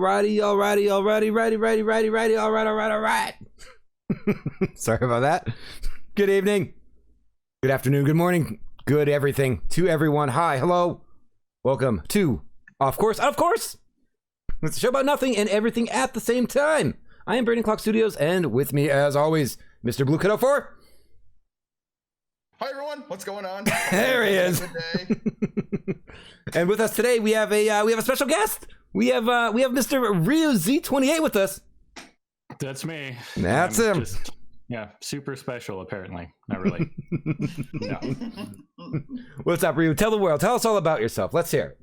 Alrighty. All right. Sorry about that. Good evening. Good afternoon. Good morning. Good everything to everyone. Hi. Hello. Welcome to Of Course. It's a show about nothing and everything at the same time. I am Braden Clock Studios, and with me, as always, Mr. Blue Kiddo 4. Hi everyone, what's going on? There he is. And with us today, we have a special guest. We have Mr. RyuZ28 with us. That's me. That's him. Yeah, super special apparently. Not really. No. What's up, Ryu? Tell the world. Tell us all about yourself. Let's hear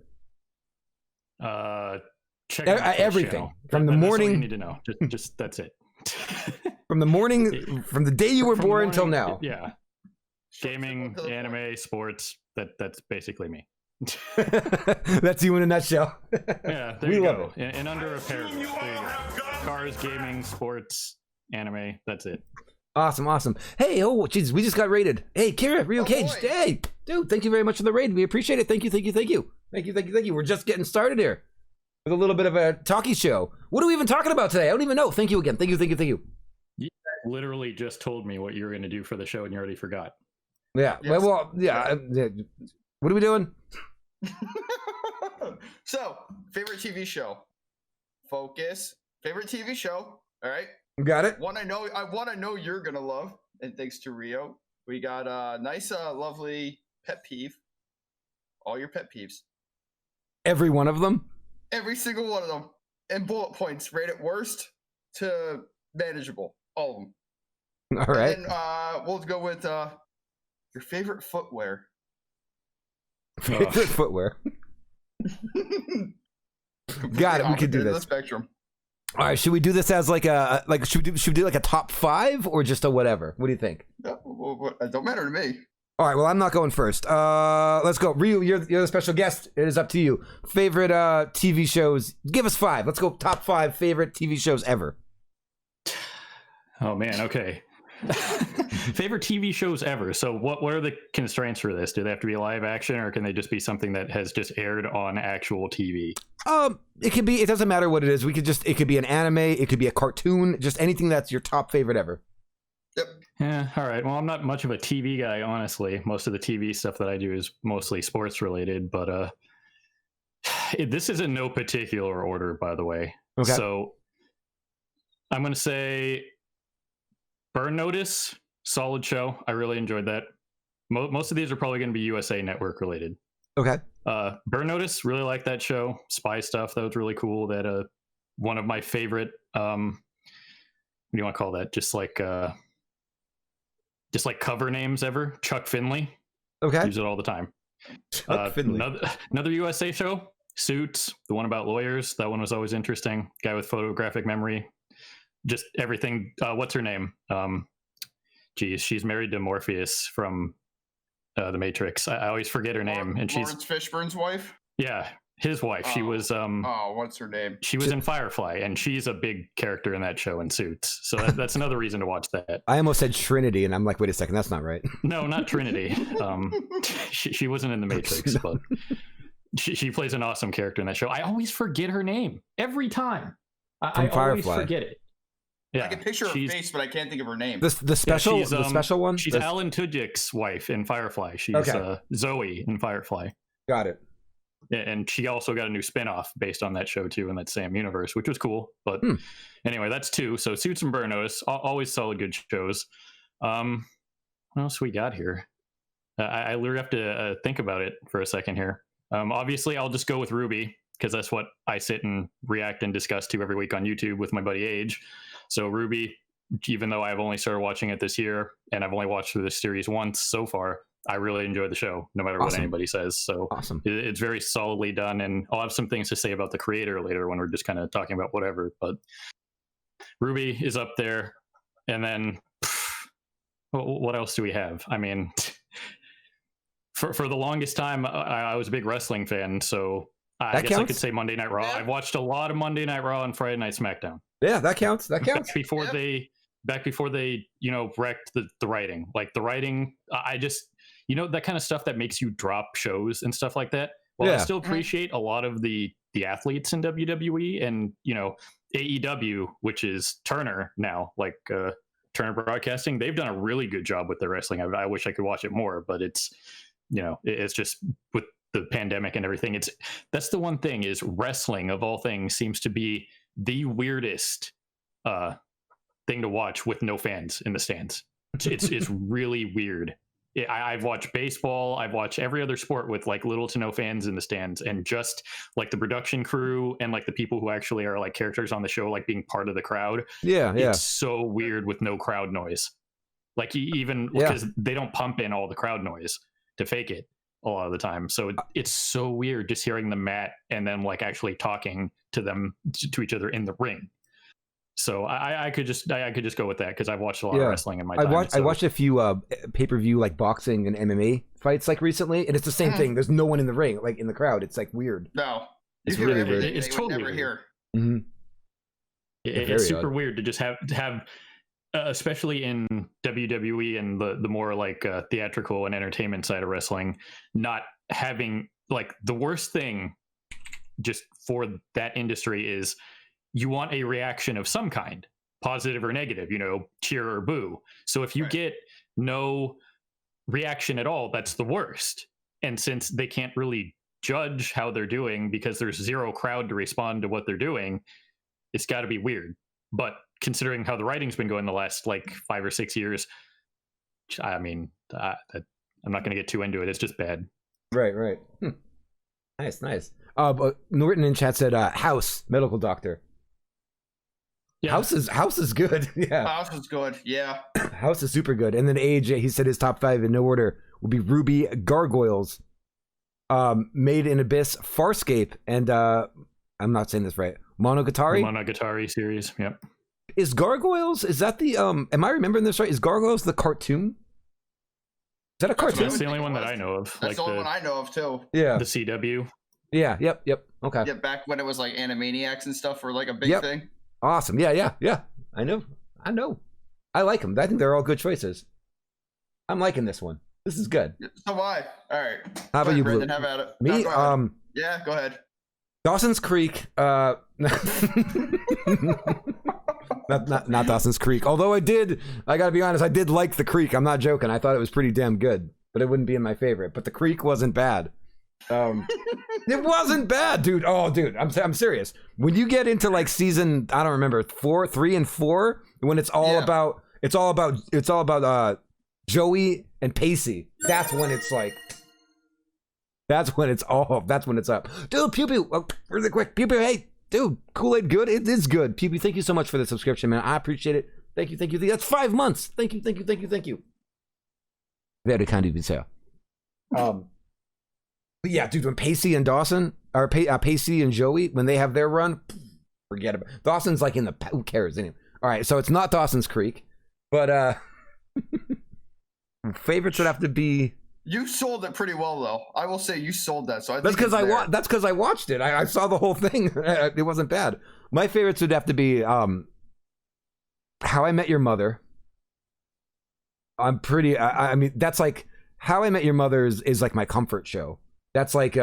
it. Check out everything from the morning. That's all you need to know. Just that's it. From the morning, from the day you were born until now. Yeah. Gaming, anime, sports. That's basically me. That's you in a nutshell. Yeah, there you go. In under a paragraph. There you go. Cars, gaming, sports, anime. That's it. Awesome. Hey, oh, jeez, we just got raided. Hey, Kira, Rio Cage. Boy. Hey, dude, thank you very much for the raid. We appreciate it. Thank you. We're just getting started here with a little bit of a talkie show. What are we even talking about today? I don't even know. Thank you again. Thank you. You literally just told me what you were going to do for the show, and you already forgot. Yeah. Yes. Well, yeah. What are we doing? So, favorite TV show. Focus. Favorite TV show. All right. Got it. One I know you're gonna love, and thanks to Rio, we got a nice, lovely pet peeve. All your pet peeves. Every one of them. Every single one of them. And bullet points. Rate it worst to manageable. All of them. All right. And then we'll go with your favorite footwear. Favorite footwear. Got it. We can do this. The spectrum. All right. Should we do this as should we do like a top 5 or just a whatever? What do you think? It don't matter to me. All right. Well, I'm not going first. Let's go. Ryu, you're the special guest. It is up to you. Favorite TV shows. Give us 5. Let's go. Top 5 favorite TV shows ever. Oh man. Okay. Favorite TV shows ever. So what are the constraints for this? Do they have to be live action, or can they just be something that has just aired on actual TV? It doesn't matter what it is. It could be an anime, it could be a cartoon, just anything that's your top favorite ever. Yep. Yeah, all right. Well, I'm not much of a TV guy, honestly. Most of the TV stuff that I do is mostly sports related, but this is in no particular order, by the way. Okay. So I'm going to say Burn Notice, solid show. I really enjoyed that. Most of these are probably going to be USA Network related. Okay. Burn Notice, really like that show. Spy stuff, that was really cool. That one of my favorite, what do you want to call that? Just like cover names ever. Chuck Finley. Okay. Use it all the time. Chuck Finley. Another USA show, Suits, the one about lawyers. That one was always interesting. Guy with photographic memory. Just everything. What's her name? She's married to Morpheus from The Matrix. I always forget her name. And she's Lawrence Fishburne's wife. Yeah, his wife. She was. What's her name? She was in Firefly, and she's a big character in that show in Suits. So that's another reason to watch that. I almost said Trinity, and I'm like, wait a second, that's not right. No, not Trinity. She wasn't in The Matrix, but she plays an awesome character in that show. I always forget her name every time. I always forget it. Yeah, I can picture her face, but I can't think of her name. The special, the special one. She's Alan Tudyk's wife in Firefly. She's Zoe in Firefly. Got it. Yeah, and she also got a new spin-off based on that show too, in that same universe, which was cool. But anyway, that's 2. So Suits and Burn Notice, always solid, good shows. What else we got here? I literally have to think about it for a second here. Obviously, I'll just go with Ruby, because that's what I sit and react and discuss to every week on YouTube with my buddy Age. So Ruby, even though I've only started watching it this year and I've only watched through the series once so far, I really enjoy the show, no matter what anybody says. So awesome. It's very solidly done, and I'll have some things to say about the creator later when we're just kind of talking about whatever. But Ruby is up there, and then what else do we have? I mean, for the longest time, I was a big wrestling fan, so I guess I could say Monday Night Raw. I've watched a lot of Monday Night Raw and Friday Night SmackDown. Yeah, that counts. Back before they wrecked the writing. Like the writing, I just, that kind of stuff that makes you drop shows and stuff like that. Well, I still appreciate a lot of the the athletes in WWE, and AEW, which is Turner now, like Turner Broadcasting, they've done a really good job with their wrestling. I wish I could watch it more, but it's it's just with the pandemic and everything. That's the one thing, is wrestling of all things seems to be the weirdest thing to watch with no fans in the stands. It's really weird. I've watched baseball, I've watched every other sport with like little to no fans in the stands, and just like the production crew and like the people who actually are like characters on the show, like being part of the crowd. It's so weird with no crowd noise. Like even because they don't pump in all the crowd noise to fake it a lot of the time. So it's so weird just hearing the mat and then like actually talking to them, to each other in the ring. So I could just go with that, because I've watched a lot of wrestling in my time. I watched a few pay-per-view like boxing and MMA fights like recently, and it's the same thing. There's no one in the ring, like in the crowd. It's like weird. No, it's really weird. It's totally never weird. Mm-hmm. It's super weird to just have especially in WWE and the more like theatrical and entertainment side of wrestling, not having, like, the worst thing just for that industry is you want a reaction of some kind, positive or negative, cheer or boo. So if you get no reaction at all, that's the worst. And since they can't really judge how they're doing because there's zero crowd to respond to what they're doing, it's got to be weird. But considering how the writing's been going the last like 5 or 6 years, I mean, I'm not going to get too into it. It's just bad. Right. Nice. But Norton in chat said, House, medical doctor. Yeah. House is good. Yeah. House is good. Yeah. House is super good. And then AJ, he said his top 5 in no order would be Ruby, Gargoyles, Made in Abyss, Farscape, and I'm not saying this right, Monogatari series. Yep. Is Gargoyles, is that the am I remembering this right? Is Gargoyles the cartoon? Is that a cartoon? That's the only one that I know of. That's like the only one I know of too. Yeah. The CW. Yeah. Yep. Okay. Yeah, back when it was like Animaniacs and stuff were like a big thing. Awesome. Yeah. I know. I like them. I think they're all good choices. I'm liking this one. This is good. So why? All right. How about you, Blue? Have at it. Me? Yeah, go ahead. Dawson's Creek. Not Dawson's Creek. Although I gotta be honest, I did like the Creek. I'm not joking. I thought it was pretty damn good, but it wouldn't be in my favorite. But the Creek wasn't bad. It wasn't bad, dude. Oh, dude, I'm serious. When you get into like season, I don't remember, 3 and 4, when it's all about Joey and Pacey. That's when it's up. Dude, Pew Pew, really quick, Pew Pew, hey, dude, Kool-Aid good? It is good. Pew Pew, thank you so much for the subscription, man. I appreciate it. Thank you. That's 5 months. Thank you. Very kind of you, sir. But yeah, dude, when Pacey and Dawson, or Pacey and Joey, when they have their run, forget about it. Dawson's like in the, who cares anyway? All right, so it's not Dawson's Creek, but favorites would have to be. You sold it pretty well, though. I will say you sold that. So that's because I watched it. I saw the whole thing. It wasn't bad. My favorites would have to be How I Met Your Mother. I mean, that's like How I Met Your Mother is like my comfort show. That's like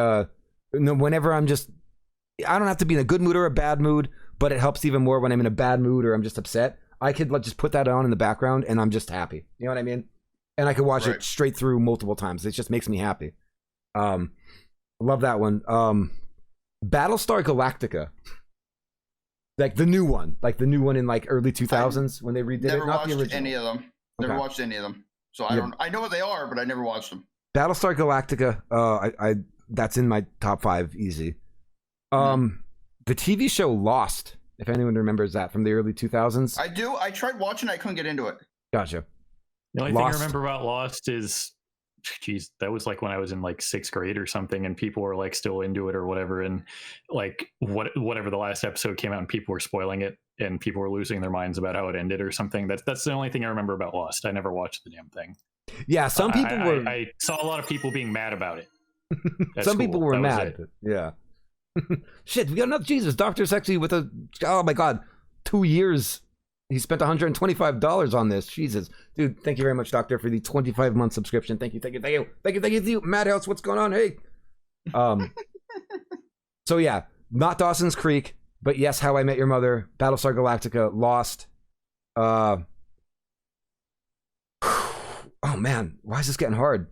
whenever I don't have to be in a good mood or a bad mood, but it helps even more when I'm in a bad mood or I'm just upset. I could just put that on in the background and I'm just happy. You know what I mean? And I could watch it straight through multiple times. It just makes me happy. Love that one. Battlestar Galactica. Like the new one in like early 2000s when they redid it. Not the original. Any of them. Never watched any of them. So I know what they are, but I never watched them. Battlestar Galactica, I that's in my top 5 easy. The TV show Lost, if anyone remembers that from the early 2000s. I do. I tried watching. I couldn't get into it. Gotcha. The only thing I remember about Lost is, geez, that was like when I was in like 6th grade or something, and people were like still into it or whatever, and like whatever the last episode came out, and people were spoiling it, and people were losing their minds about how it ended or something. That's the only thing I remember about Lost. I never watched the damn thing. Yeah, some people were. I saw a lot of people being mad about it. Some people were mad. Yeah. Shit, we got enough. Jesus, Dr. Sexy with oh my God, 2 years. He spent $125 on this. Jesus. Dude, thank you very much, Doctor, for the 25-month subscription. Thank you. Madhouse, what's going on? Hey. So yeah, not Dawson's Creek, but yes, How I Met Your Mother, Battlestar Galactica, Lost. Oh man, why is this getting hard?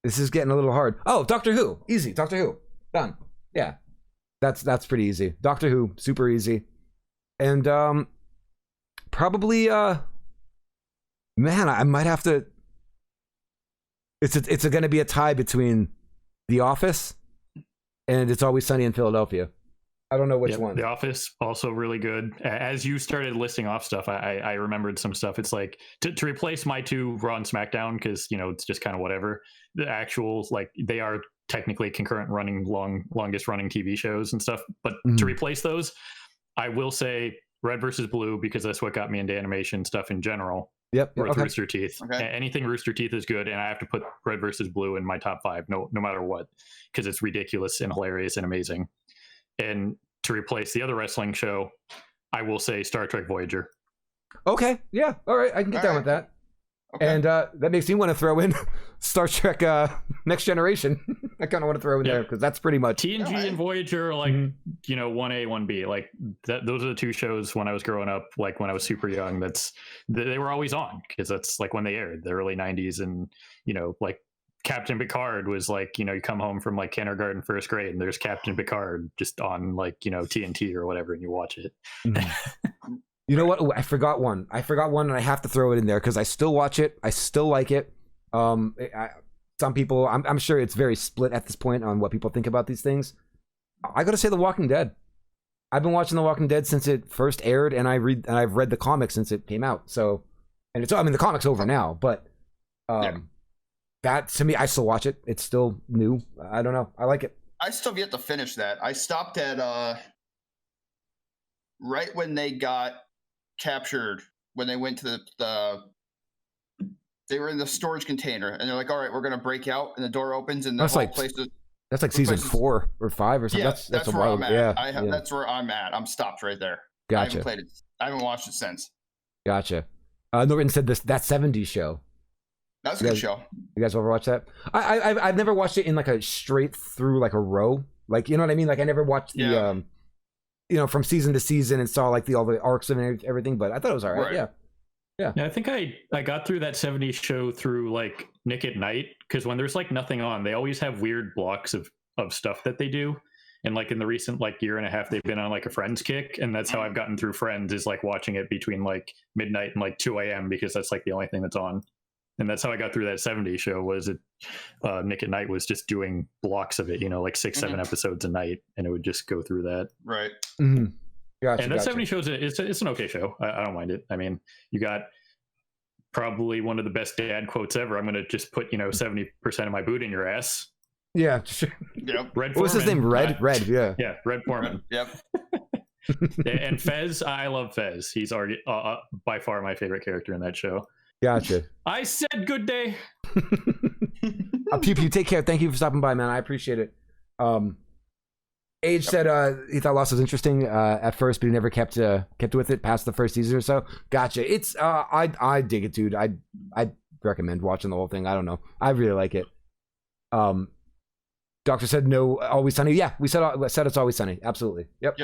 This is getting a little hard. Oh, Doctor Who, easy. Doctor Who, done. Yeah, that's pretty easy. Doctor Who, super easy. And probably man, I might have to. It's going to be a tie between The Office and It's Always Sunny in Philadelphia. I don't know which one. The Office, also really good. As you started listing off stuff, I remembered some stuff. It's like to replace my two Raw and SmackDown, because it's just kind of whatever. The actuals, like, they are technically concurrent running, longest running TV shows and stuff. But to replace those, I will say Red versus Blue, because that's what got me into animation stuff in general. Yep. With Okay. Rooster Teeth. Okay. Anything Rooster Teeth is good, and I have to put Red versus Blue in my top 5, no matter what, because it's ridiculous and hilarious and amazing. And to replace the other wrestling show, I will say Star Trek Voyager. Okay. Yeah. All right. I can get down with that. Okay. And that makes me want to throw in Star Trek Next Generation. I kind of want to throw in there because that's pretty much TNG and Voyager are like, 1A, 1B. Like those are the two shows when I was growing up, like when I was super young, they were always on, because that's like when they aired, the early 90s. And, like Captain Picard was like, you come home from like kindergarten, first grade, and there's Captain Picard just on like, TNT or whatever, and you watch it. You know what? I forgot one, and I have to throw it in there because I still watch it. I still like it. Some people, I'm sure it's very split at this point on what people think about these things. I got to say, The Walking Dead. I've been watching The Walking Dead since it first aired, and I've read the comics since it came out. So, and the comic's over now, but that, to me, I still watch it. It's still new. I don't know. I like it. I still have yet to finish that. I stopped at right when they got captured, when they went to they were in the storage container, and they're like, all right, we're going to break out, and the door opens, and the whole place is... That's like season 4 or 5 or something. Yeah, that's a where while. I'm at. Yeah, That's where I'm at. I'm stopped right there. Gotcha. I haven't played it. I haven't watched it since. Gotcha. Norton said that 70s show. That's a good show. You guys ever watch that? I've never watched it in like a straight through, like a row. Like, you know what I mean? Like, I never watched the from season to season and saw like all the arcs and everything. But I thought it was all right. Yeah. I think I got through that 70s show through like Nick at Night, because when there's like nothing on, they always have weird blocks of stuff that they do. And like in the recent like year and a half, they've been on like a Friends kick, and that's how I've gotten through Friends, is like watching it between like midnight and like 2 a.m. because that's like the only thing that's on. And that's how I got through that 70s show, was it Nick at Night was just doing blocks of it, like 6-7 episodes a night, and it would just go through that. Right. Mm-hmm. Gotcha, and that 70 shows, it's an okay show. I don't mind it. I mean, you got probably one of the best dad quotes ever. I'm going to just put 70% of my boot in your ass. Yeah, sure. Yep. Red. What was his name? Red. Yeah. Yeah, Red Foreman. Yep. And Fez, I love Fez. He's already by far my favorite character in that show. Gotcha. I said good day. Pew Pew, take care. Thank you for stopping by, man. I appreciate it. Age said he thought Lost was interesting at first, but he never kept with it past the first season or so. Gotcha. It's I dig it, dude. I recommend watching the whole thing. I don't know. I really like it. Doctor said no. Always Sunny. Yeah, we said it's Always Sunny. Absolutely. Yep.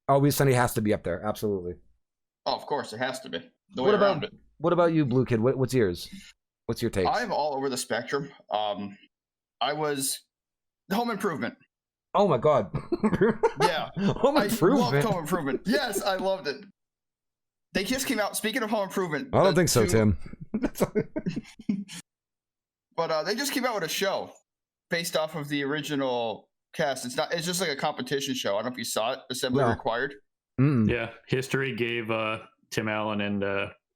Always Sunny has to be up there. Absolutely. Oh, of course, it has to be. The way around it. What about you, Blue Kid? What's yours? What's your take? I'm all over the spectrum. I was Home Improvement. Oh my God. Yeah. Home Improvement. I loved Home Improvement. Yes, I loved it. They just came out. Speaking of Home Improvement, I don't think so, Tim. But they just came out with a show based off of the original cast. It's just like a competition show. I don't know if you saw it. Assembly Required. Mm-mm. Yeah, History gave Tim Allen and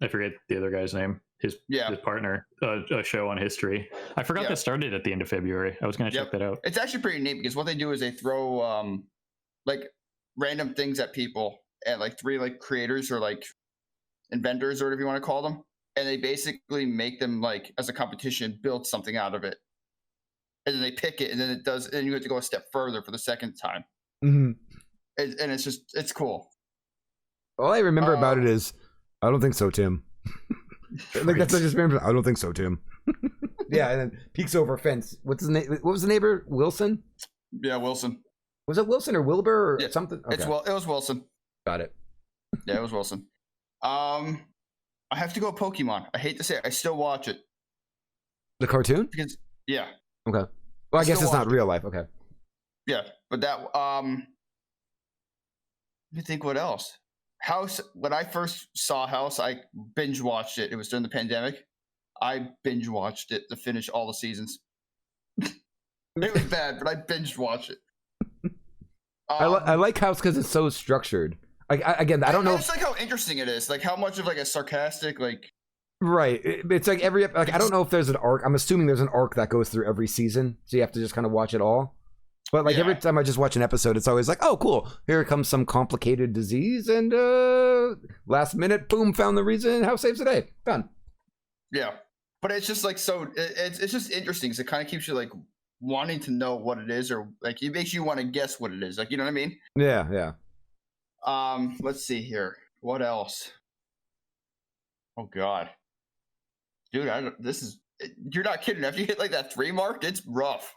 I forget the other guy's name, his partner, a show on History. I forgot that started at the end of February. I was going to check that out. It's actually pretty neat because what they do is they throw like random things at people, and like 3 like creators or like inventors or whatever you want to call them, and they basically make them like as a competition build something out of it, and then they pick it, and then and you have to go a step further for the second time. Mm-hmm. And it's cool. All I remember about it is, I don't think so, Tim. Like that's what I just remember. I don't think so, Tim. Yeah, and then peeks over a fence. What's his name? What was the neighbor? Wilson? Yeah, Wilson. Was it Wilson or Wilbur or something? Okay. It was Wilson. Got it. Yeah, it was Wilson. I have to go Pokemon. I hate to say it, I still watch it. The cartoon? Because yeah. Okay. Well, I guess it's not real life. Okay. Yeah, but that let me think what else. House, when I first saw House, I binge watched it. It was during the pandemic. I binge watched it to finish all the seasons. It was bad, but I binge watched it. I like House because it's so structured. Again, I don't know. It's like how interesting it is. Like how much of like a sarcastic like. Right. It's like I don't know if there's an arc. I'm assuming there's an arc that goes through every season, so you have to just kind of watch it all. But like every time I just watch an episode, it's always like, oh, cool. Here comes some complicated disease, and last minute, boom, found the reason. House saves the day. Done. Yeah, but it's just like so. It's just interesting because it kind of keeps you like wanting to know what it is, or like it makes you want to guess what it is. Like you know what I mean? Yeah. Let's see here. What else? Oh God, dude, you're not kidding. After you hit like that 3 mark, it's rough.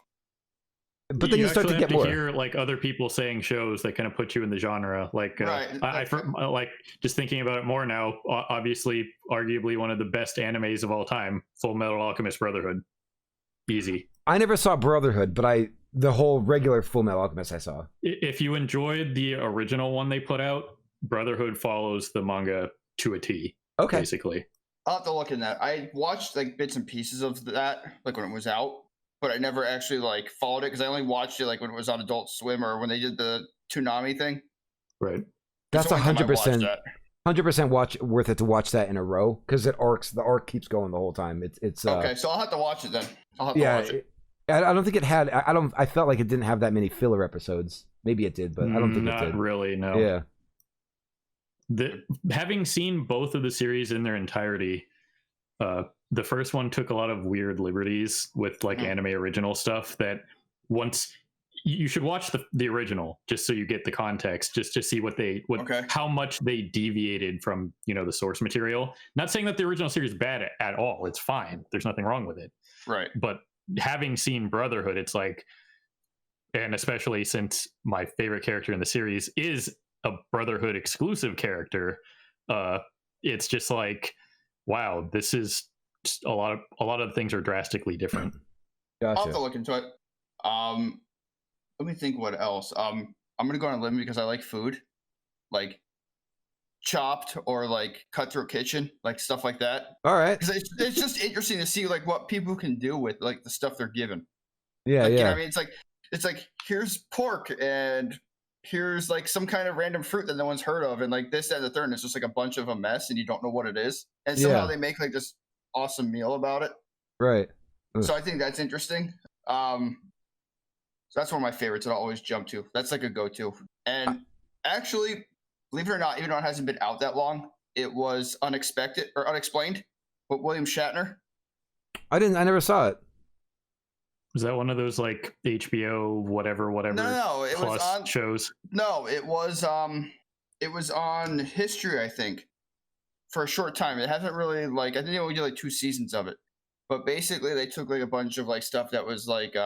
But then you start to get more. Hear like other people saying shows that kind of put you in the genre. Like, I like just thinking about it more now. Obviously, arguably one of the best animes of all time, Full Metal Alchemist Brotherhood. Easy. I never saw Brotherhood, but the whole regular Full Metal Alchemist I saw. If you enjoyed the original one they put out, Brotherhood follows the manga to a T. Okay. Basically. I'll have to look in that. I watched like bits and pieces of that, like when it was out. But I never actually like followed it because I only watched it like when it was on Adult Swim or when they did the Toonami thing. Right. That's 100%. 100% worth it to watch that in a row because the arc keeps going the whole time. It's okay. So I'll have to watch it then. I'll have to watch it. I don't think it had. I felt like it didn't have that many filler episodes. Maybe it did, but I don't think it did. Not really. No. Yeah. Having seen both of the series in their entirety, the first one took a lot of weird liberties with like anime original stuff that once you should watch the original just so you get the context, just to see how much they deviated from, the source material. Not saying that the original series is bad at all. It's fine. There's nothing wrong with it. Right. But having seen Brotherhood, it's like, and especially since my favorite character in the series is a Brotherhood exclusive character, it's just like, wow, this is just a lot of things are drastically different. Gotcha. I'll have to look into it. Let me think what else. I'm gonna go on a limb because I like food, like Chopped or like Cutthroat Kitchen, like stuff like that. All right. Because it's just interesting to see like what people can do with like the stuff they're given. Yeah, like, yeah. You know what I mean, it's like here's pork and here's like some kind of random fruit that no one's heard of, and like this, that, and the third, and it's just like a bunch of a mess, and you don't know what it is, and somehow they make like this awesome meal about it. Right. So I think that's interesting. So that's one of my favorites that I'll always jump to. That's like a go-to. And actually, believe it or not, even though it hasn't been out that long, it was Unexplained with William Shatner. I never saw it. Was that one of those like HBO whatever No, it was on shows? No, it was on History, I think, for a short time. It hasn't really I think they only did like 2 seasons of it. But basically they took like a bunch of like stuff that was like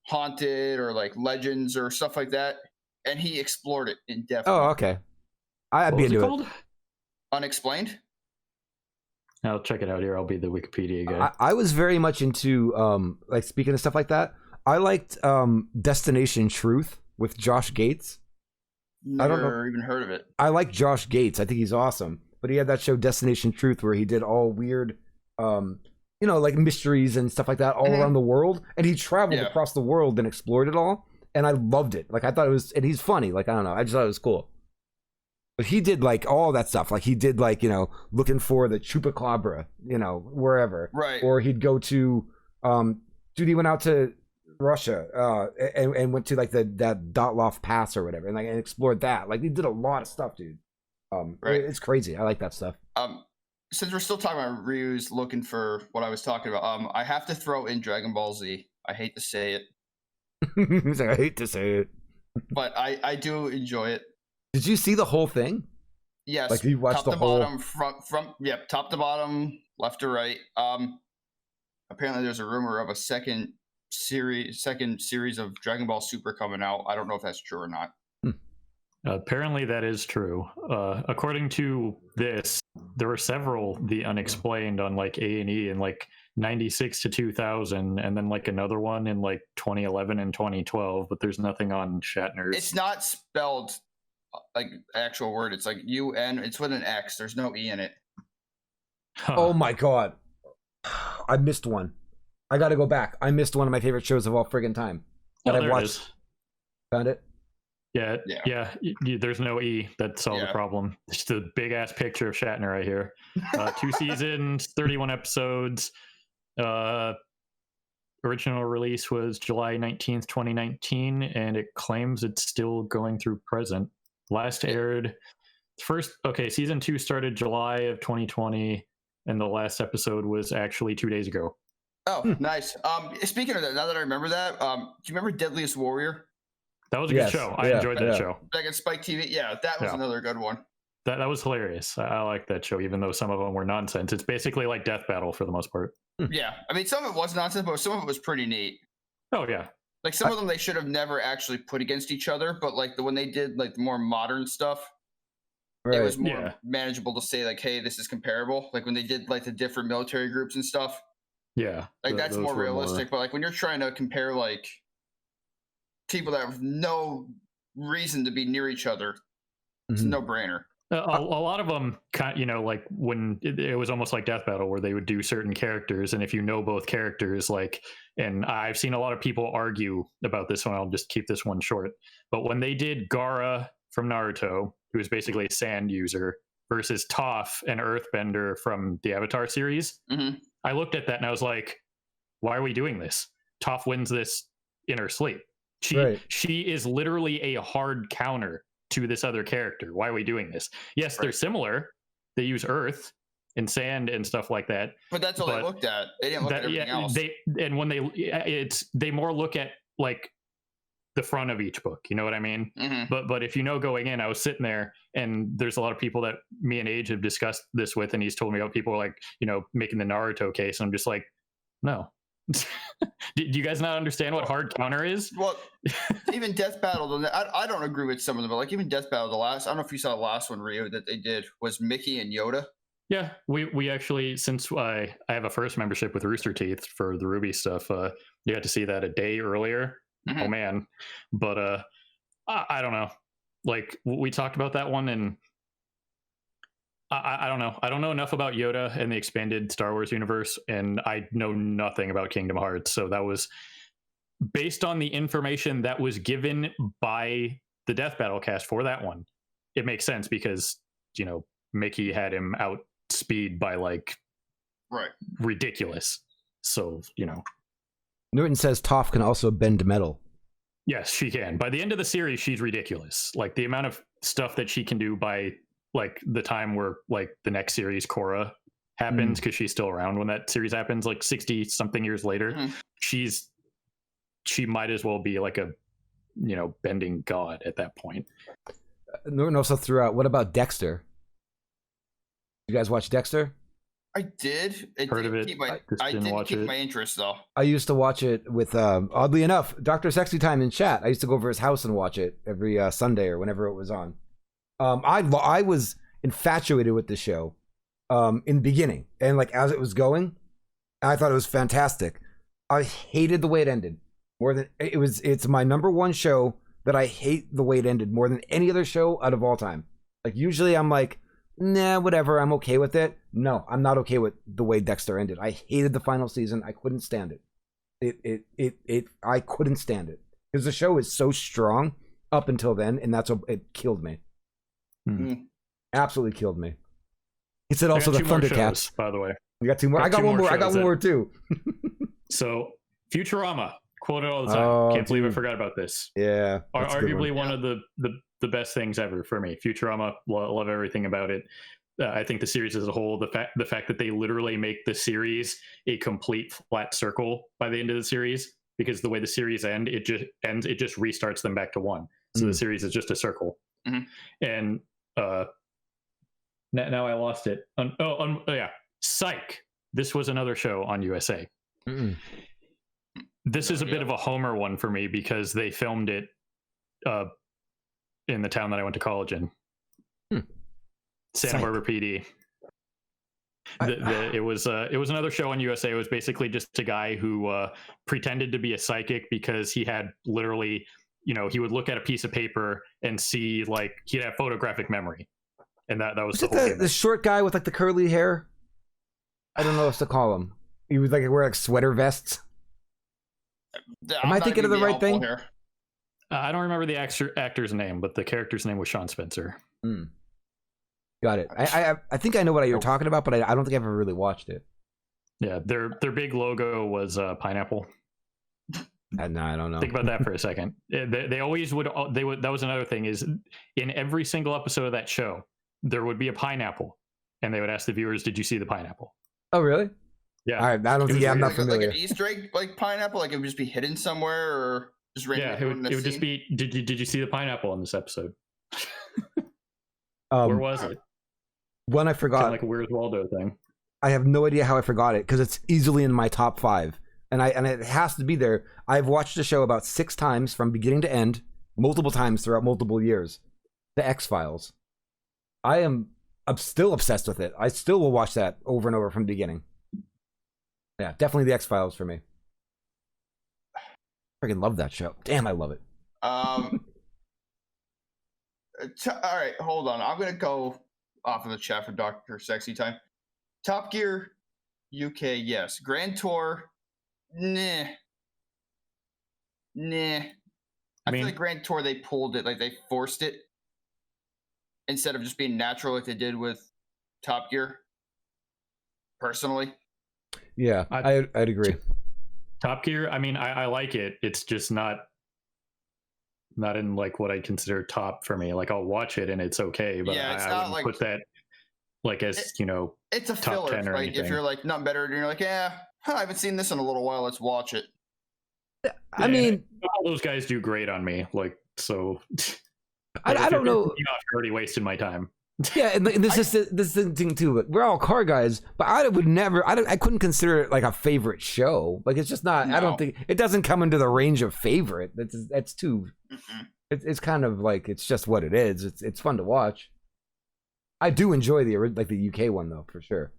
haunted or like legends or stuff like that, and he explored it in depth. Oh, okay. I'd be into it. Unexplained? I'll check it out here. I'll be the Wikipedia guy. I was very much into like speaking of stuff like that. I liked Destination Truth with Josh Gates. Never even heard of it. I like Josh Gates. I think he's awesome. But he had that show Destination Truth where he did all weird like mysteries and stuff like that all around the world, and he traveled across the world and explored it all, and I loved it. Like I thought it was, and he's funny. Like I don't know, I just thought it was cool. But he did like all that stuff. Like he did like looking for the chupacabra, wherever. Right. Or he'd go to he went out to Russia and went to like that Dyatlov Pass or whatever, and explored that. Like he did a lot of stuff, dude. Right. It's crazy. I like that stuff. Since we're still talking about Ryu's looking for what I was talking about, I have to throw in Dragon Ball Z. I hate to say it. He's like, I hate to say it. But I do enjoy it. Did you see the whole thing? Yes. Like you watched top the whole... bottom, top to bottom, left to right. Apparently there's a rumor of a second second series of Dragon Ball Super coming out. I don't know if that's true or not. Apparently that is true. According to this, there were several The Unexplained on like A&E in like 96 to 2000, and then like another one in like 2011 and 2012, but there's nothing on Shatner's. It's not spelled like actual word. It's like UN. It's with an X. There's no E in it. Huh. Oh my god. I missed one. I gotta go back. I missed one of my favorite shows of all friggin' time that Oh, I've there it watched. is. Found it? Yeah. There's no E. That's all the problem. It's the big ass picture of Shatner right here. 2 seasons, 31 episodes. Original release was July 19th, 2019, and it claims it's still going through present. Last aired season 2 started July of 2020, and the last episode was actually 2 days ago. Oh, nice. Speaking of that, now that I remember that, do you remember Deadliest Warrior? That was a good show. I enjoyed that show. Like at Spike TV? Yeah, that was another good one. That was hilarious. I like that show, even though some of them were nonsense. It's basically like Death Battle for the most part. Yeah, I mean, some of it was nonsense, but some of it was pretty neat. Oh, yeah. Like some of them they should have never actually put against each other, but like when they did like the more modern stuff, it was more manageable to say like, hey, this is comparable. Like when they did like the different military groups and stuff. Yeah. Like that's more realistic. But like when you're trying to compare like people that have no reason to be near each other, it's a no-brainer. A lot of them, like when it was almost like Death Battle, where they would do certain characters, and if you know both characters, like, and I've seen a lot of people argue about this one. I'll just keep this one short. But when they did Gaara from Naruto, who is basically a sand user, versus Toph, an Earthbender from the Avatar series, I looked at that and I was like, why are we doing this? Toph wins this in her sleep. She is literally a hard counter to this other character. Why are we doing this? Yes, they're similar. They use earth and sand and stuff like that. But that's all they looked at. They didn't look at everything else. They more look at like the front of each book. You know what I mean? But if you know going in, I was sitting there and there's a lot of people that me and Age have discussed this with, and he's told me how people are like, making the Naruto case. And I'm just like, no. Do you guys not understand what hard counter is? Well, even Death Battle, I don't agree with some of them, but like even Death Battle, I don't know if you saw the last one, Ryu, that they did was Mickey and Yoda. Yeah, we actually, since I have a first membership with Rooster Teeth for the Ruby stuff, you got to see that a day earlier. Oh man. But I don't know. Like we talked about that one, and I don't know. I don't know enough about Yoda and the expanded Star Wars universe, and I know nothing about Kingdom Hearts. So that was based on the information that was given by the Death Battle cast for that one. It makes sense because, Mickey had him outspeed by like ridiculous. So, Norton says Toph can also bend metal. Yes, she can. By the end of the series, she's ridiculous. Like the amount of stuff that she can do by like the time where like the next series Korra happens, because she's still around when that series happens, like 60 something years later. She might as well be like a bending god at that point. Norton also threw out, what about Dexter? You guys watch Dexter? I did. Heard of it. I didn't keep my interest though. I used to watch it with, oddly enough, Dr. Sexy Time in chat. I used to go over his house and watch it every Sunday or whenever it was on. I was infatuated with the show in the beginning, and like as it was going, I thought it was fantastic. I hated the way it ended more than it's my number one show that I hate the way it ended more than any other show out of all time. Like usually I'm like, nah, whatever, I'm okay with it. No, I'm not okay with the way Dexter ended. I hated the final season. I couldn't stand it. I couldn't stand it because the show is so strong up until then, and that's what it killed me. Absolutely killed me. He said also the Thundercats. By the way, we got two more. I got one more. I got one more too. So Futurama, quoted all the time. Can't believe I forgot about this. Yeah, arguably one of the best things ever for me. Futurama, love everything about it. I think the series as a whole, the fact that they literally make the series a complete flat circle by the end of the series, because the way the series ends, it just restarts them back to one. So the series is just a circle. And now I lost it. Yeah, Psych. This was another show on USA. This is a bit of a homer one for me because they filmed it in the town that I went to college in. Santa Barbara PD. It was another show on USA. It was basically just a guy who pretended to be a psychic because he had literally, he would look at a piece of paper and see, like, he'd have photographic memory, and that was the whole the short guy with like the curly hair. I don't know what to call him. He would wear like sweater vests. Am I thinking of the right thing? I don't remember the actor's name, but the character's name was Sean Spencer. Got it. I think I know what you're talking about, but I don't think I've ever really watched it. Yeah, their big logo was pineapple. No, I don't know. Think about that for a second. They always would. That was another thing, is in every single episode of that show, there would be a pineapple, and they would ask the viewers, "Did you see the pineapple?" Oh, really? Yeah. All right. I don't think. Yeah, I'm not familiar. Like an Easter egg, like pineapple, like it would just be hidden somewhere, or just randomly. Yeah, it would just be. Did you see the pineapple in this episode? Where was it? One I forgot. Kind of like a Where's Waldo thing. I have no idea how I forgot it because it's easily in my top 5, and it has to be there. I've watched the show about 6 times from beginning to end, multiple times throughout multiple years. The X-Files. I'm still obsessed with it. I still will watch that over and over from the beginning. Yeah, definitely the X-Files for me. I freaking love that show. Damn, I love it. All right, hold on. I'm gonna go off of the chat for Dr. Sexy time. Top Gear UK, yes. Grand Tour, nah. I feel like Grand Tour, they pulled it, like they forced it instead of just being natural like they did with Top Gear. Personally. Yeah, I'd agree. Top Gear, I mean, I like it. It's just not in like what I consider top for me. Like I'll watch it and it's okay, but yeah, I wouldn't put that like as it's a top filler. 10 or Like anything. if you're like not better and you're like, I haven't seen this in a little while, let's watch it. I mean, all those guys do great on me. Like so, I don't know. I've already wasted my time. Yeah, and this is the thing too. But we're all car guys, but I would never. I couldn't consider it like a favorite show. Like it's just not. No. I don't think it doesn't come into the range of favorite. That's too. It's kind of like it's just what it is. It's fun to watch. I do enjoy the UK one though, for sure.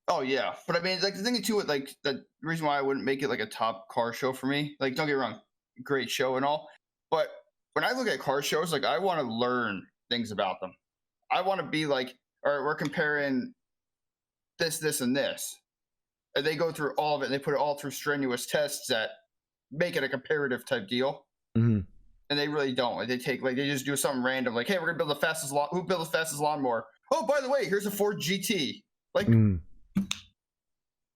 Oh yeah, but I mean, like the thing too, like the reason why I wouldn't make it like a top car show for me. Like, don't get me wrong, great show and all, but when I look at car shows, like I want to learn things about them. I want to be like, all right, we're comparing this, and this, and they go through all of it and they put it all through strenuous tests that make it a comparative type deal. Mm-hmm. And they really don't. Like they just do something random. Like, hey, we're gonna build the fastest who built the fastest lawnmower? Oh, by the way, here's a Ford GT. Like,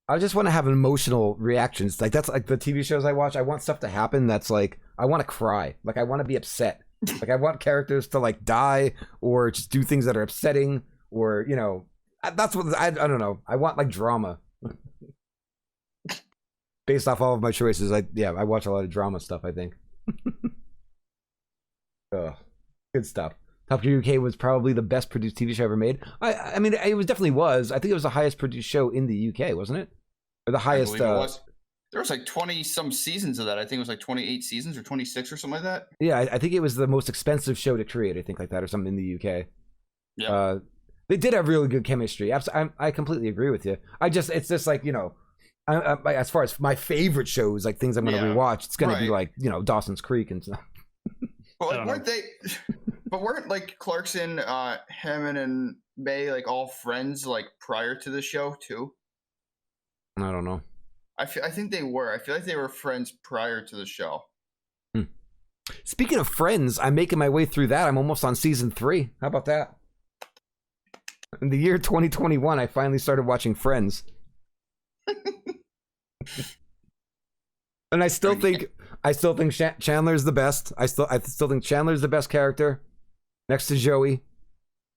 I just want to have emotional reactions. Like that's like the TV shows I watch. I want stuff to happen. That's like I want to cry. Like I want to be upset. Like I want characters to like die or just do things that are upsetting. Or that's what I don't know. I want like drama. Based off all of my choices, I watch a lot of drama stuff. I think. Good stuff. Top Gear UK was probably the best produced TV show ever made. I mean, it was definitely was. I think it was the highest produced show in the UK, wasn't it? Or the highest. It was. There was like 20 some seasons of that. I think it was like 28 seasons or 26 or something like that. Yeah, I think it was the most expensive show to create. I think like that or something in the UK. Yeah. They did have really good chemistry. I completely agree with you. it's just like as far as my favorite shows, like things I'm going to rewatch, it's going to be like Dawson's Creek and stuff. But weren't like Clarkson, Hammond, and May like all friends like prior to the show too? I don't know. I think they were. I feel like they were friends prior to the show. Speaking of Friends, I'm making my way through that. I'm almost on season 3. How about that? In the year 2021, I finally started watching Friends. And I still think Chandler's the best. I still think Chandler's the best character next to Joey.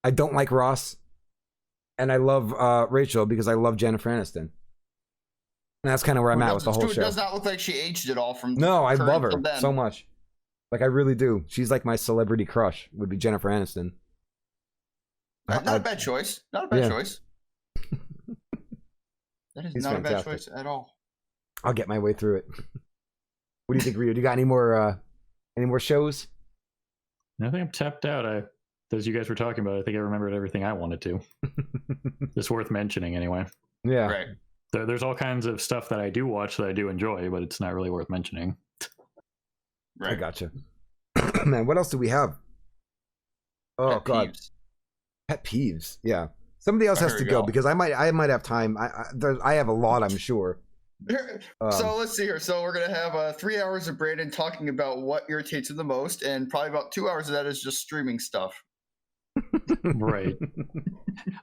I don't like Ross, and I love Rachel because I love Jennifer Aniston. And that's kind of where I'm at with the whole show. It does not look like she aged at all from. No, I love her so much. Like I really do. She's like my celebrity crush. Would be Jennifer Aniston. Not a bad choice. Not a bad choice. That is not fantastic. A bad choice at all. I'll get my way through it. What do you think, Ryu? Do you got any more shows? I think I'm tapped out. As you guys were talking about, I think I remembered everything I wanted to. It's worth mentioning anyway. Yeah. Right. There's all kinds of stuff that I do watch that I do enjoy, but it's not really worth mentioning. Right. I gotcha. Man, what else do we have? Oh Pet God, peeves. pet peeves. Yeah, somebody else Oh, has here to we go go. because I might have time. I have a lot, I'm sure. So let's see here. So we're gonna have 3 hours of Brandon talking about what irritates him the most, and probably about 2 hours of that is just streaming stuff. Right.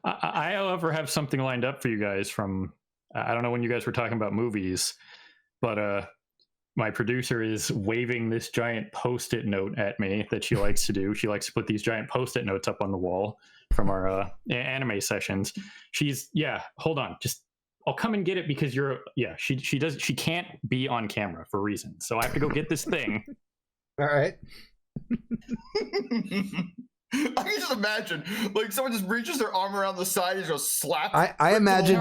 I, however, have something lined up for you guys from, I don't know when you guys were talking about movies, but my producer is waving this giant Post-it note at me that she likes to do. She likes to put these giant Post-it notes up on the wall from our anime sessions. Hold on. I'll come and get it because she can't be on camera for reasons. So I have to go get this thing. All right. I can just imagine, like, someone just reaches their arm around the side and just slaps. I imagined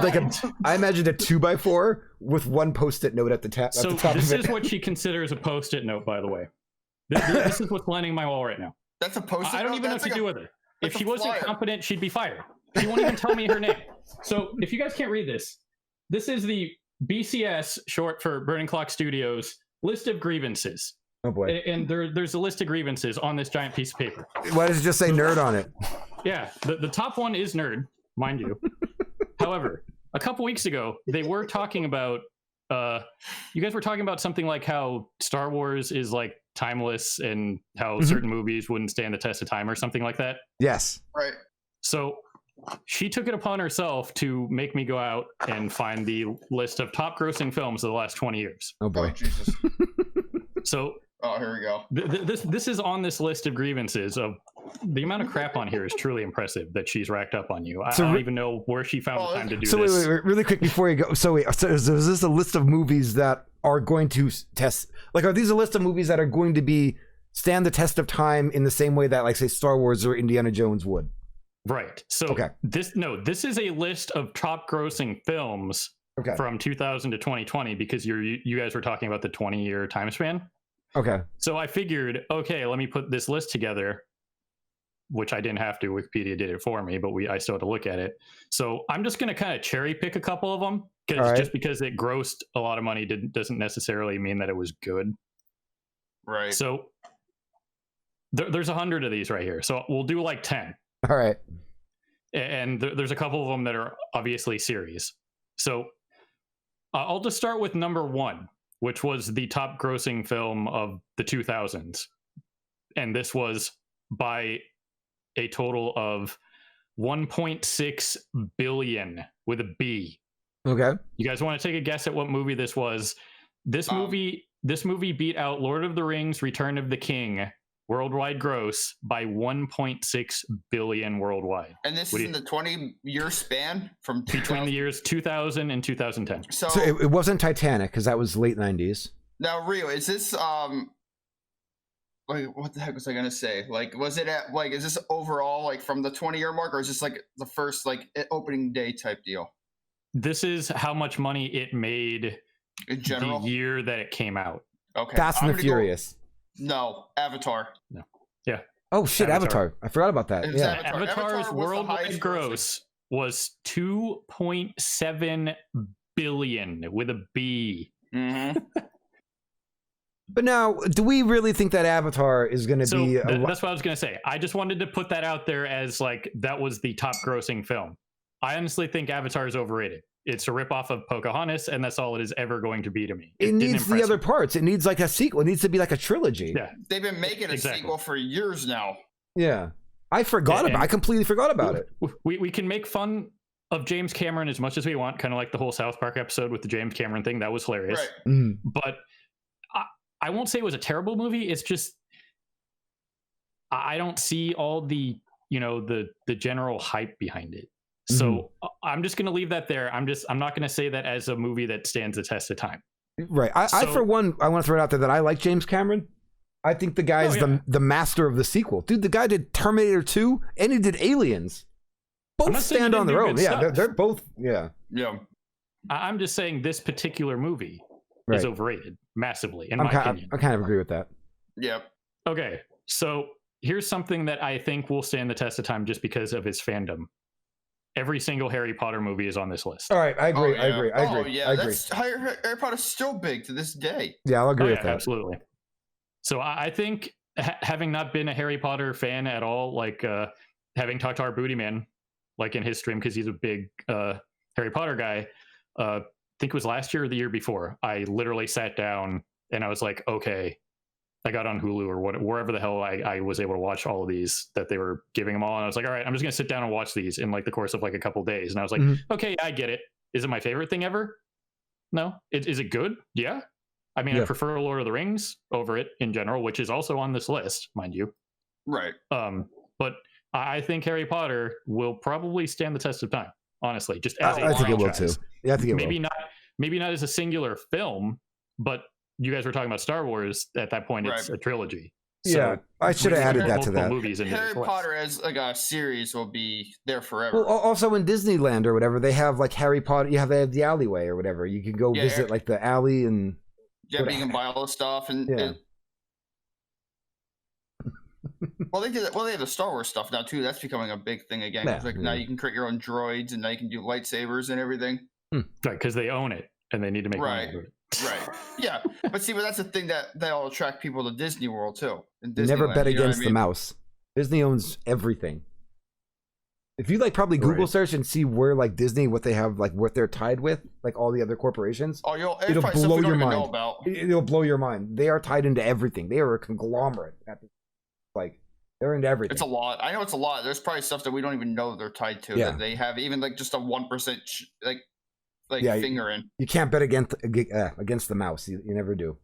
I imagined a 2x4 with one Post-it note at the top. So this is what she considers a Post-it note, by the way. This is what's lining my wall right now. That's a Post-it note. I don't even know what to do with her. If she wasn't flyer. competent, she'd be fired. She won't even tell me her name. So if you guys can't read this, this is the BCS, short for Burning Clock Studios, list of grievances. Oh boy. And there's a list of grievances on this giant piece of paper. Why does it just say nerd on it? Yeah, the top one is nerd, mind you. However, a couple weeks ago, they were talking about, you guys were talking about something like how Star Wars is like timeless and how certain movies wouldn't stand the test of time or something like that. Yes. Right. So she took it upon herself to make me go out and find the list of top grossing films of the last 20 years. Oh boy. Oh, Jesus. So Oh, here we go. this is on this list of grievances. Of the amount of crap on here is truly impressive that she's racked up on you. I don't even know where she found the time to do So this. wait, really quick before you go. So is this a list of movies that are going to test? Like, are these a list of movies that are going to stand the test of time in the same way that, like, say, Star Wars or Indiana Jones would? Right. So this is a list of top grossing films from 2000 to 2020 because you guys were talking about the 20-year time span. Okay. So I figured, okay, let me put this list together, which I didn't have to. Wikipedia did it for me, but I still had to look at it. So I'm just going to kind of cherry pick a couple of them because just because it grossed a lot of money doesn't necessarily mean that it was good. Right. So there's 100 of these right here. So we'll do like 10. All right. And there's a couple of them that are obviously series. So I'll just start with number 1, which was the top grossing film of the 2000s. And this was by a total of 1.6 billion with a B. Okay. You guys want to take a guess at what movie this was? This movie beat out Lord of the Rings, Return of the King, worldwide gross by 1.6 billion worldwide. And this is in the 20-year span from between the years 2000 and 2010. So it wasn't Titanic because that was late 90s. Now, Rio, is this wait, what the heck was I gonna say? Like, was it at like, is this overall like from the 20-year mark, or is this like the first like opening day type deal? This is how much money it made In general, the year that it came out. Okay. Fast and the Furious. No, Avatar. No. Yeah. Oh shit, Avatar. I forgot about that. Yeah. Avatar's worldwide gross was 2.7 billion with a B. Mm-hmm. But now, do we really think that Avatar is going to be? That's what I was going to say. I just wanted to put that out there as like that was the top grossing film. I honestly think Avatar is overrated. It's a ripoff of Pocahontas, and that's all it is ever going to be to me. It needs the other parts. It needs like a sequel. It needs to be like a trilogy. Yeah, they've been making a sequel for years now. Yeah, I completely forgot about it. We can make fun of James Cameron as much as we want, kind of like the whole South Park episode with the James Cameron thing. That was hilarious. Right. Mm. But I won't say it was a terrible movie. It's just I don't see all the the general hype behind it. So I'm just going to leave that there. I'm not going to say that as a movie that stands the test of time. Right. I for one, I want to throw it out there that I like James Cameron. I think the guy's the master of the sequel. Dude, the guy did Terminator 2 and he did Aliens. Both stand on their own. Yeah, they're both. Yeah. Yeah. I'm just saying this particular movie is overrated. massively, in my opinion. I kind of agree with that. Yep. Okay, so here's something that I think will stand the test of time just because of its fandom. Every single Harry Potter movie is on this list. All right, I agree. Oh, I yeah. agree. I agree. Oh, yeah. I agree. That's, Harry Potter's still big to this day. Yeah, I'll agree Oh, with yeah, that. absolutely. So I think having not been a Harry Potter fan at all, like having talked to our booty man, like in his stream, because he's a big Harry Potter guy, I think it was last year or the year before, I literally sat down and I was like, okay, I got on Hulu or wherever the hell I was able to watch all of these that they were giving them all. And I was like, all right, I'm just going to sit down and watch these in like the course of like a couple days. And I was like, okay, I get it. Is it my favorite thing ever? No. Is it good? Yeah. I mean, I prefer Lord of the Rings over it in general, which is also on this list, mind you. Right. But I think Harry Potter will probably stand the test of time, honestly, just as I think it will too. Yeah, I think it will. Maybe not as a singular film, but you guys were talking about Star Wars at that point. It's a trilogy. So yeah, I should have added that to that. Movies Harry Potter as like a series will be there forever. Well, also in Disneyland or whatever, they have like Harry Potter. They have the alleyway or whatever. You can go visit like the alley and. Yeah, you can buy all the stuff and. Well, they did that. Well, they have the Star Wars stuff now too. That's becoming a big thing again. Now you can create your own droids, and now you can do lightsabers and everything. Right, because they own it and they need to make money out of it. Right. Yeah, but see, but that's the thing that'll attract people to Disney World too. Never bet against the mouse. Disney owns everything. If you like probably Google search and see where like Disney, what they have, like what they're tied with, like all the other corporations, it'll blow your mind. It'll blow your mind. They are tied into everything. They are a conglomerate. Like they're into everything. It's a lot. I know it's a lot. There's probably stuff that we don't even know they're tied to. That they have even like just a 1% finger in. You can't bet against the mouse. You never do.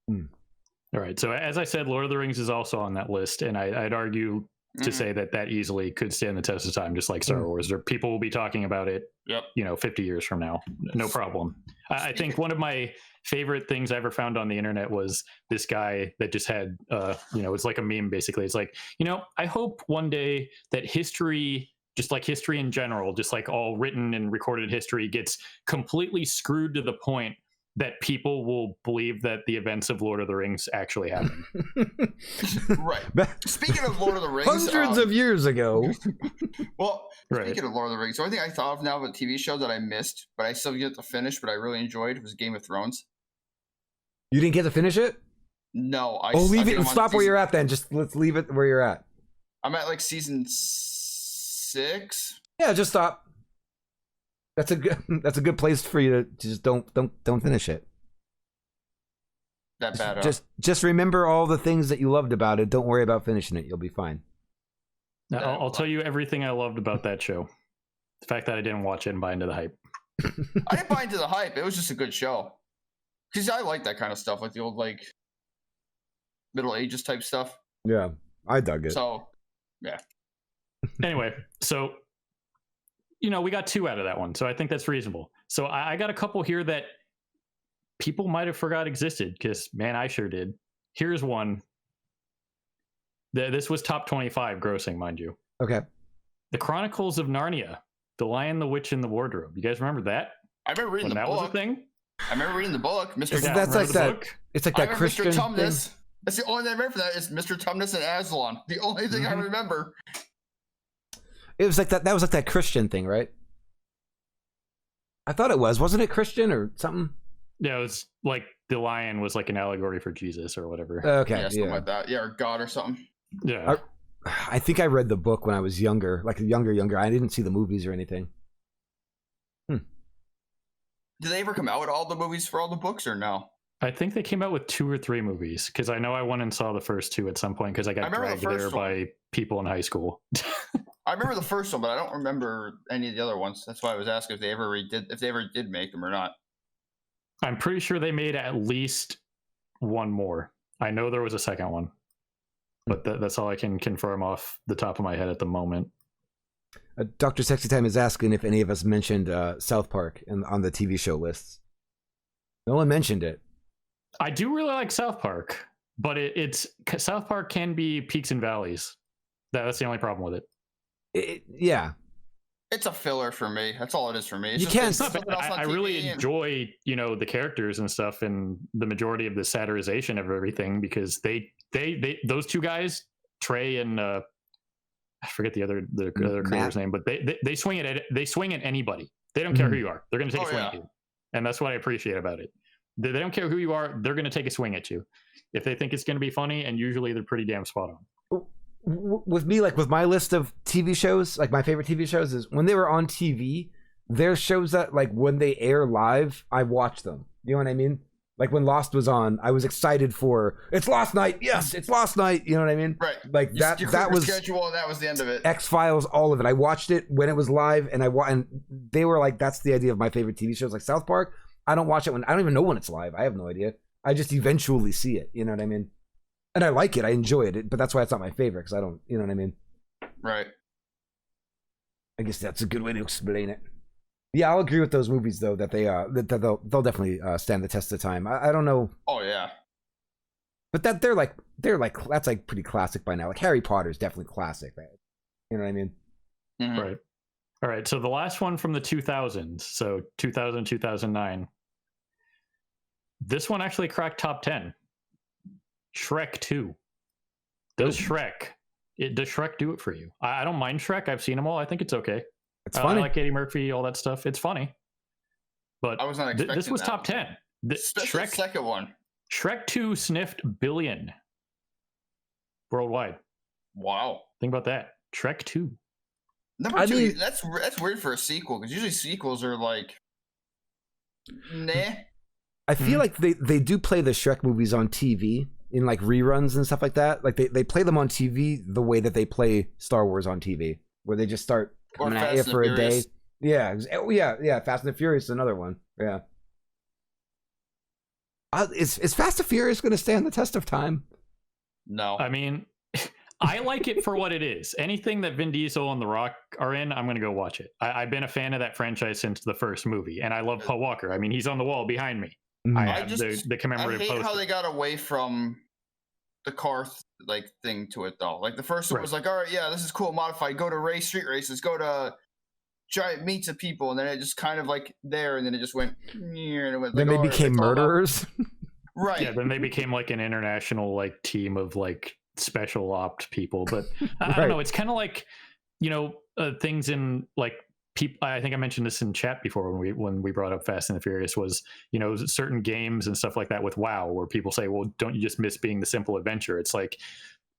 All right. So as I said, Lord of the Rings is also on that list, and I'd argue to say that easily could stand the test of time, just like Star Wars. People will be talking about it, 50 years from now. No problem. I think one of my favorite things I ever found on the internet was this guy that just had, it's like a meme, basically. It's like, I hope one day that history, just like history in general, just like all written and recorded history, gets completely screwed to the point that people will believe that the events of Lord of the Rings actually happened. Right. Speaking of Lord of the Rings, hundreds of years ago. Well, speaking of Lord of the Rings, the only thing I thought of now of a TV show that I missed, but I still get to finish, but I really enjoyed, was Game of Thrones. You didn't get to finish it? No. Leave it and stop where you're at then. Just let's leave it where you're at. I'm at like season 6. Yeah, just stop. That's a good place for you to just don't finish it. That bad. Just remember all the things that you loved about it. Don't worry about finishing it. You'll be fine. Now, I'll tell you everything I loved about that show. The fact that I didn't watch it and buy into the hype. I didn't buy into the hype. It was just a good show. Because I like that kind of stuff, like the old like Middle Ages type stuff. Yeah, I dug it. So, yeah. Anyway, so we got 2 out of that one, so I think that's reasonable. So I got a couple here that people might have forgot existed, because man, I sure did. Here's one. This was top 25 grossing, mind you. Okay. The Chronicles of Narnia, The Lion, the Witch, and the Wardrobe. You guys remember that? I remember reading the book. That was a thing. I remember reading the book. That's like that. Book? It's like that Christian Mr. Tumnus. Thing. That's the only thing I remember for that is Mr. Tumnus and Aslan. The only thing I remember. It was like that. That was like that Christian thing, right? I thought it was. Wasn't it Christian or something? Yeah, it was like the lion was like an allegory for Jesus or whatever. Okay, something like that. Yeah, or God or something. Yeah. I think I read the book when I was younger, like younger. I didn't see the movies or anything. Did they ever come out with all the movies for all the books or no? I think they came out with 2 or 3 movies, because I know I went and saw the first 2 at some point because I got dragged there by people in high school. I remember the first one, but I don't remember any of the other ones. That's why I was asking if they ever did make them or not. I'm pretty sure they made at least 1 more. I know there was a second one, but that's all I can confirm off the top of my head at the moment. Dr. Sexy Time is asking if any of us mentioned South Park on the TV show lists. No one mentioned it. I do really like South Park, but it's South Park can be peaks and valleys. That's the only problem with it. Yeah. It's a filler for me. That's all it is for me. It's You just can't- something else on I TV really and- enjoy, the characters and stuff, and the majority of the satirization of everything, because they those two guys, Trey and I forget the other creator's name, but they swing at anybody. They don't care who you are. They're going to take a swing at you, and that's what I appreciate about it. They don't care who you are. They're going to take a swing at you if they think it's going to be funny, and usually they're pretty damn spot on. With me, like with my list of TV shows, like my favorite TV shows is when they were on TV. There's shows that like when they air live, I watch them. You know what I mean? Like when Lost was on, I was excited for it's Lost night. Yes, it's Lost night. You know what I mean? Right. Like You that was schedule, and that was the end of it. X-Files, all of it. I watched it when it was live, and and they were like, that's the idea of my favorite TV shows. Like South Park, I don't watch it I don't even know when it's live. I have no idea. I just eventually see it. You know what I mean? And I like it. I enjoy it. But that's why it's not my favorite, because I don't. You know what I mean? Right. I guess that's a good way to explain it. Yeah, I'll agree with those movies though that they'll definitely stand the test of time. I don't know. Oh yeah. But that they're like that's like pretty classic by now. Like Harry Potter is definitely classic, right? You know what I mean? Mhm. Right. All right. So the last one from the 2000s, so 2000, 2009. This one actually cracked top 10. Shrek 2. Does Shrek do it for you? I don't mind Shrek. I've seen them all. I think it's okay. It's funny. I like Eddie Murphy, all that stuff. It's funny. But I was not expecting this was that. top 10. Especially the second one. Shrek 2 sniffed billion worldwide. Wow. Think about that. Shrek 2. Number two, that's weird for a sequel, because usually sequels are like, nah. I feel like they do play the Shrek movies on TV in like reruns and stuff like that. Like they play them on TV the way that they play Star Wars on TV, where they just start coming at you for a day. Yeah, yeah. Fast and the Furious is another one. Yeah. Is Fast and Furious going to stand the test of time? No. I mean, I like it for what it is. Anything that Vin Diesel and The Rock are in, I'm going to go watch it. I've been a fan of that franchise since the first movie, and I love Paul Walker. I mean, he's on the wall behind me. I have the commemorative I hate poster. how they got away from the car thing to it though. Like the first one was like, all right, yeah, this is cool, modified. Go to street races. Go to giant meets of people, and then it just kind of like there, and then it just went. And it went then like, they became murderers. Right. Yeah. Then they became like an international like team of like special opt people. But I don't know. It's kind of like things in like. I think I mentioned this in chat before when we brought up Fast and the Furious was, certain games and stuff like that with WoW, where people say, well, don't you just miss being the simple adventure? It's like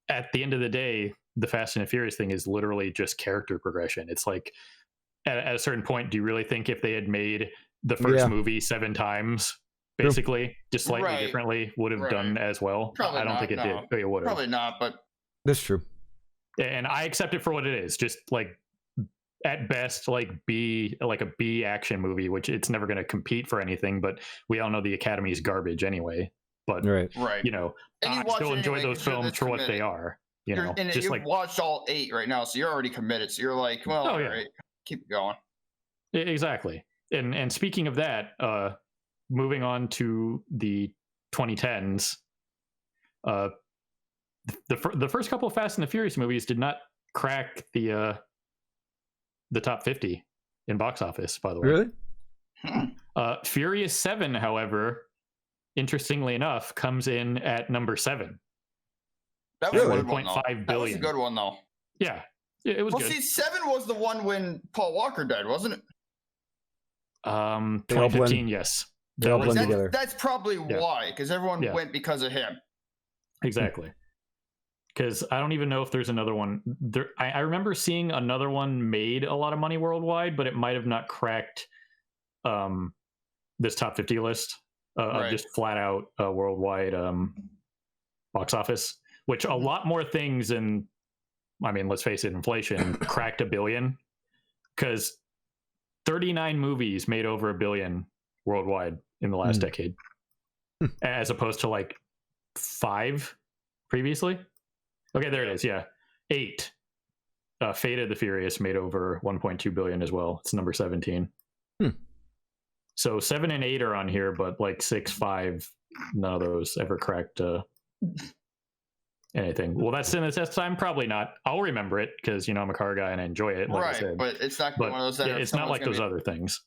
at the end of the day, the Fast and the Furious thing is literally just character progression. It's like at a certain point, do you really think if they had made the first movie 7 times, basically just slightly differently, would have done as well? Probably I don't think it did. It would have. Probably not, but that's true. And I accept it for what it is. Just like at best, like a B action movie, which it's never going to compete for anything. But we all know the Academy's garbage anyway. But right. I still enjoy those films for what they are. And just you've watched all 8 right now, so you're already committed. So you're like, well, all right, keep going. Exactly. And speaking of that, moving on to the 2010s, the first couple of Fast and the Furious movies did not crack the top 50 in box office, by the way. Really? Furious 7, however, interestingly enough, comes in at number 7. That was 1.5 billion. That was a good one, though. Yeah, it was good. See, 7 was the one when Paul Walker died, wasn't it? 2015, yes. They all blend together. That's probably why, because everyone went because of him. Exactly. Because I don't even know if there's another one. I remember seeing another one made a lot of money worldwide, but it might have not cracked this top 50 list of just flat out worldwide box office, which a lot more things than, I mean, let's face it, inflation cracked $1 billion, because 39 movies made over $1 billion worldwide in the last decade, as opposed to like 5 previously. Okay, there it is. Yeah, 8. Fate of the Furious made over 1.2 billion as well. It's number 17. So 7 and 8 are on here, but like 6, 5, none of those ever cracked anything. Will that stand the test of time? Probably not. I'll remember it because I'm a car guy and I enjoy it. Like I Right, said. but it's not one of those that it's not like those other things.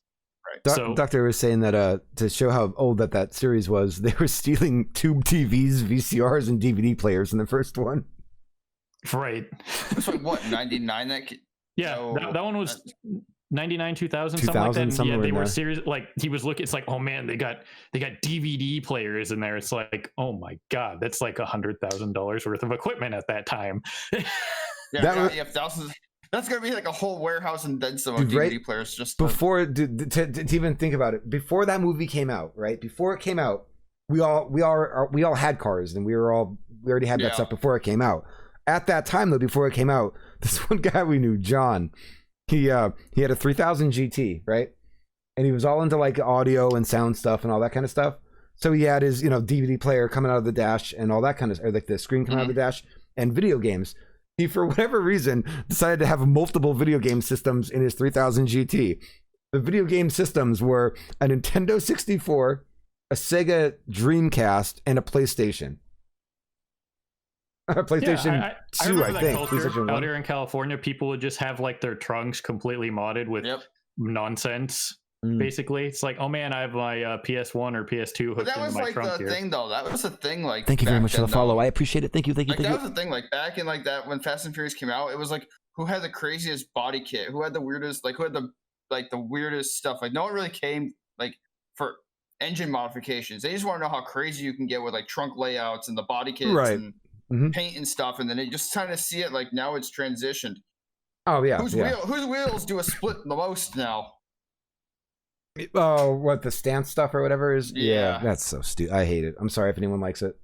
Right. So, Doctor was saying that to show how old that series was, they were stealing tube TVs, VCRs, and DVD players in the first one. Right. It's like what, 99? That one was 99, 2000, something like that. Yeah, they were serious. Like he was looking. It's like, oh man, they got DVD players in there. It's like, oh my god, that's like $100,000 worth of equipment at that time. Yeah, you have thousands. That's gonna be like a whole warehouse and then some DVD players. Just before to even think about it, before that movie came out, right? Before it came out, we all had cars, and we already had that stuff before it came out. At that time, though, before it came out, this one guy we knew, John, he had a 3000 GT, right? And he was all into like audio and sound stuff and all that kind of stuff. So he had his DVD player coming out of the dash and all that kind of, or like the screen coming out of the dash, and video games. He, for whatever reason, decided to have multiple video game systems in his 3000 GT. The video game systems were a Nintendo 64, a Sega Dreamcast, and a PlayStation. PlayStation 2, I think. PlayStation out here in California, people would just have like their trunks completely modded with nonsense. Basically, it's like, oh man, I have my PS1 or PS2 hooked into my trunk here. That was like the thing, though. That was the thing. Like, thank you very much for the follow. I appreciate it. Thank you. That was the thing. Like back in like that when Fast and Furious came out, it was like who had the craziest body kit, who had the weirdest, like who had the weirdest stuff. Like no one really came like for engine modifications. They just want to know how crazy you can get with like trunk layouts and the body kits and paint and stuff. And then they just kind of see it like now it's transitioned. Oh yeah. Whose wheels do a split the most now? Oh, what, the stance stuff or whatever is? Yeah, that's so stupid. I hate it. I'm sorry if anyone likes it.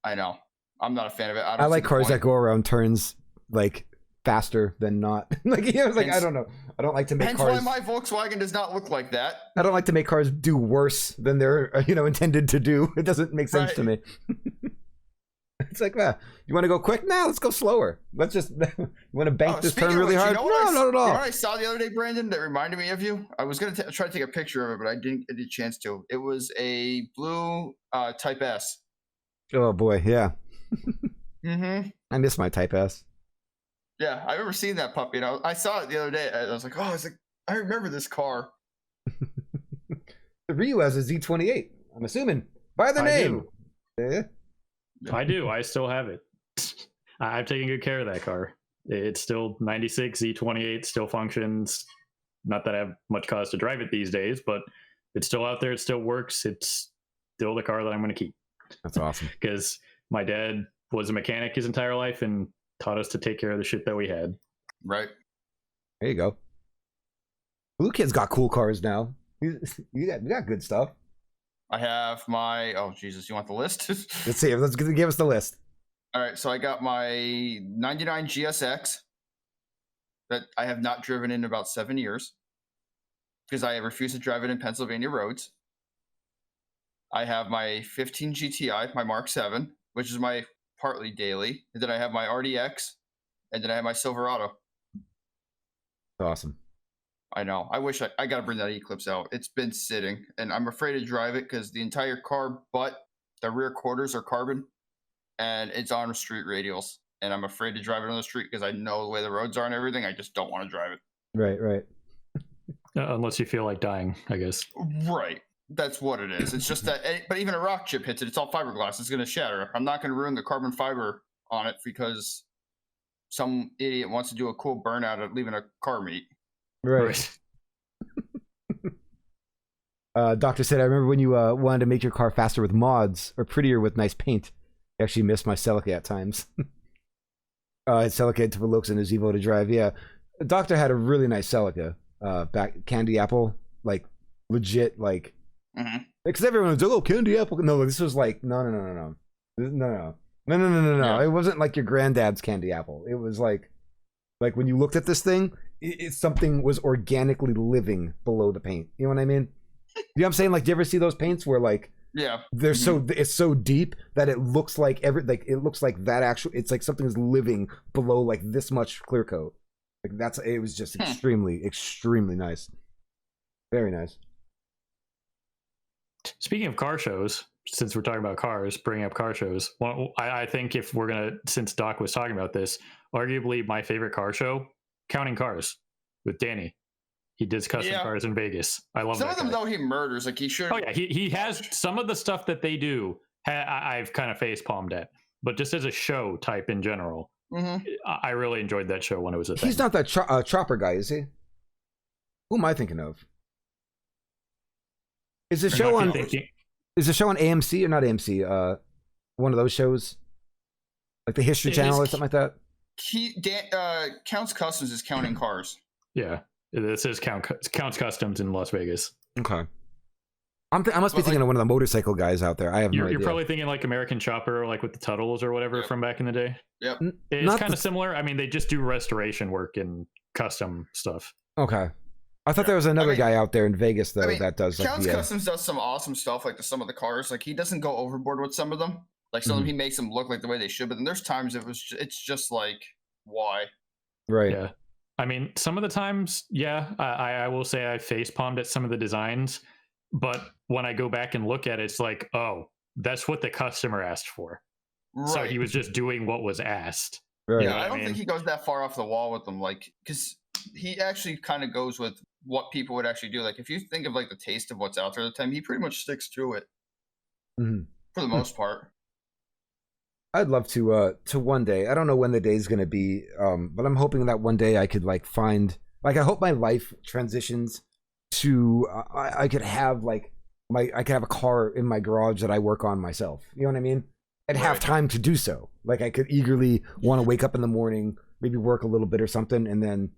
I know. I'm not a fan of it. I like cars that go around turns like faster than not. Like I don't know. I don't like to make cars. Hence why my Volkswagen does not look like that. I don't like to make cars do worse than they're intended to do. It doesn't make sense to me. It's like, you want to go quick? Now let's go slower. Let's just, you want to bank this turn really hard? No, not at all. You know what I saw the other day, Brandon, that reminded me of you? I was going to try to take a picture of it, but I didn't get a chance to. It was a blue Type S. Oh, boy, yeah. I miss my Type S. Yeah, I remember seeing that puppy. I saw it the other day. I was like, I remember this car. The RyuZ has a Z28, I'm assuming. By the name. Yeah. I do. I still have it. I've taken good care of that car. It's still 96 Z28, still functions. Not that I have much cause to drive it these days, but it's still out there. It still works. It's still the car that I'm going to keep. That's awesome. Because my dad was a mechanic his entire life and taught us to take care of the shit that we had. Right. There you go. Blue Kid's got cool cars now. You got good stuff. I have my, oh Jesus, you want the list? Let's see. Let's give us the list. All right, so I got my 99 GSX that I have not driven in about 7 years because I refuse to drive it in Pennsylvania roads. I have my 15 GTI, my Mark 7, which is my partly daily. And then I have my RDX, and then I have my Silverado. Awesome. I know. I wish I got to bring that Eclipse out. It's been sitting, and I'm afraid to drive it because the entire car but the rear quarters are carbon, and it's on street radials. And I'm afraid to drive it on the street because I know the way the roads are and everything. I just don't want to drive it. Right. Unless you feel like dying, I guess. Right. That's what it is. It's just that, but even a rock chip hits it. It's all fiberglass. It's going to shatter. I'm not going to ruin the carbon fiber on it because some idiot wants to do a cool burnout at leaving a car meet. Right. Doctor said, I remember when you wanted to make your car faster with mods or prettier with nice paint. I actually miss my Celica at times. Celica to Looks and his Evo to drive. Yeah. The Doctor had a really nice Celica back, candy apple, like legit, like, because everyone was like, oh, candy apple. No, this was like, no. It wasn't like your granddad's candy apple. It was like when you looked at this thing, something was organically living below the paint. You know what I mean? You know what I'm saying? Like, do you ever see those paints where like, they're it's so deep that it looks like it looks like that actual, it's like something's living below like this much clear coat. Like it was just extremely nice. Very nice. Speaking of car shows, since we're talking about cars, bringing up car shows, well, I think if we're gonna, since Doc was talking about this, arguably my favorite car show, Counting Cars, with Danny. He does custom cars in Vegas. I love some that of them guy. though. He murders. Like he should. Oh yeah, he has some of the stuff that they do. I've kind of face palmed at, but just as a show type in general, I really enjoyed that show when it was a thing. He's not that chopper guy, is he? Who am I thinking of? Is the show on? Is the show on AMC or not AMC? One of those shows, like the History Channel or something like that. Counts Customs is Counting Cars. Yeah, this is Counts Customs in Las Vegas. Okay. I must be thinking of one of the motorcycle guys out there. I have no idea. You're probably thinking like American Chopper, like with the Tuttles or whatever from back in the day. Yep. It's kind of similar. I mean, they just do restoration work and custom stuff. Okay. I thought there was another guy out there in Vegas though that does like Counts Customs does some awesome stuff, like some of the cars. Like he doesn't go overboard with some of them. Like some of them, he makes them look like the way they should. But then there's times it's just like, why? Right. Yeah. I mean, some of the times, I will say I face palmed at some of the designs. But when I go back and look at it, it's like, oh, that's what the customer asked for. Right. So he was just doing what was asked. Right. Yeah, I don't think he goes that far off the wall with them, like, because he actually kind of goes with what people would actually do. Like, if you think of like the taste of what's out there at the time, he pretty much sticks to it for the most part. I'd love to one day. I don't know when the day is going to be, but I'm hoping that one day I could like find, like, I hope my life transitions to I could have like I could have a car in my garage that I work on myself. You know what I mean? And have time to do so. Like I could eagerly want to wake up in the morning, maybe work a little bit or something, and then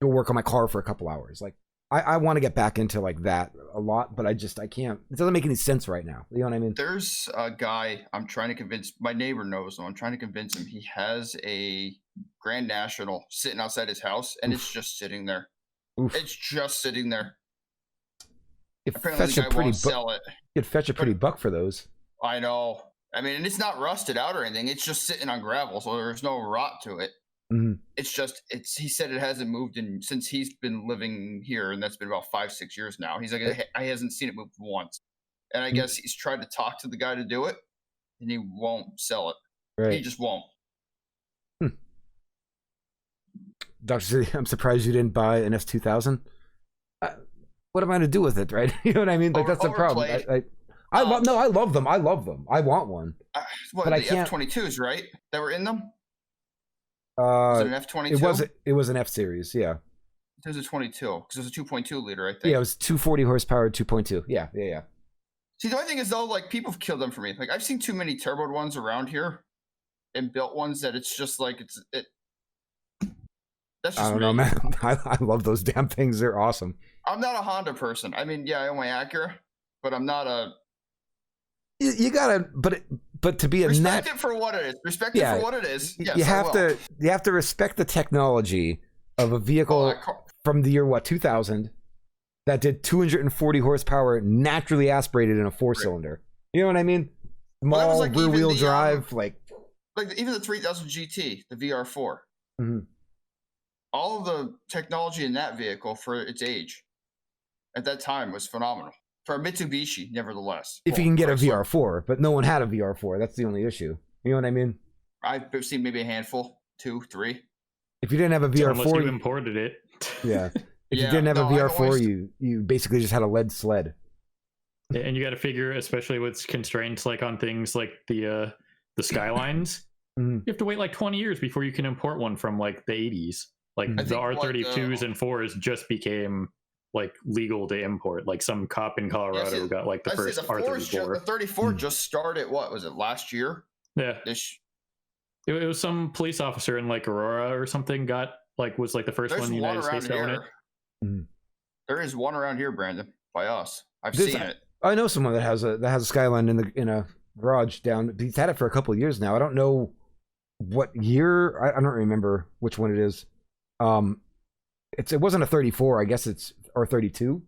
go work on my car for a couple hours. Like I want to get back into like that a lot, but I can't. It doesn't make any sense right now. You know what I mean? There's a guy I'm trying to convince. My neighbor knows him. I'm trying to convince him. He has a Grand National sitting outside his house, and it's just sitting there. It's just sitting there. Apparently, the guy won't sell it. You'd fetch a pretty buck for those. I know. I mean, and it's not rusted out or anything. It's just sitting on gravel, so there's no rot to it. It's just, he said it hasn't moved since he's been living here, and that's been about 5-6 years now. He's like, I hasn't seen it move once. And I guess he's tried to talk to the guy to do it, and he won't sell it. Right. He just won't. Dr. City, I'm surprised you didn't buy an S2000. What am I going to do with it, right? You know what I mean? Like, that's the problem. I love them. I want one. But I can't. F22s, right? That were in them? Was it an F22? It was an F series, yeah. It was a 22, because it was a 2.2 liter, I think. Yeah, it was 240 horsepower, 2.2. Yeah. See, the only thing is, though, like, people have killed them for me. Like, I've seen too many turboed ones around here and built ones that it's just like, that's just I don't know, man. I love those damn things. They're awesome. I'm not a Honda person. I mean, yeah, I own my Acura, but I'm not a... You gotta, but to be a respect it for what it is. Respect it for what it is. Yes, you have to respect the technology of a vehicle from the year 2000 that did 240 horsepower, naturally aspirated in a 4-cylinder. You know what I mean? Small rear wheel drive, like even the 3000 GT, the VR4. All of the technology in that vehicle for its age at that time was phenomenal. For a Mitsubishi, nevertheless. If you can get a VR4, but no one had a VR4. That's the only issue. You know what I mean? I've seen maybe a handful, 2, 3. If you didn't have a VR4, unless you imported it. Yeah. If you didn't have a VR4, you basically just had a lead sled. And you got to figure, especially with constraints like on things like the Skylines, you have to wait like 20 years before you can import one from like the 80s. Like the R32s and 4s just became like legal to import. Like some cop in Colorado got like the first R34. The 34 just started, what was it, last year? Yeah. It was some police officer in like Aurora or something was like the first one in the United States to own it. There is one around here, Brandon, by us. I've seen it. I know someone that has a Skyline in a garage down. He's had it for a couple of years now. I don't know what year. I don't remember which one it is. It wasn't a 34. I guess it's or 32.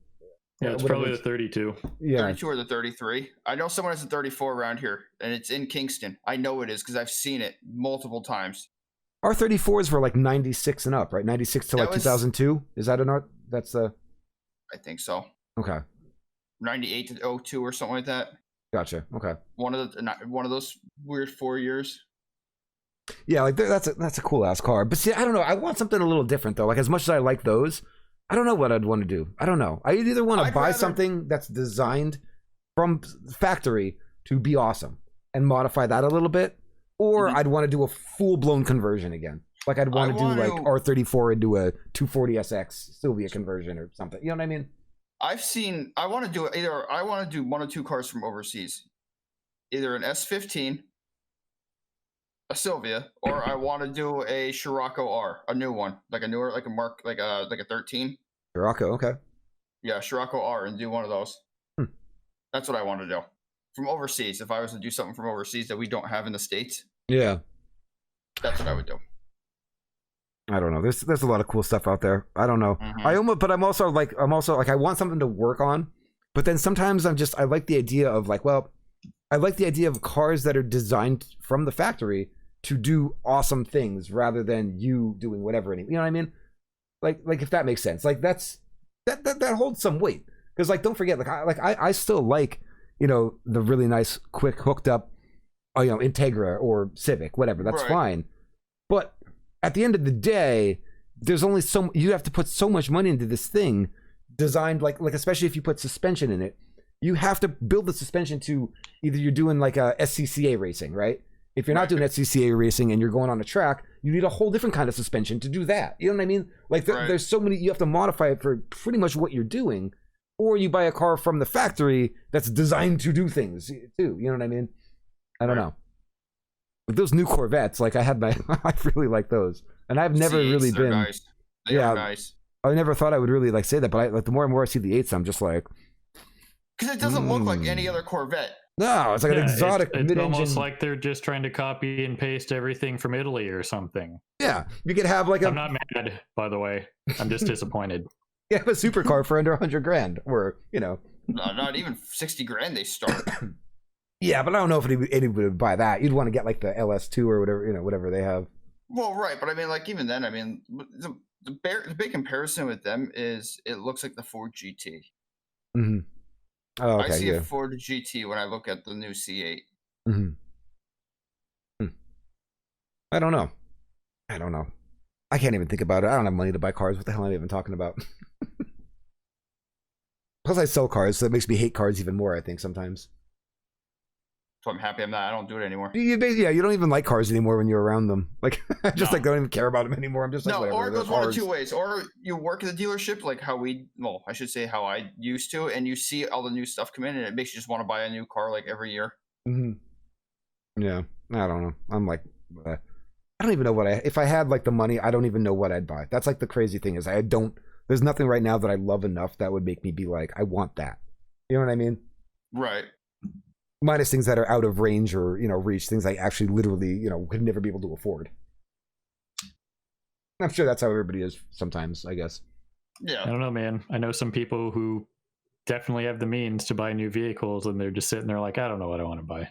Yeah, it's probably the 32. Yeah, 32 or the 33. I know someone has a 34 around here, and it's in Kingston. I know it is because I've seen it multiple times. Our 34s were like 96 and up, right? 96 to like 2002. Is that an art? That's the. I think so. Okay. 98 to 02 or something like that. Gotcha. Okay. One of those weird 4 years. Yeah, like that's a cool ass car. But see, I don't know. I want something a little different though. Like as much as I like those, I don't know what I'd want to do. I don't know. I either want to buy something that's designed from factory to be awesome and modify that a little bit, or I'd want to do a full blown conversion again. Like I'd want to do like R34 into a 240SX Sylvia conversion or something. You know what I mean? I want to do either. I want to do one or two cars from overseas, either an S15, a Sylvia, or I want to do a Scirocco R, a new one, like a newer, like a Mark, like a 13. Scirocco, okay. Yeah, Scirocco R, and do one of those. That's what I want to do from overseas. If I was to do something from overseas that we don't have in the States, yeah, that's what I would do. I don't know. There's a lot of cool stuff out there. I don't know. I'm also like I want something to work on, but then sometimes I like the idea of like, well, I like the idea of cars that are designed from the factory to do awesome things rather than you doing whatever. You know what I mean? Like if that makes sense. Like that holds some weight. Because like don't forget, I still like, you know, the really nice, quick, hooked up, you know, Integra or Civic, whatever. That's fine. But at the end of the day, there's only you have to put so much money into this thing, designed like especially if you put suspension in it. You have to build the suspension to either you're doing like a SCCA racing, right? If you're not doing SCCA racing and you're going on a track, you need a whole different kind of suspension to do that. You know what I mean? Like there's so many, you have to modify it for pretty much what you're doing, or you buy a car from the factory that's designed to do things too. You know what I mean? I don't know. But those new Corvettes, like I really like those, and I've never really been. Nice. They are nice. I never thought I would really like say that, but like the more and more I see the 8s, I'm just like. Because it doesn't look like any other Corvette. No, it's like an exotic it's mid-engine. Almost like they're just trying to copy and paste everything from Italy or something. Yeah, you could have like I'm not mad, by the way. I'm just disappointed. You have a supercar for under $100,000, or you know, no, not even 60 grand they start. Yeah, but I don't know if anybody would buy that. You'd want to get like the LS2 or whatever, you know, whatever they have. Well, right, but I mean, like even then, I mean, the big comparison with them is it looks like the Ford GT. Mm-hmm. Oh, okay, I see a Ford GT when I look at the new C8. Mm-hmm. I don't know. I can't even think about it. I don't have money to buy cars. What the hell am I even talking about? Plus, I sell cars, so it makes me hate cars even more, I think, sometimes. So I'm happy I'm not. I don't do it anymore. You don't even like cars anymore when you're around them. Like, I just like don't even care about them anymore. I'm just like, whatever. Or it goes one of two ways. Or you work at the dealership, like how I should say how I used to, and you see all the new stuff come in, and it makes you just want to buy a new car like every year. Mm-hmm. Yeah, I don't know. I'm like, I don't even know if I had like the money, I don't even know what I'd buy. That's like the crazy thing is there's nothing right now that I love enough that would make me be like, I want that. You know what I mean? Right. Minus things that are out of range or, you know, reach, things I actually literally, you know, could never be able to afford. I'm sure that's how everybody is sometimes, I guess. Yeah. I don't know, man. I know some people who definitely have the means to buy new vehicles and they're just sitting there like, I don't know what I want to buy.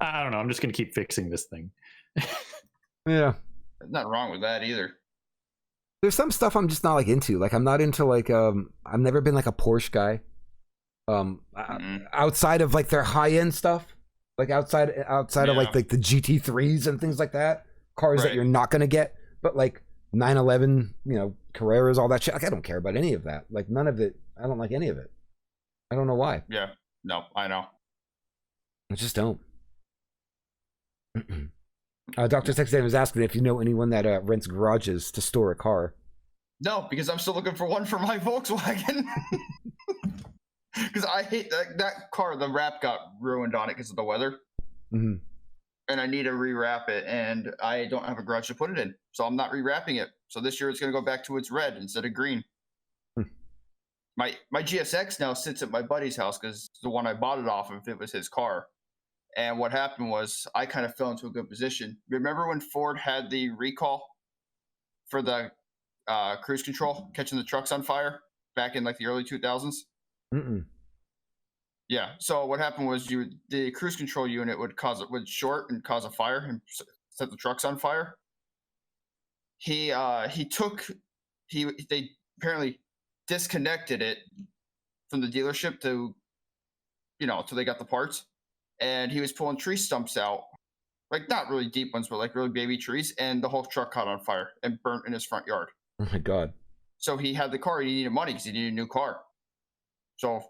I don't know. I'm just going to keep fixing this thing. Yeah. There's nothing wrong with that either. There's some stuff I'm just not like into. Like I'm not into like, I've never been like a Porsche guy. Outside of like their high end stuff, like outside of like the GT3s and things like that, cars that you're not gonna get, but like 911, you know, Carreras, all that shit. Like I don't care about any of that. Like none of it. I don't like any of it. I don't know why. Yeah. No, I know. I just don't. Dr. Sexton was asking if you know anyone that rents garages to store a car. No, because I'm still looking for one for my Volkswagen. Because I hate that car. The wrap got ruined on it because of the weather. Mm-hmm. And I need to rewrap it, and I don't have a garage to put it in. So I'm not rewrapping it. So this year it's going to go back to its red instead of green. My GSX now sits at my buddy's house because the one I bought it off of, it was his car. And what happened was I kind of fell into a good position. Remember when Ford had the recall for the cruise control catching the trucks on fire back in like the early 2000s? Yeah. So what happened was the cruise control unit would short and cause a fire and set the trucks on fire. They apparently disconnected it from the dealership till they got the parts. And he was pulling tree stumps out, like not really deep ones, but like really baby trees. And the whole truck caught on fire and burnt in his front yard. Oh my God. So he had the car. He needed money because he needed a new car. So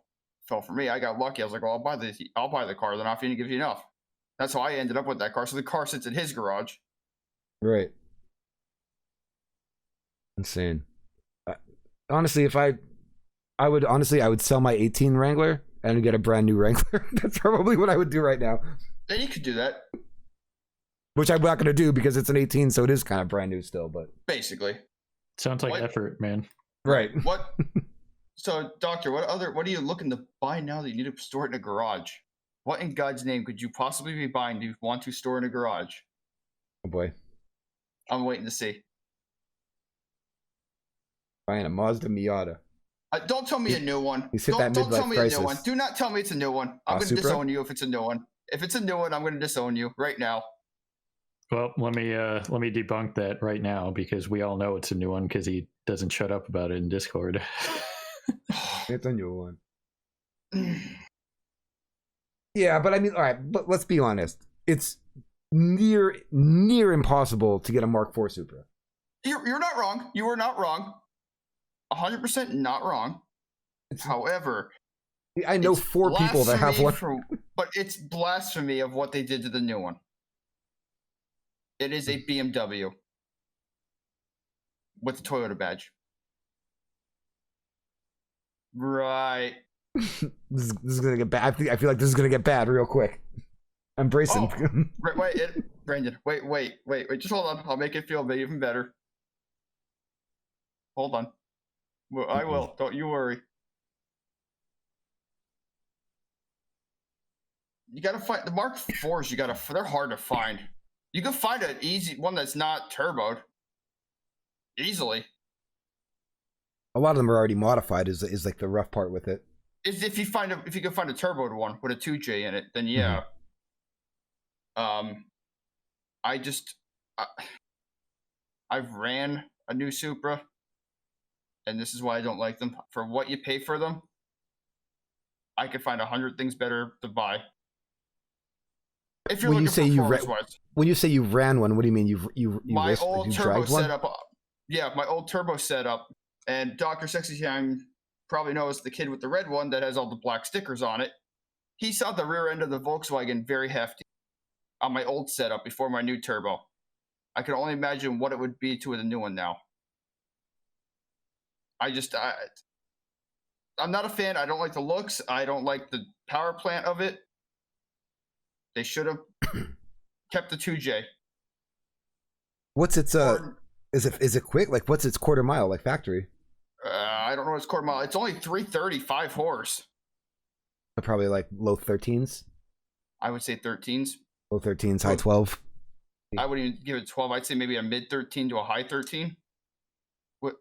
fell for me. I got lucky. I was like, well, I'll buy the car. They're not going to give you enough. That's how I ended up with that car. So the car sits in his garage. Right. Insane. Honestly, if I would sell my 18 Wrangler and get a brand new Wrangler. That's probably what I would do right now. Then you could do that. Which I'm not going to do because it's an 18, so it is kind of brand new still. But basically, sounds like effort, man. Right. What? So, Doctor, what are you looking to buy now that you need to store it in a garage? What in God's name could you possibly be buying to want to store in a garage? Oh boy. I'm waiting to see. Buying a Mazda Miata. Don't tell me a new one. He's hit don't that midlife tell me crisis. a new one. Do not tell me it's a new one. I'm going to disown you if it's a new one. If it's a new one, I'm going to disown you right now. Well, let me debunk that right now because we all know it's a new one because he doesn't shut up about it in Discord. It's a new one. Yeah, but I mean, all right, but let's be honest. It's near impossible to get a Mark IV Supra. You're not wrong. You are not wrong. 100% not wrong. However, I know 4 people that have one. But it's blasphemy of what they did to the new one. It is a BMW with a Toyota badge. Right. This is gonna get bad. I feel like this is gonna get bad real quick. I'm bracing. Oh, Brandon, wait. Just hold on. I'll make it feel even better. Hold on. Well, I will. Don't you worry. You gotta find the Mark IVs. They're hard to find. You can find an easy one that's not turboed easily. A lot of them are already modified. Is like the rough part with it. If you can find a turboed one with a 2J in it, then yeah. Mm-hmm. I've ran a new Supra, and this is why I don't like them. For what you pay for them, I could find 100 things better to buy. If you're when looking when you say you ran one, what do you mean? You my old turbo setup. One? Yeah, my old turbo setup. And Dr. Sexy Time probably knows the kid with the red one that has all the black stickers on it. He saw the rear end of the Volkswagen very hefty on my old setup before my new turbo. I can only imagine what it would be to the new one now. I'm not a fan. I don't like the looks. I don't like the power plant of it. They should have kept the 2J. What's its is it quick? Like what's its quarter mile like factory? I don't know its quarter mile. It's only 335 horse. Probably like low 13s. I would say 13s. Low 13s, high 12. I wouldn't even give it 12. I'd say maybe a mid 13 to a high 13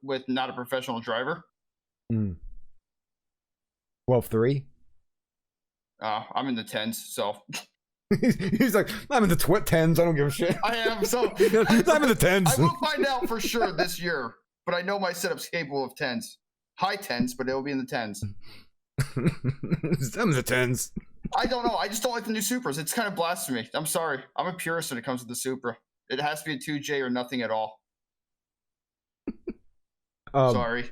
with not a professional driver. 12.3. I'm in the 10s, so. He's like, I'm in the 10s. I don't give a shit. I am, so. I'm in the 10s. I will find out for sure this year, but I know my setup's capable of 10s. High 10s, but it'll be in the 10s. I'm in the 10s. I don't know. I just don't like the new Supras. It's kind of blasphemy. I'm sorry. I'm a purist when it comes to the Supra. It has to be a 2J or nothing at all. Sorry.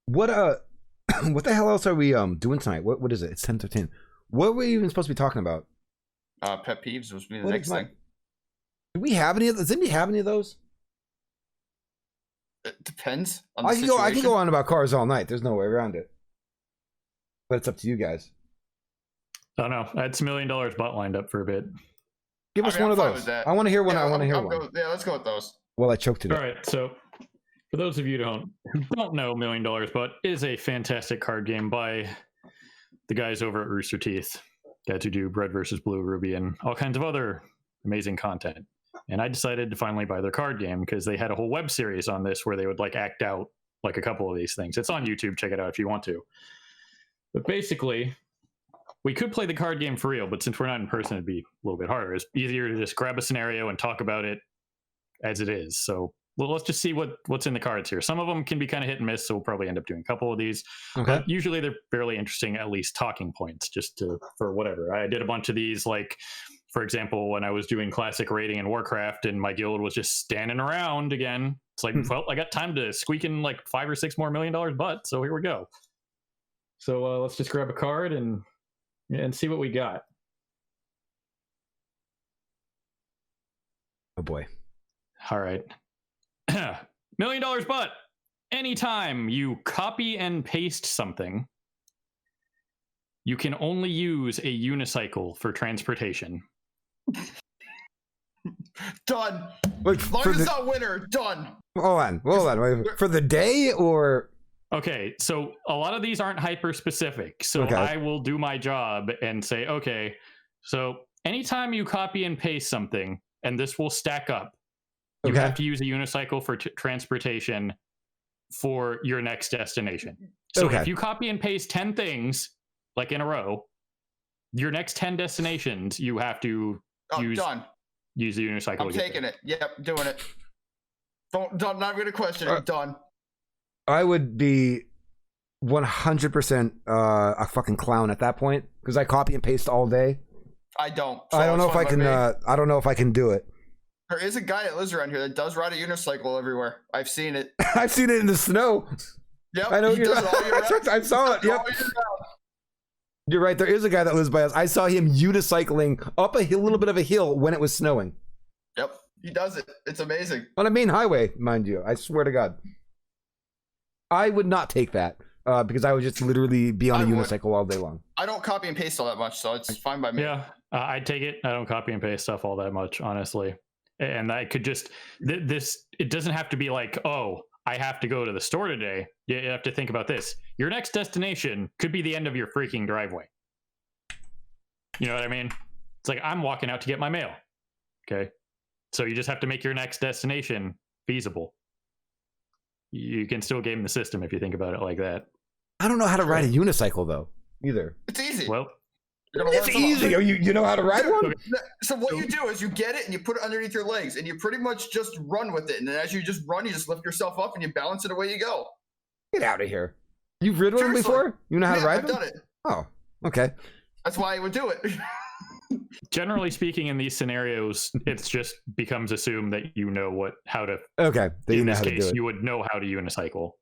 What the hell else are we doing tonight? What is it? It's 10:13. What were we even supposed to be talking about? Pet peeves was the next thing. Do we have any of those? Does anybody have any of those? It depends on the I situation. can go on about cars all night. There's no way around it. But it's up to you guys. I don't know. I had $1 million butt lined up for a bit. Give us one of those. I want to hear one. I want to hear one. Yeah, let's go with those. Well, I choked it. All right. So for those of you who don't know, $1 Million Butt is a fantastic card game by the guys over at RyuZ28, guys who do Red versus Blue, Ruby, and all kinds of other amazing content. And I decided to finally buy their card game because they had a whole web series on this where they would like act out like a couple of these things. It's on YouTube. Check it out if you want to. But basically, we could play the card game for real, but since we're not in person, it'd be a little bit harder. It's easier to just grab a scenario and talk about it as it is. So well, let's just see what's in the cards here. Some of them can be kind of hit and miss, so we'll probably end up doing a couple of these. Okay. But usually they're fairly interesting, at least talking points, for whatever. I did a bunch of these, like, for example, when I was doing classic raiding in Warcraft and my guild was just standing around again. It's like, well, I got time to squeak in like $5 or $6 more million butt, so here we go. So let's just grab a card and see what we got. Oh boy. All right. $1 million butt. Anytime you copy and paste something, you can only use a unicycle for transportation. Done. Wait, As long as it's not winter, done. Hold on. Wait, for the day or? Okay, so a lot of these aren't hyper specific. So Okay. I will do my job and say, okay, so anytime you copy and paste something, and this will stack up, you have to use a unicycle for transportation for your next destination. So if you copy and paste 10 things, like in a row, your next 10 destinations, you have to use the unicycle. I'm taking it. Yep, doing it. Not going to question it. Done. I would be 100% a fucking clown at that point because I copy and paste all day. I don't. So I don't know if I can. I don't know if I can do it. There is a guy that lives around here that does ride a unicycle everywhere. I've seen it. I've seen it in the snow. Yep, I know. he does it all year round. I saw it. Yep. You're right. There is a guy that lives by us. I saw him unicycling up a little bit of a hill when it was snowing. Yep, he does it. It's amazing. On a main highway, mind you. I swear to God. I would not take that because I would just literally be on a unicycle all day long. I don't copy and paste all that much, so it's fine by me. Yeah, I'd take it. I don't copy and paste stuff all that much, honestly. And I could just it doesn't have to be like, oh, I have to go to the store today. You have to think about this. Your next destination could be the end of your freaking driveway. You know what I mean? It's like I'm walking out to get my mail. Okay. So you just have to make your next destination feasible. You can still game the system if you think about it like that. I don't know how to ride a unicycle though, either. It's easy. Well, it's easy. You know how to ride one? So what you do is you get it and you put it underneath your legs and you pretty much just run with it. And then as you just run, you just lift yourself up and you balance it away you go. Get out of here. You've ridden one before? You know how to ride I've them? done it. Oh, okay. That's why I would do it. Generally speaking, in these scenarios, it's just becomes assumed that you know how to. Okay, that you know how to do it. You would know how to unicycle.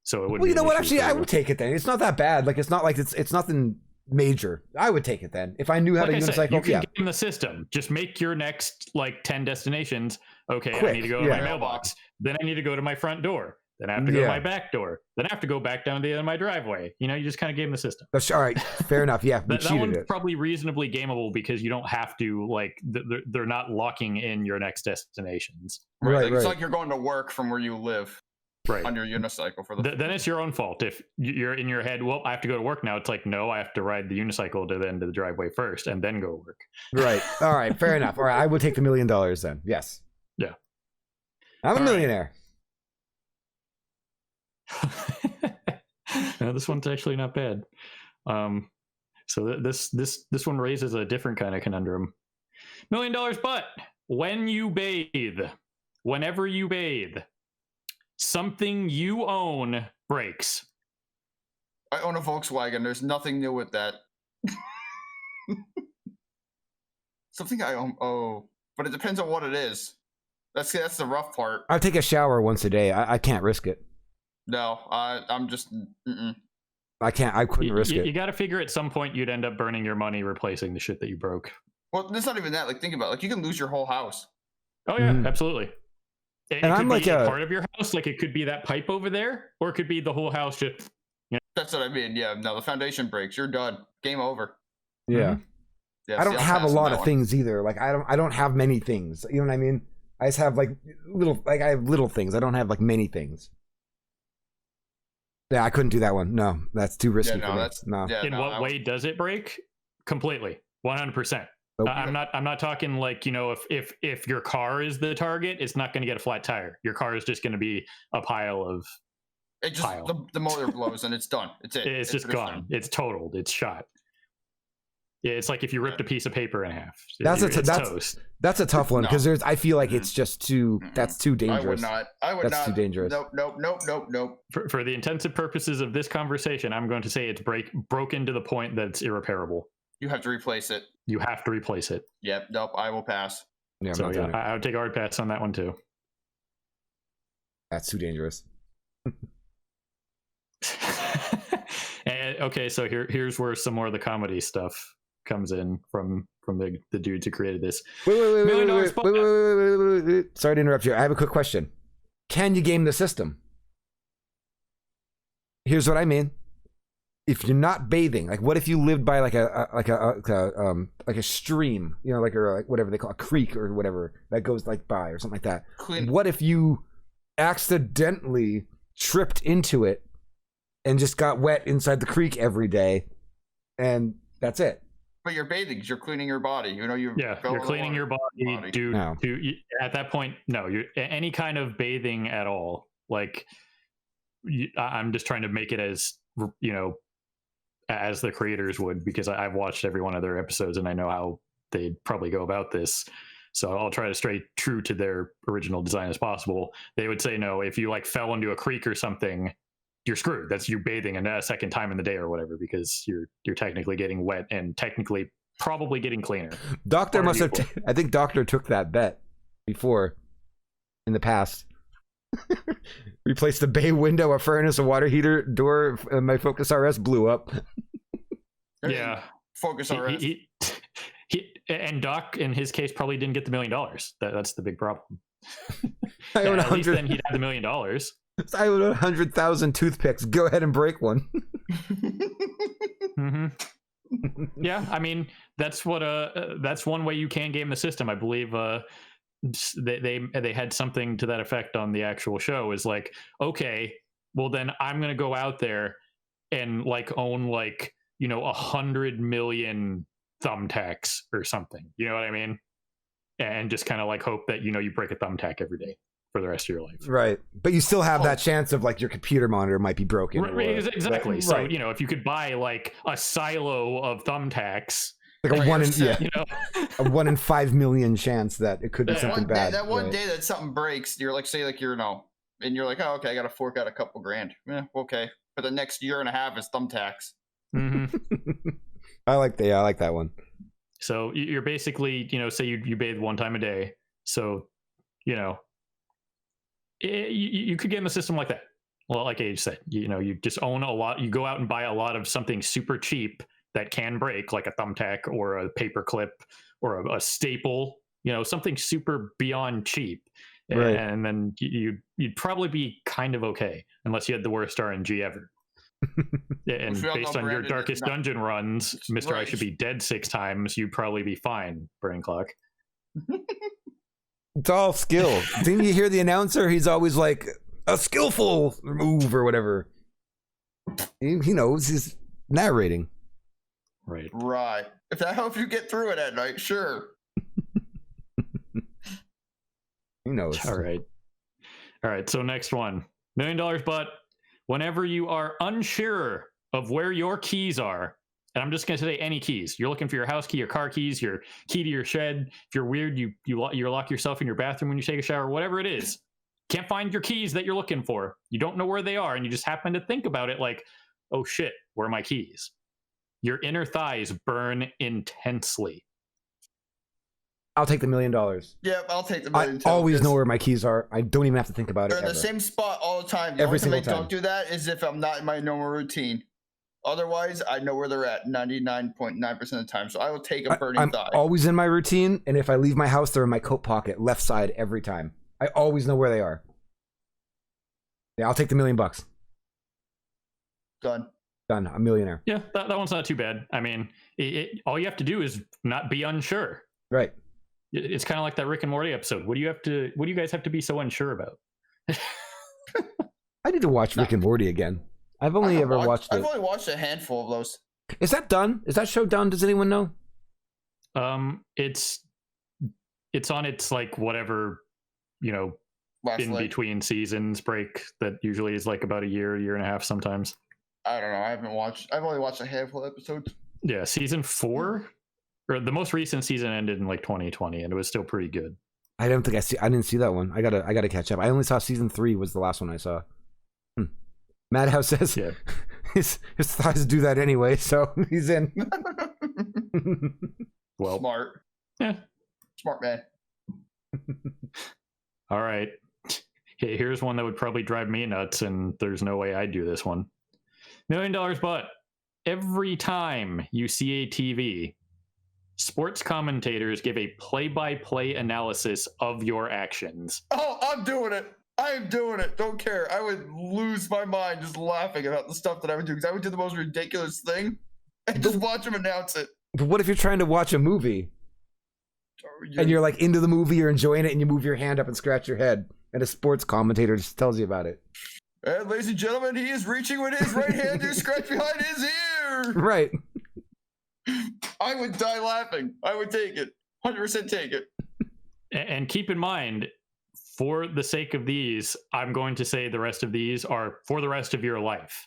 So it would. Well, you know what? Actually, I would take it then. It's not that bad. Like it's not like it's nothing major. I would take it then if I knew how to unicycle. You can game the system. Just make your next 10 destinations. Okay, quick. I need to go to my mailbox. Then I need to go to my front door. Then I have to go to my back door. Then I have to go back down to the end of my driveway. You just kind of game the system. That's all right. Fair enough. Yeah, that one's probably reasonably gameable because you don't have to they're not locking in your next destinations. Right. It's like you're going to work from where you live. Right. On your unicycle for then it's your own fault. If you're in your head, well, I have to go to work now. It's like, no, I have to ride the unicycle to the end of the driveway first and then go to work. Right. All right. Fair enough. All right. I would take the $1 million then. Yes. Yeah. I'm a millionaire. No, this one's actually not bad. So this one raises a different kind of conundrum. $1 million, but when you bathe, whenever you bathe, something you own breaks. I own a Volkswagen. There's nothing new with that. Something I own. Oh, but it depends on what it is. That's the rough part. I take a shower once a day. I can't risk it. No, I'm just. I can't. I couldn't risk it. You got to figure at some point you'd end up burning your money replacing the shit that you broke. Well, it's not even that. Think about it. You can lose your whole house. Oh yeah, absolutely. It I'm could be a part of your house, it could be that pipe over there, or it could be the whole house. Just that's what I mean. Yeah, no, the foundation breaks. You're done. Game over. Yeah. Yeah, I don't have a lot of things either. I don't have many things. You know what I mean? I just have little. I have little things. I don't have many things. Yeah, I couldn't do that one. No, that's too risky for me. No. Yeah, In what way does it break? Completely, 100%. Nope. I'm not talking if your car is the target, it's not going to get a flat tire. Your car is just going to be a pile of. The motor blows and it's done. It's it. It's just gone. Done. It's totaled. It's shot. Yeah, it's like if you ripped a piece of paper in half. That's toast. That's a tough one because I feel like it's just too. That's too dangerous. I would not. That's too dangerous. Nope. For the intensive purposes of this conversation, I'm going to say it's broken to the point that it's irreparable. You have to replace it. You have to replace it. Yep. Nope. I will pass. Yeah, so yeah, I would take a hard pass on that one too. That's too dangerous. And okay, so here's where some more of the comedy stuff comes in from the dudes who created this. Wait. Sorry to interrupt you. I have a quick question. Can you game the system? Here's what I mean. If you're not bathing, like what if you lived by like a stream, you know, like whatever they call a creek or whatever that goes like by or something like that. What if you accidentally tripped into it and just got wet inside the creek every day, and that's it? But you're bathing, you're cleaning your body. You know, you're cleaning your body. At that point, no, you're any kind of bathing at all. Like, I'm just trying to make it as, you know, as the creators would, because I've watched every one of their episodes and I know how they'd probably go about this. So I'll try to stay true to their original design as possible. They would say, no, if you like fell into a creek or something, you're screwed. That's you bathing a second time in the day or whatever, because you're technically getting wet and technically probably getting cleaner. Doctor must have. I think Doctor took that bet before in the past. Replaced the bay window, a furnace, a water heater, door. My Focus RS blew up. Yeah, Focus RS. And Doc, in his case, probably didn't get the $1 million. That's the big problem. At least then he'd have the $1 million. I own 100,000 toothpicks. Go ahead and break one. Mm-hmm. Yeah, I mean that's one way you can game the system. I believe they had something to that effect on the actual show. Is like, okay, well then I'm gonna go out there and like own like, you know, 100 million thumbtacks or something. You know what I mean? And just kind of like hope that, you know, you break a thumbtack every day for the rest of your life. Right. But you still have that chance of like your computer monitor might be broken. Right, exactly. Right. So, you know, if you could buy like a silo of thumbtacks, like a 1 in you know, a 1 in 5 million chance that it could be something bad. That one day that something breaks, you're like, say like you're and you're like, oh, okay, I got to fork out a couple grand. Yeah, okay. But the next year and a half is thumbtacks. Mm-hmm. I like that one. So you're basically, you know, say you bathe 1 time a day. So, you know, you could get in the system like that. Well, like Age said, you know, you just own a lot. You go out and buy a lot of something super cheap that can break, like a thumbtack or a paper clip or a staple, you know, something super beyond cheap. Right. And then you'd probably be kind of okay, unless you had the worst RNG ever. And based on your darkest dungeon runs, Mr. Right. I should be dead 6 times, you'd probably be fine, Burning Clock. It's all skill. Didn't you hear the announcer? He's always like, a skillful move or whatever. He knows. He's narrating. Right. If that helps you get through it at night, sure. He knows. All right. So next one. $1 million, but whenever you are unsure of where your keys are, and I'm just going to say any keys. You're looking for your house key, your car keys, your key to your shed. If you're weird, you lock yourself in your bathroom when you take a shower, whatever it is. Can't find your keys that you're looking for. You don't know where they are, and you just happen to think about it like, oh shit, where are my keys? Your inner thighs burn intensely. I'll take the $1 million. Yeah, I'll take the $1 million. I always know where my keys are. I don't even have to think about it. They're in the same spot all the time. The only time I don't do that is if I'm not in my normal routine. Otherwise, I know where they're at 99.9% of the time. So I will take a burning thigh. I'm always in my routine, and if I leave my house, they're in my coat pocket, left side every time. I always know where they are. Yeah, I'll take the $1 million. Done. A millionaire. Yeah, that one's not too bad. I mean, all you have to do is not be unsure. Right. It's kind of like that Rick and Morty episode. What do you guys have to be so unsure about? I need to watch Rick and Morty again. I've only ever watched it. I've only watched a handful of those. Is that done? Is that show done? Does anyone know? It's on its like whatever, you know, between seasons break that usually is like about a year and a half sometimes. I don't know. I've only watched a handful of episodes. Yeah, season 4, or the most recent season ended in like 2020, and it was still pretty good. I don't think I didn't see that one. I gotta catch up. I only saw season 3 was the last one I saw. Madhouse says his thighs do that anyway, so he's in. Well, smart. Yeah. Smart man. All right. Here's one that would probably drive me nuts, and there's no way I'd do this one. $1 million, but every time you see a TV, sports commentators give a play-by-play analysis of your actions. Oh, I'm doing it. I am doing it. Don't care. I would lose my mind just laughing about the stuff that I would do, because I would do the most ridiculous thing and just watch them announce it. But what if you're trying to watch a movie and you're like into the movie, you're enjoying it, and you move your hand up and scratch your head, and a sports commentator just tells you about it? And ladies and gentlemen, he is reaching with his right hand to scratch behind his ear. Right. I would die laughing. I would take it. 100% take it. And keep in mind, for the sake of these, I'm going to say the rest of these are for the rest of your life.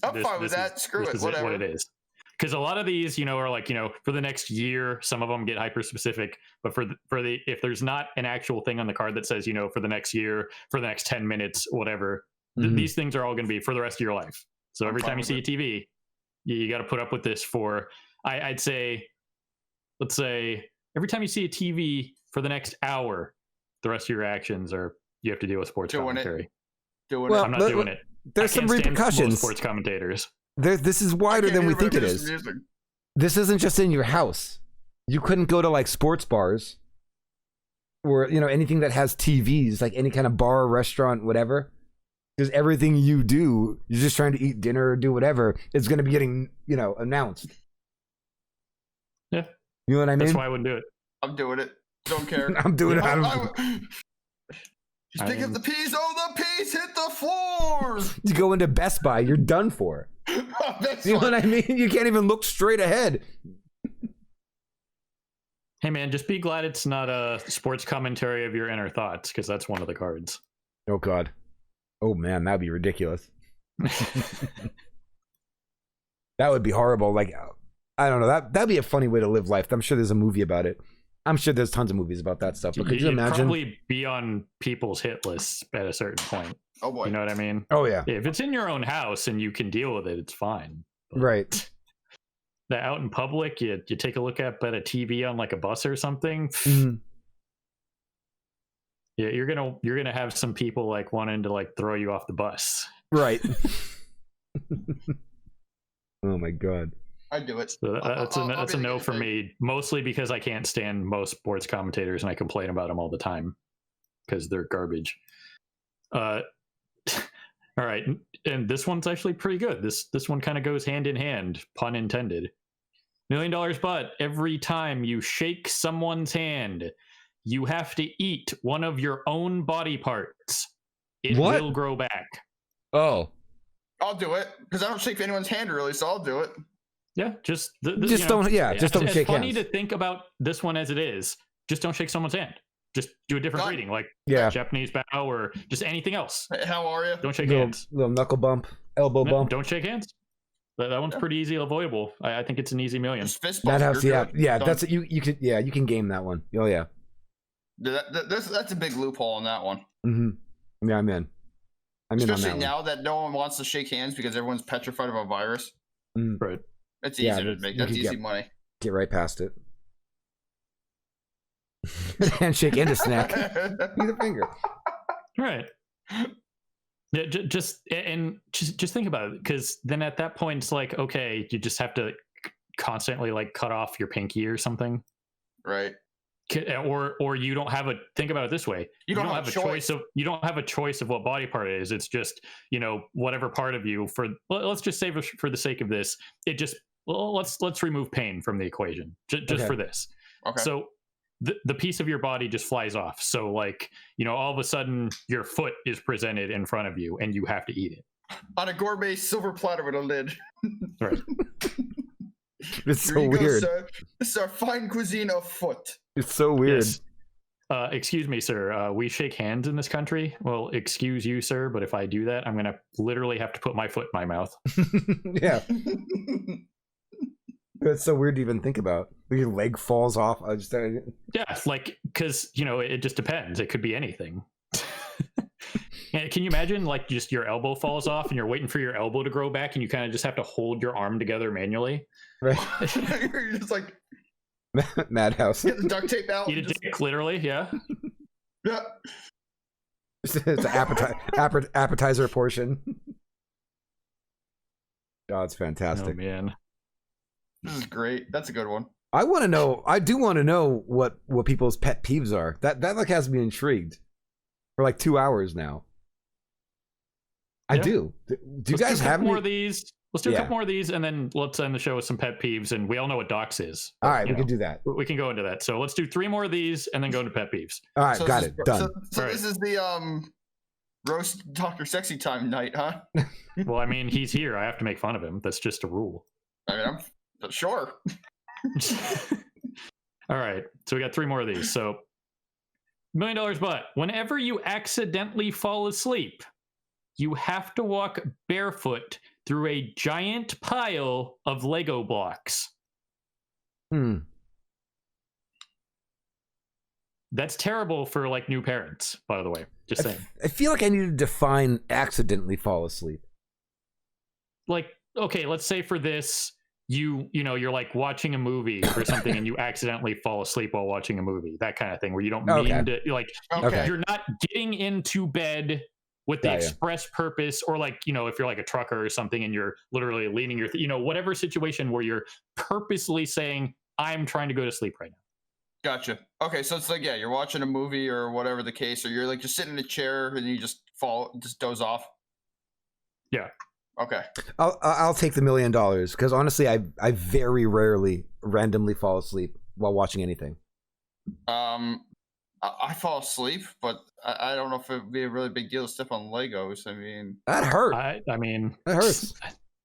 I'm fine with that. Screw it. Whatever. What it is. Because a lot of these, are like, for the next year, some of them get hyper specific. But if there's not an actual thing on the card that says, for the next year, for the next 10 minutes, whatever, these things are all going to be for the rest of your life. So every time you see a TV, you got to put up with this for, I'd say, let's say every time you see a TV for the next hour, the rest of your actions are, you have to deal with sports commentary. I'm not doing it. There's some repercussions. Sports commentators. This is wider than we think it is. This isn't just in your house. You couldn't go to like sports bars or, anything that has TVs, like any kind of bar, restaurant, whatever. Because everything you do, you're just trying to eat dinner or do whatever, it's going to be getting, announced. Yeah. You know what I mean? That's why I wouldn't do it. I'm doing it. Don't care. I'm doing it. Just pick up the peas. Oh, the peas hit the floor. You go into Best Buy, you're done for. You know what I mean? You can't even look straight ahead. Hey, man, just be glad it's not a sports commentary of your inner thoughts, because that's one of the cards. Oh, God. Oh, man, that'd be ridiculous. That would be horrible. Like, I don't know. That'd be a funny way to live life. I'm sure there's a movie about it. I'm sure there's tons of movies about that stuff. But could you imagine? Probably be on people's hit lists at a certain point. Oh, boy. You know what I mean? Oh, yeah. If it's in your own house and you can deal with it, it's fine. But right. That out in public, you take a look at a TV on like a bus or something. Yeah, you're gonna have some people like wanting to like throw you off the bus. Right. Oh my God. I'd do it. So that's a no for me, mostly because I can't stand most sports commentators and I complain about them all the time because they're garbage. All right, and this one's actually pretty good. This one kind of goes hand in hand, pun intended. $1 million, but every time you shake someone's hand, you have to eat one of your own body parts. It will grow back. Oh. I'll do it because I don't shake anyone's hand really, so I'll do it. Yeah, just don't shake hands. It's funny to think about this one as it is. Just don't shake someone's hand. Just do a different greeting, like Japanese bow or just anything else. Hey, how are you? Don't shake hands. Little knuckle bump, elbow bump. Don't shake hands. That one's pretty easy avoidable. I think it's an easy million. Just fist bump. That's you can game that one. Oh yeah. That's a big loophole on that one. Mm-hmm. Yeah, I'm in. Especially now that no one wants to shake hands because everyone's petrified of a virus. Right. It's easy to make. That's easy money. Get right past it. Handshake and a snack. Use a finger. Right. Yeah, just think about it, because then at that point it's like, okay, you just have to constantly like cut off your pinky or something. Right. Or you don't have think about it this way. You don't have a choice. You don't have a choice of what body part it is. It's just, whatever part of you let's just say for the sake of this, let's remove pain from the equation just for this. Okay. So the piece of your body just flies off. So like, all of a sudden your foot is presented in front of you and you have to eat it. On a gourmet silver platter with a lid. Right. It's so weird. Go, this is our fine cuisine of foot. It's so weird. Yes. Excuse me, sir. We shake hands in this country. Well, excuse you, sir, but if I do that, I'm going to literally have to put my foot in my mouth. Yeah. That's so weird to even think about. Your leg falls off. I just Yeah, like, because, you know, it just depends. It could be anything. And can you imagine, like, just your elbow falls off and you're waiting for your elbow to grow back and you kind of just have to hold your arm together manually? Right. You're just like, Madhouse. get the duct tape out. Eat a dick, literally, yeah. Yeah. It's an appetizer portion. Oh, it's fantastic. Oh, man. This is great. That's a good one. I want to know. I do want to know what people's pet peeves are. That like has me intrigued for like 2 hours now. I do. Do you guys have more of these? Let's do a Yeah. couple more of these, and then let's end the show with some pet peeves. And we all know what docs is. All right, we You can know, do that. we can go into that. So let's do 3 more of these, and then go into pet peeves. All right, So got this it. is- Done. So All right. this is the roast Dr. Sexy Time night, huh? Well, I mean, he's here. I have to make fun of him. That's just a rule. I mean, I'm sure. All right. So we got 3 more of these. So $1 million butt. Whenever you accidentally fall asleep, you have to walk barefoot through a giant pile of Lego blocks. That's terrible for like new parents, by the way. Just saying. I feel like I need to define accidentally fall asleep. Like, okay, let's say for this, you know, you're like watching a movie or something and you accidentally fall asleep while watching a movie. That kind of thing where you don't mean to, like, Okay. you're not getting into bed with the Yeah. express purpose, or like, you know, if you're like a trucker or something and you're literally leaning your, you know, whatever situation where you're purposely saying, I'm trying to go to sleep right now. Gotcha. Okay, so it's like, yeah, you're watching a movie or whatever the case, or you're like just sitting in a chair and you just doze off. Yeah. Okay. I'll take the $1 million because honestly, I very rarely randomly fall asleep while watching anything. I fall asleep, but I don't know if it would be a really big deal to step on Legos. I mean, That hurt. I mean, That hurts.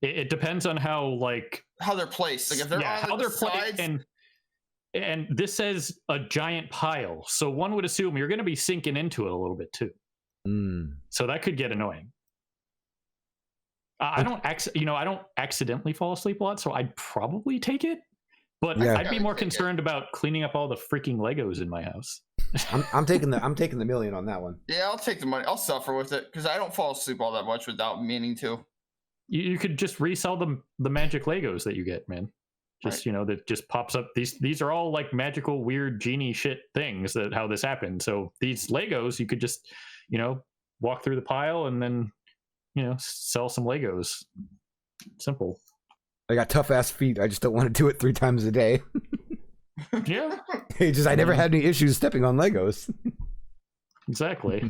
it depends on how, like, how they're placed. Like if they're on how the they're placed, sides, and this says a giant pile, so one would assume you're going to be sinking into it a little bit too. So that could get annoying. I don't accidentally fall asleep a lot, so I'd probably take it. But Yeah. I'd be more concerned about cleaning up all the freaking Legos in my house. I'm taking the $1 million on that one. yeah, I'll take the money. I'll suffer with it because I don't fall asleep all that much without meaning to. You could just resell the magic Legos that you get, man. Just, Right. you know, that just pops up. These are all like magical, weird genie shit things that how this happened. So these Legos, you could just, you know, walk through the pile and then, you know, sell some Legos. Simple. I got tough ass feet. I just don't want to do it 3 times a day. Yeah, I never had any issues stepping on Legos. exactly.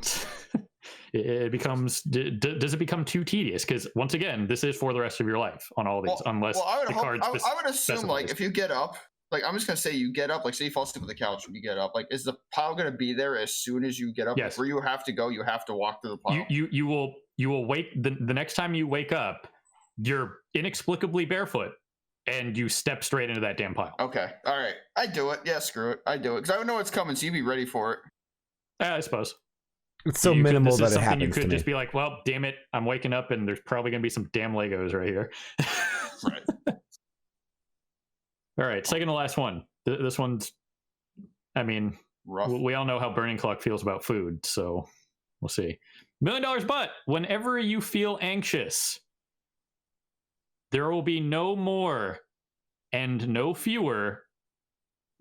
It becomes, does it become too tedious? Because once again, this is for the rest of your life on all these, unless I would the cards I would assume like specifies. if you get up, like I'm just gonna say you get up, like say you fall asleep on the couch and you get up, like is the pile gonna be there as soon as you get up? Yes. Like, where you have to go, you have to walk through the pile. You will wake the next time you wake up, you're inexplicably barefoot and you step straight into that damn pile. Okay, all right, I do it. Yeah, screw it, I do it because I would know it's coming, so you be ready for it. I suppose. It's so You could- minimal this is that it something happens You could to just me. be like, well, damn it, I'm waking up and there's probably going to be some damn Legos right here. Right. All right, second to last one. This one's, I mean, Rough. we all know how Burning Clock feels about food, so we'll see. $1 million but whenever you feel anxious, there will be no more and no fewer.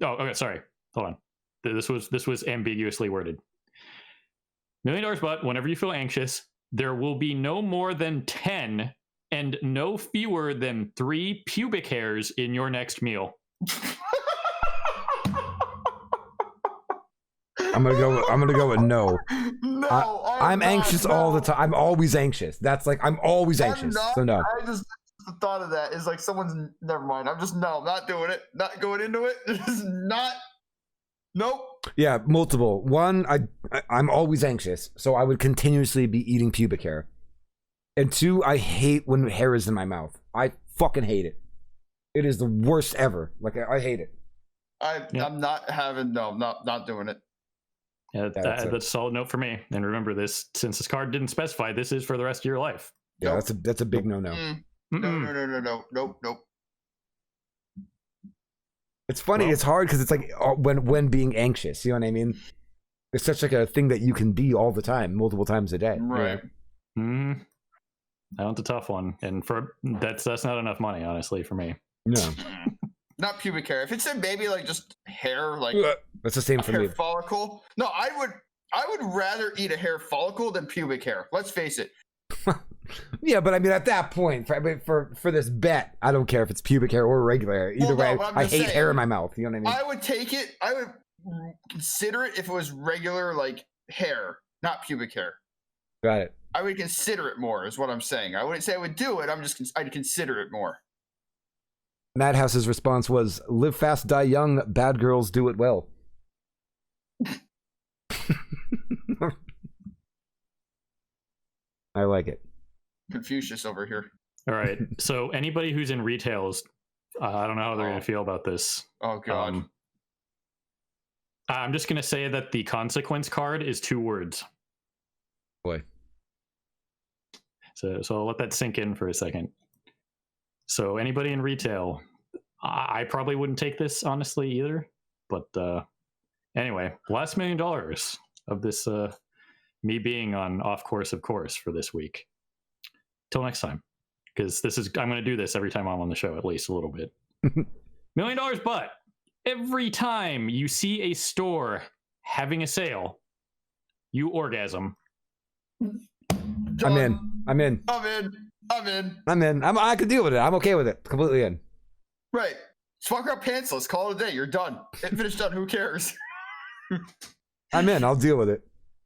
Oh, okay, sorry. Hold on. This was ambiguously worded. $1 million but whenever you feel anxious, there will be no more than 10 and no fewer than 3 pubic hairs in your next meal. I'm gonna go with no. No, I'm anxious all the time. I'm always anxious. That's like I'm always I'm anxious. not- So no. I just the thought of that is like someone's never mind. I'm not doing it. Not going into it. Just not. Nope. Yeah, multiple. One, I'm always anxious, so I would continuously be eating pubic hair. And 2, I hate when hair is in my mouth. I fucking hate it. It is the worst ever. Like I hate it. I'm not having not doing it. Yeah, that's that's a solid note for me. And remember this, since this card didn't specify, this is for the rest of your life. Yeah, Nope. that's a big no. No. Nope. It's funny. Well, it's hard because it's like when being anxious. You know what I mean? It's such like a thing that you can be all the time, multiple times a day. Right. That one's a tough one, and that's not enough money, honestly, for me. No, Not pubic hair. If it said maybe like just hair, like that's the same for hair me. follicle. No, I would rather eat a hair follicle than pubic hair. Let's face it. Yeah, but I mean, at that point, for this bet, I don't care if it's pubic hair or regular hair. Either way, I hate hair in my mouth. You know what I mean? I would take it. I would consider it if it was regular like hair, not pubic hair. Got it. I would consider it more, is what I'm saying. I wouldn't say I would do it. I'd consider it more. Madhouse's response was, "Live fast, die young. Bad girls do it well." I like it. Confucius over here. All right. So anybody who's in retails, I don't know how they're going to feel about this. Oh God. I'm just going to say that the consequence card is 2 words. Boy. So I'll let that sink in for a second. So anybody in retail, I probably wouldn't take this honestly either. But anyway, last $1 million of this me being on off course, of course, for this week. Till next time, because I'm going to do this every time I'm on the show, at least a little bit. $1 million, but every time you see a store having a sale, you orgasm. Done. I'm in. I could deal with it. I'm okay with it. Completely in. Right. Just walk around pantsless. Call it a day. You're done. Finished done. Who cares? I'm in. I'll deal with it.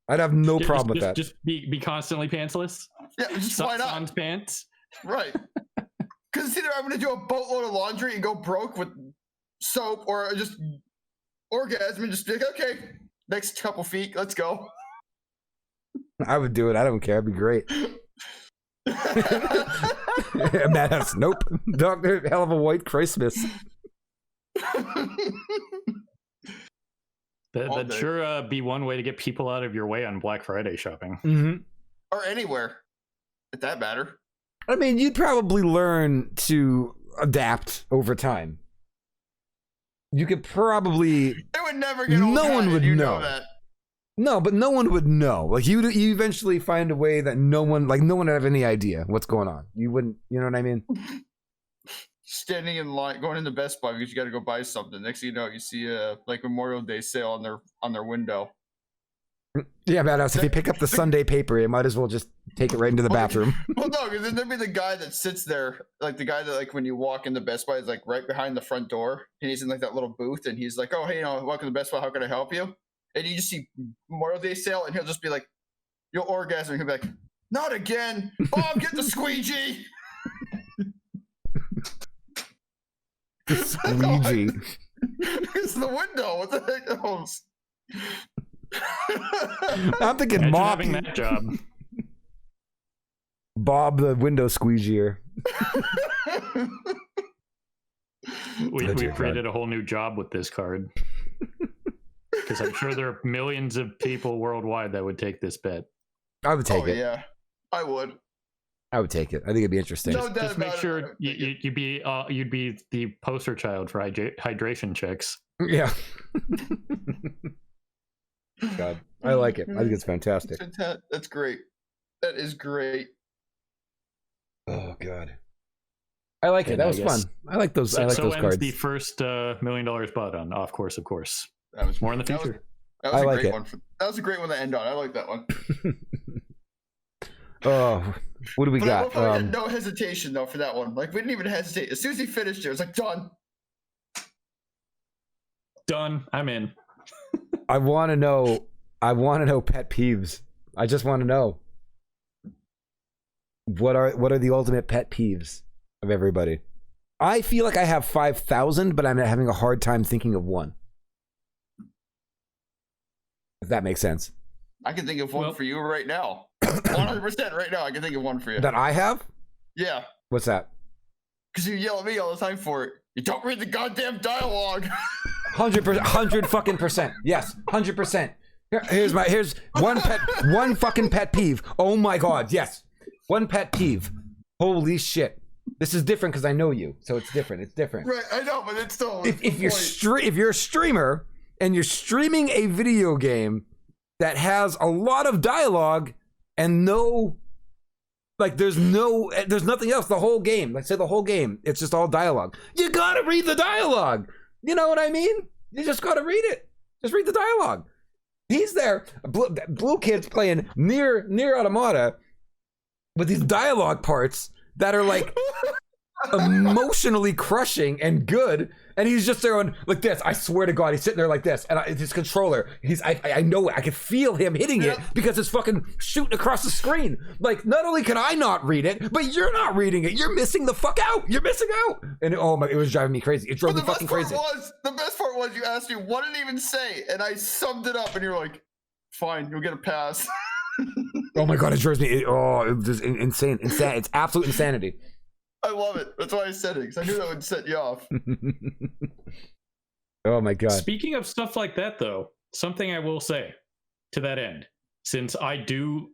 I'd have no problem with that. Just be constantly pantsless. Yeah, just why not? Sans pants. Right. Because it's either I'm going to do a boatload of laundry and go broke with soap, or just orgasm and just be like, okay, next couple feet, let's go. I would do it. I don't care. It'd be great. Madhouse. Nope. Doctor, hell of a white Christmas. That'd sure be one way to get people out of your way on Black Friday shopping. Mm-hmm. Or anywhere, if that matter. I mean, you'd probably learn to adapt over time. You could probably... It would never get old. No one would know. That. No, but no one would know. Like, you eventually find a way that no one would have any idea what's going on. You wouldn't, you know what I mean? Standing in line, going into Best Buy because you got to go buy something. Next thing you know, you see a Memorial Day sale on their window. Yeah, badass. If you pick up the Sunday paper, you might as well just take it right into the bathroom. Well, no, because then there'd be the guy that sits there, like the guy that, like, when you walk into Best Buy is like right behind the front door, and he's in like that little booth, and he's like, "Oh, hey, welcome to Best Buy. How can I help you?" And you just see Memorial Day sale, and he'll just be like, "You'll orgasm." And he'll be like, "Not again, Bob! Get the squeegee." The squeegee. It's the window. What the heck else? I'm thinking Imagine Bob having that job. Bob the window squeegeer. We created a whole new job with this card. Because I'm sure there are millions of people worldwide that would take this bet. I would take it. Yeah, I would. I would take it. I think it'd be interesting. No, Just make sure you'd be the poster child for hydration checks. Yeah. God, I like it. I think it's fantastic. That's great. That is great. Oh God, I like it. That was fun. I like those. I like those cards. The first $1 million bud on off course, of course. That was more in the future. That was I a like great it. one. That was a great one to end on. I like that one. Oh, what do we got? I had no hesitation though for that one. Like, we didn't even hesitate. As soon as he finished it, it was like done. Done. I'm in. I want to know pet peeves. I just want to know what are the ultimate pet peeves of everybody. I feel like I have 5,000, but I'm having a hard time thinking of one. If that makes sense. I can think of one for you right now. 100% right now. I can think of one for you. That I have? Yeah. What's that? Because you yell at me all the time for it. You don't read the goddamn dialogue. 100 fucking percent. Yes, 100%. Here's one fucking pet peeve. Oh my God, yes. One pet peeve. Holy shit. This is different because I know you, so it's different. It's different. Right, I know, but it's still. If you're a streamer and you're streaming a video game that has a lot of dialogue and there's nothing else. The whole game, let's say the whole game, it's just all dialogue. You gotta read the dialogue. You know what I mean? You just gotta read it. Just read the dialogue. He's there. Blue Kid's playing near Automata with these dialogue parts that are like emotionally crushing and good, and he's just there on like this. I swear to God, he's sitting there like this, and his controller. I know it. I can feel him hitting it because it's fucking shooting across the screen. Like, not only can I not read it, but you're not reading it. You're missing the fuck out. You're missing out. And oh my, it was driving me crazy. It drove me fucking crazy. The best part was you asked me what did it even say, and I summed it up, and you're like, "Fine, you'll get a pass." Oh my God, it drives me. It was just insane. It's absolute insanity. I love it. That's why I said it, because I knew that would set you off. Oh my God. Speaking of stuff like that, though, something I will say to that end, since I do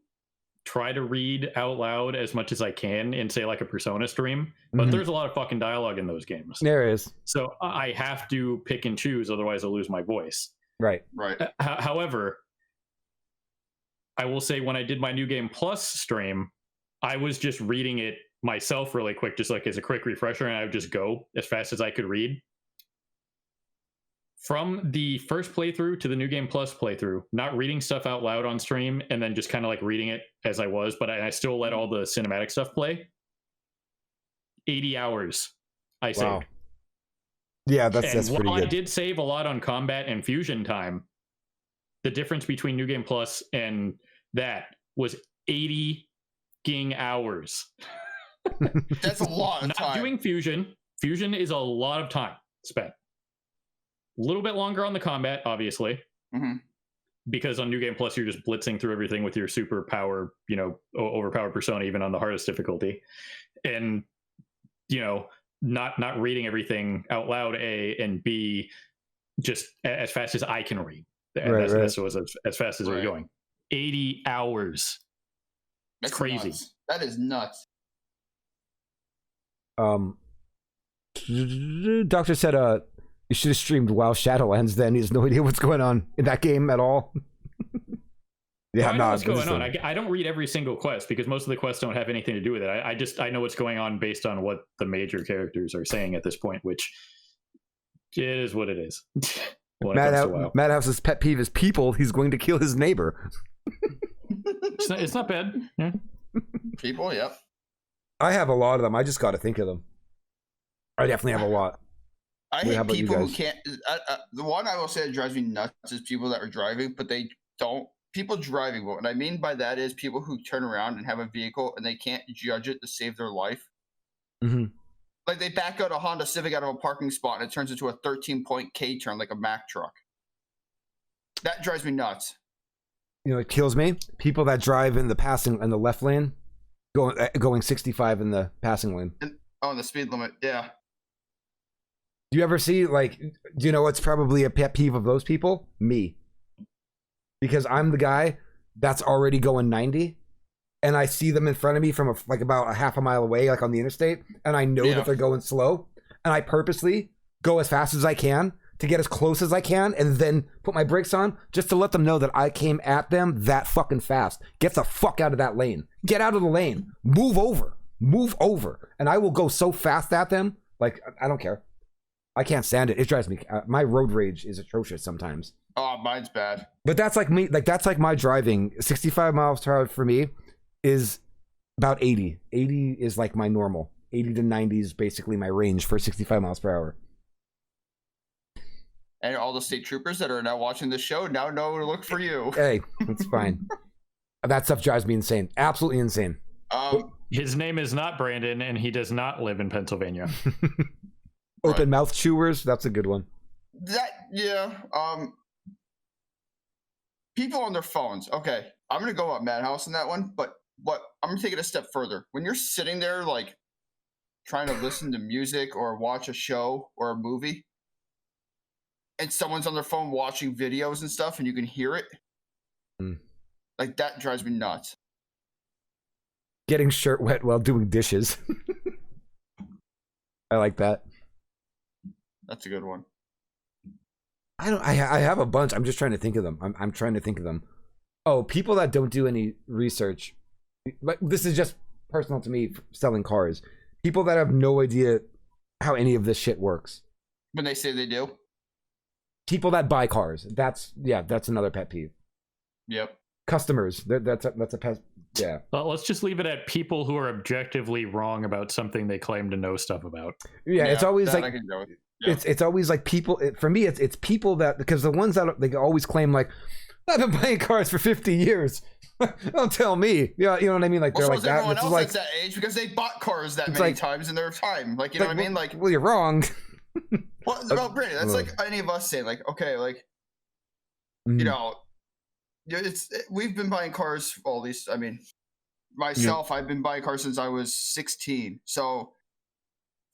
try to read out loud as much as I can in, say, like a Persona stream, but there's a lot of fucking dialogue in those games. There is. So I have to pick and choose, otherwise I'll lose my voice. Right. However, I will say when I did my New Game Plus stream, I was just reading it myself really quick, just like as a quick refresher, and I would just go as fast as I could read. From the first playthrough to the New Game Plus playthrough, not reading stuff out loud on stream, and then just kind of like reading it as I was, but I still let all the cinematic stuff play. 80 hours I saved. Wow. Yeah, that's pretty good. I did save a lot on combat and fusion time. The difference between New Game Plus and that was 80 hours. That's a lot of time. Not doing fusion. Fusion is a lot of time spent. A little bit longer on the combat, obviously, because on New Game Plus you're just blitzing through everything with your super power, overpowered persona, even on the hardest difficulty, and not reading everything out loud, A, and B, just as fast as I can read. That was as fast as we're going. 80 hours. That's crazy. Nuts. That is nuts. Doctor said you should have streamed while Shadowlands, then he has no idea what's going on in that game at all. Yeah, I know what's going on. I don't read every single quest because most of the quests don't have anything to do with it. I know what's going on based on what the major characters are saying at this point, which it is what it is. Madhouse's pet peeve is people. He's going to kill his neighbor. It's not bad. Yeah. People, yep. I have a lot of them. I just got to think of them. I definitely have a lot. I hate people who can't. The one I will say that drives me nuts is people that are driving, but they don't. People driving. What I mean by that is people who turn around and have a vehicle and they can't judge it to save their life. Like they back out a Honda Civic out of a parking spot and it turns into a 13-point K turn like a Mack truck. That drives me nuts. It kills me. People that drive in the left lane, going 65 in the passing lane. In the speed limit, yeah. Do you ever see, do you know what's probably a pet peeve of those people? Me. Because I'm the guy that's already going 90, and I see them in front of me from about a half a mile away, like on the interstate, and I know that they're going slow, and I purposely go as fast as I can to get as close as I can, and then put my brakes on, just to let them know that I came at them that fucking fast. Get the fuck out of that lane. Get out of the lane. Move over. And I will go so fast at them, like, I don't care. I can't stand it. It drives me. My road rage is atrocious sometimes. Oh, mine's bad. But that's like me. Like, that's like my driving. 65 miles per hour for me is about 80. 80 is like my normal. 80 to 90 is basically my range for 65 miles per hour. And all the state troopers that are now watching this show now know to look for you. Hey, it's fine. That stuff drives me insane. Absolutely insane. His name is not Brandon, and he does not live in Pennsylvania. Open mouth chewers. That's a good one. People on their phones. Okay, I'm gonna go up Madhouse in that one, but I'm gonna take it a step further. When you're sitting there, like trying to listen to music or watch a show or a movie, and someone's on their phone watching videos and stuff, and you can hear it, like that drives me nuts. Getting shirt wet while doing dishes. I like that. That's a good one. I have a bunch. I'm just trying to think of them. I'm trying to think of them. Oh, people that don't do any research. But this is just personal to me, selling cars. People that have no idea how any of this shit works. When they say they do. People that buy cars. That's another pet peeve. Yep. Customers. That's a pet. Yeah. Well, let's just leave it at people who are objectively wrong about something they claim to know stuff about. Yeah, it's always like Yep. it's always like people. For me, it's people that, because the ones that they always claim like, I've been buying cars for 50 years. Don't tell me. Yeah, you know what I mean? Like, they're well, like that. Everyone It's else like, that's that age because they bought cars that many like, times in their time. Like, you know what I mean? Like, well, you're wrong. well, Brandon, that's like any of us saying, like, okay, like, you know, we've been buying cars all these. I mean, myself, I've been buying cars since I was 16. So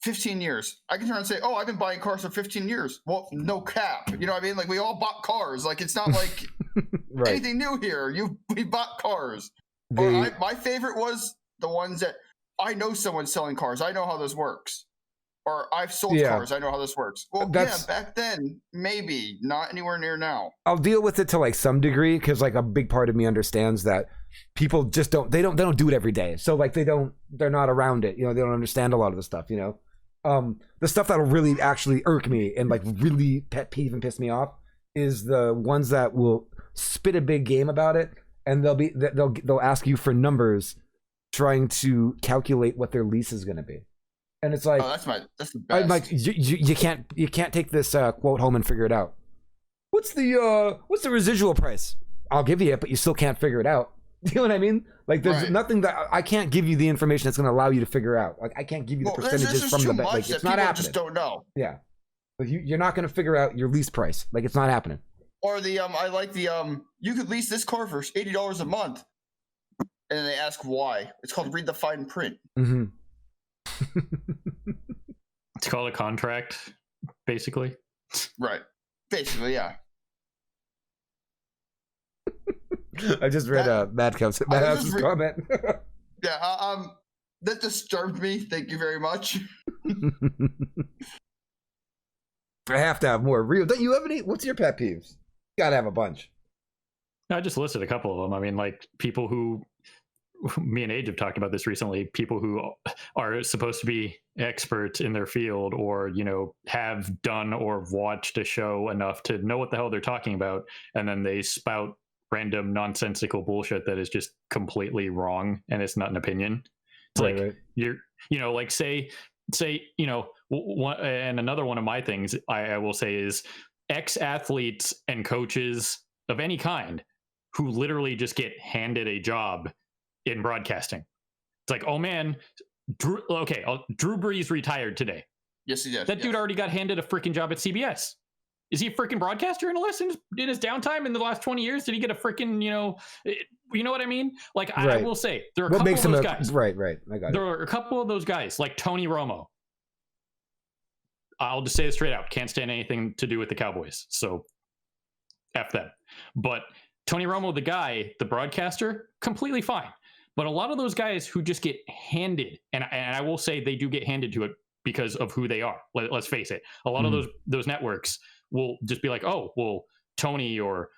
15 years. I can turn and say, oh, I've been buying cars for 15 years. Well, no cap. You know what I mean? Like, we all bought cars. Like, it's not like anything new here. We bought cars. My favorite was the ones that I know someone's selling cars. I know how this works. Or I've sold cars. I know how this works. Well, back then, maybe. Not anywhere near now. I'll deal with it to like some degree, because like a big part of me understands that people just don't do it every day. So like they're not around it. You know, they don't understand a lot of the stuff, you know. The stuff that'll really actually irk me and like really pet peeve and piss me off is the ones that will spit a big game about it, and they'll ask you for numbers trying to calculate what their lease is going to be. And it's like, that's the best. I'm like, you can't take this quote home and figure it out. What's the residual price? I'll give you it, but you still can't figure it out. You know what I mean? Like, there's nothing that I can't give you the information that's going to allow you to figure out. Like, I can't give you the percentages from the bet. Like, it's not happening. Just don't know. Yeah, like you're not going to figure out your lease price. Like, it's not happening. Or I like the you could lease this car for $80 a month, and then they ask why. It's called read the fine print. Mm-hmm. It's called a contract, basically. Right. Basically, yeah. I just read Matt House's comment. Yeah, that disturbed me. Thank you very much. I have to have more real. Don't you have any? What's your pet peeves? You gotta have a bunch. I just listed a couple of them. I mean, like people who, me and Age have talked about this recently, people who are supposed to be experts in their field, or, you know, have done or watched a show enough to know what the hell they're talking about, and then they spout random nonsensical bullshit that is just completely wrong, and it's not an opinion. It's right. You're, you know, like say, you know, and another one of my things I will say is ex-athletes and coaches of any kind who literally just get handed a job in broadcasting. It's like, oh man, Drew Brees retired today. Yes, he did. That dude already got handed a freaking job at CBS. Is he a freaking broadcast journalist in his downtime in the last 20 years? Did he get a freaking, you know what I mean? Like, I will say, there are a couple of those guys. Right. I got it. There are a couple of those guys, like Tony Romo. I'll just say it straight out. Can't stand anything to do with the Cowboys. So, F them. But Tony Romo, the guy, the broadcaster, completely fine. But a lot of those guys who just get handed, and I will say they do get handed to it because of who they are. Let's face it. A lot of those networks will just be like, oh, well, Tony or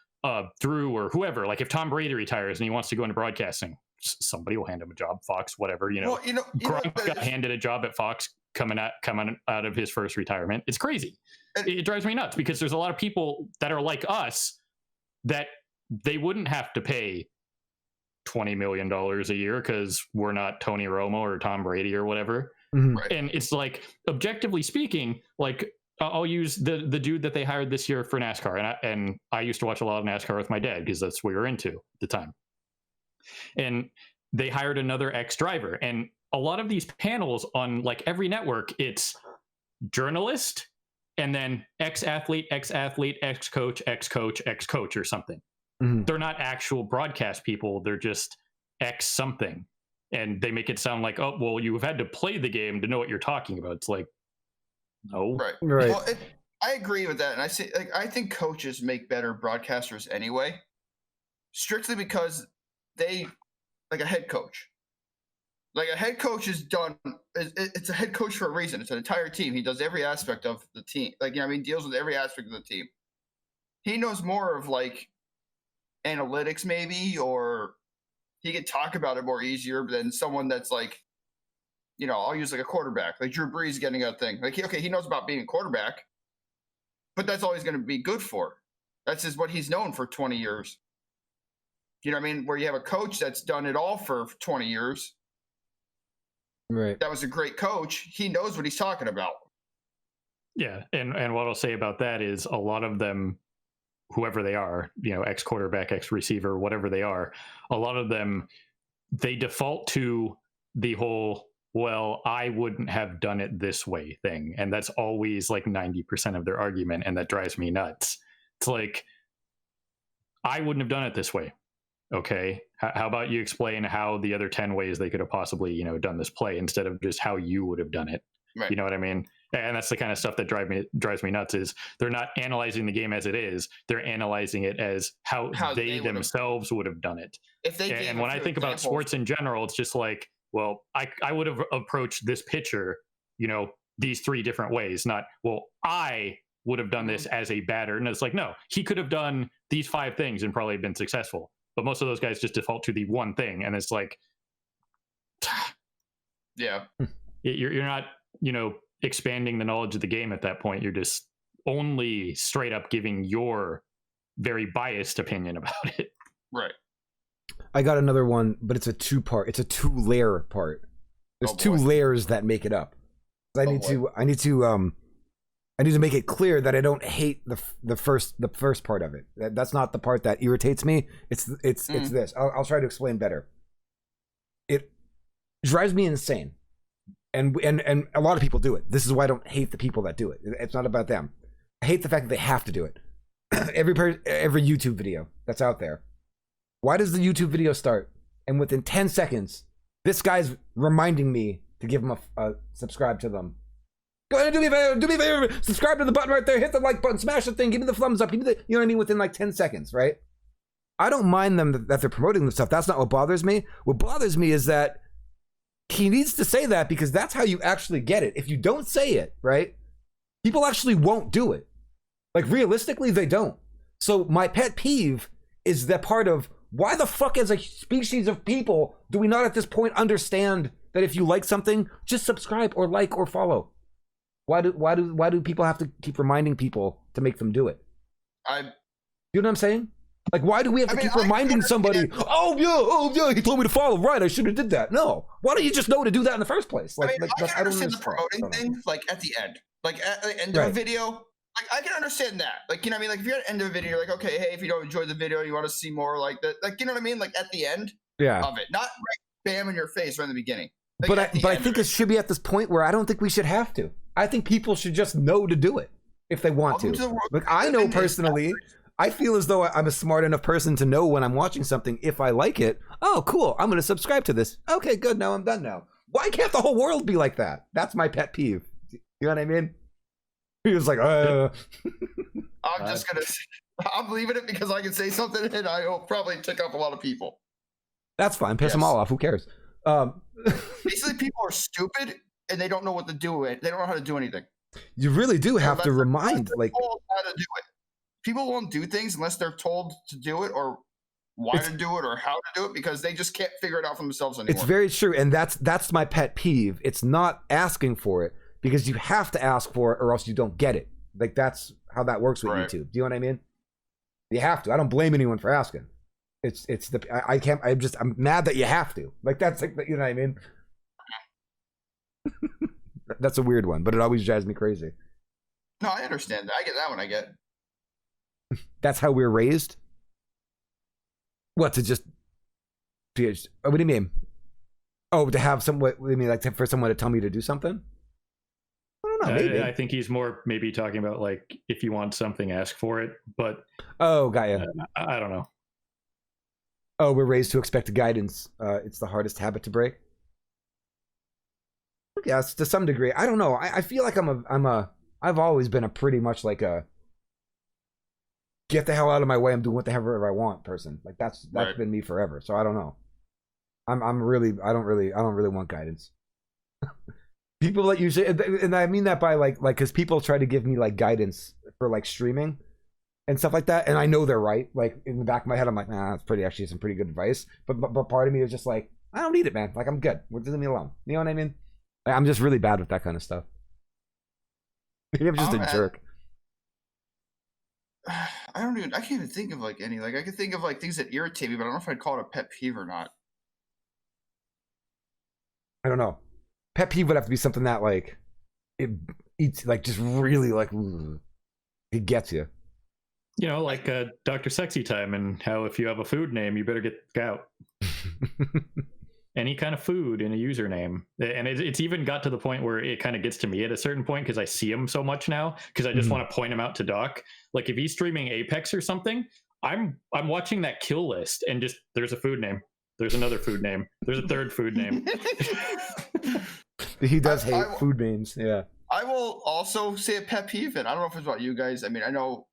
Drew or whoever, like if Tom Brady retires and he wants to go into broadcasting, somebody will hand him a job. Fox, whatever, you know. Well, Gronk got handed a job at Fox coming out of his first retirement. It's crazy. It drives me nuts because there's a lot of people that are like us that they wouldn't have to pay $20 million a year because we're not Tony Romo or Tom Brady or whatever. Mm-hmm. Right. And it's like, objectively speaking, like I'll use the dude that they hired this year for NASCAR. And I used to watch a lot of NASCAR with my dad because that's what we were into at the time. And they hired another ex-driver. And a lot of these panels on like every network, it's journalist and then ex-athlete, ex-coach, ex-coach or something. Mm-hmm. They're not actual broadcast people. They're just ex something. And they make it sound like, oh, well, you've had to play the game to know what you're talking about. It's like, no. Right. Well, I agree with that. And I think coaches make better broadcasters anyway, strictly because they, like a head coach, Like a head coach is done. It's a head coach for a reason. It's an entire team. He does every aspect of the team. Like, you know, I mean, deals with every aspect of the team. He knows more of like analytics, maybe, or he could talk about it more easier than someone that's like, you know, I'll use like a quarterback, like Drew Brees getting a thing. Like, okay, he knows about being a quarterback, but that's all he's going to be good for. That's just what he's known for 20 years. You know what I mean? Where you have a coach that's done it all for 20 years. Right. That was a great coach. He knows what he's talking about. Yeah, and what I'll say about that is a lot of them, whoever they are, you know, ex-quarterback, ex-receiver, whatever they are, a lot of them, they default to the whole, well, I wouldn't have done it this way thing. And that's always like 90% of their argument, and that drives me nuts. It's like, I wouldn't have done it this way. Okay, how about you explain how the other 10 ways they could have possibly, you know, done this play instead of just how you would have done it. Right. You know what I mean? And that's the kind of stuff that drives me nuts. Is they're not analyzing the game as it is, they're analyzing it as how they themselves would have done it. If they and when I think about sports in general, it's just like, well, I would have approached this pitcher, you know, these 3 different ways, not, well, I would have done this as a batter. And it's like, no, he could have done these 5 things and probably been successful. But most of those guys just default to the one thing, and it's like, yeah, you're not, you know, expanding the knowledge of the game at that point. You're just only straight up giving your very biased opinion about it. Right. I got another one, but it's a 2-part. It's a 2-layer part. There's 2 layers that make it up. I need to make it clear that I don't hate the first part of it. That's not the part that irritates me. It's this. I'll try to explain better. It drives me insane, and a lot of people do it. This is why I don't hate the people that do it. It's not about them. I hate the fact that they have to do it. every YouTube video that's out there. Why does the YouTube video start? And within 10 seconds, this guy's reminding me to give him a subscribe to them. Go ahead and do me a favor, subscribe to the button right there, hit the like button, smash the thing, give me the thumbs up, give me the, you know what I mean, within like 10 seconds, right? I don't mind them that they're promoting the stuff. That's not what bothers me. What bothers me is that he needs to say that because that's how you actually get it. If you don't say it, right, people actually won't do it. Like realistically, they don't. So my pet peeve is that part of why the fuck as a species of people do we not at this point understand that if you like something, just subscribe or like or follow? Why do people have to keep reminding people to make them do it? You know what I'm saying? Like, why do we have to keep reminding somebody, oh yeah, he told me to follow, right, I should have did that. No. Why don't you just know to do that in the first place? Like, I can understand the promoting thing, like, at the end. Like, at the end of a video, like, I can understand that. Like, you know what I mean? Like, if you're at the end of a video, you're like, okay, hey, if you don't enjoy the video, you want to see more, like, that. Like, you know what I mean? Like, at the end of it. Not right bam in your face right in the beginning. Like, but I think it should be at this point where I don't think we should have to. I think people should just know to do it if they want to. Like I know personally, I feel as though I'm a smart enough person to know when I'm watching something, if I like it, oh, cool, I'm going to subscribe to this. Okay, good, now I'm done now. Why can't the whole world be like that? That's my pet peeve. You know what I mean? He was like, I'm just going to, I'm leaving it because I can say something and I'll probably tick up a lot of people. That's fine, piss them all off, who cares? Basically, people are stupid and they don't know what to do with it. They don't know how to do anything. You really do have to remind, like, how to do it. People won't do things unless they're told to do it or why to do it or how to do it because they just can't figure it out for themselves anymore. It's very true, and that's my pet peeve. It's not asking for it because you have to ask for it or else you don't get it. Like that's how that works with YouTube. Do you know what I mean? You have to. I don't blame anyone for asking. I'm mad that you have to. Like that's like, you know what I mean? That's a weird one, but it always drives me crazy. No, I understand that. I get that one. I get. That's how we're raised. What to just? What do you mean? Oh, to have some. What do you mean? Like for someone to tell me to do something? I don't know. Maybe. I think he's more maybe talking about like if you want something, ask for it. But got ya. I don't know. Oh, we're raised to expect guidance. It's the hardest habit to break. Yes, to some degree. I don't know. I feel like I've always been a pretty much like a get the hell out of my way, I'm doing whatever I want person. Like that's been me forever. So I don't know. I don't really want guidance. People that usually, and I mean that by like because people try to give me like guidance for like streaming and stuff like that, and I know they're right. Like in the back of my head, I'm like, nah, that's actually some pretty good advice. But part of me is just like, I don't need it, man. Like I'm good. Leave me alone. You know what I mean? Like, I'm just really bad with that kind of stuff. Maybe I'm just a jerk. I can't even think of like any. Like I can think of like things that irritate me, but I don't know if I'd call it a pet peeve or not. I don't know. Pet peeve would have to be something that like it eats like just really like it gets you. You know, like Dr. Sexy Time, and how if you have a food name, you better get gout. Any kind of food in a username. And it's even got to the point where it kind of gets to me at a certain point because I see him so much now because I just want to point him out to Doc. Like if he's streaming Apex or something, I'm watching that kill list and just there's a food name. There's another food name. There's a third food name. He does hate food names. Yeah. I will also say a pet peeve, and I don't know if it's about you guys. I mean, I know,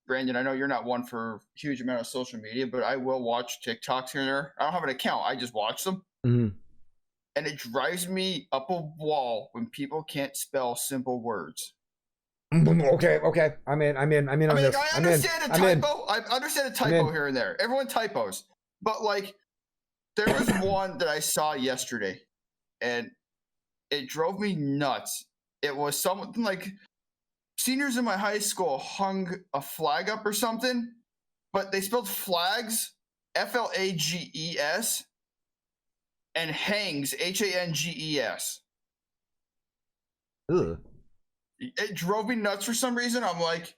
Brandon, I know you're not one for a huge amount of social media, but I will watch TikToks here and there. I don't have an account. I just watch them. And it drives me up a wall when people can't spell simple words. Okay. I'm in on this. I understand a typo. I understand a typo here and there. Everyone typos. But, like, there was one that I saw yesterday, and it drove me nuts. It was something like seniors in my high school hung a flag up or something, but they spelled flags, Flages, and hangs, Hanges. Ugh. It drove me nuts for some reason. I'm like,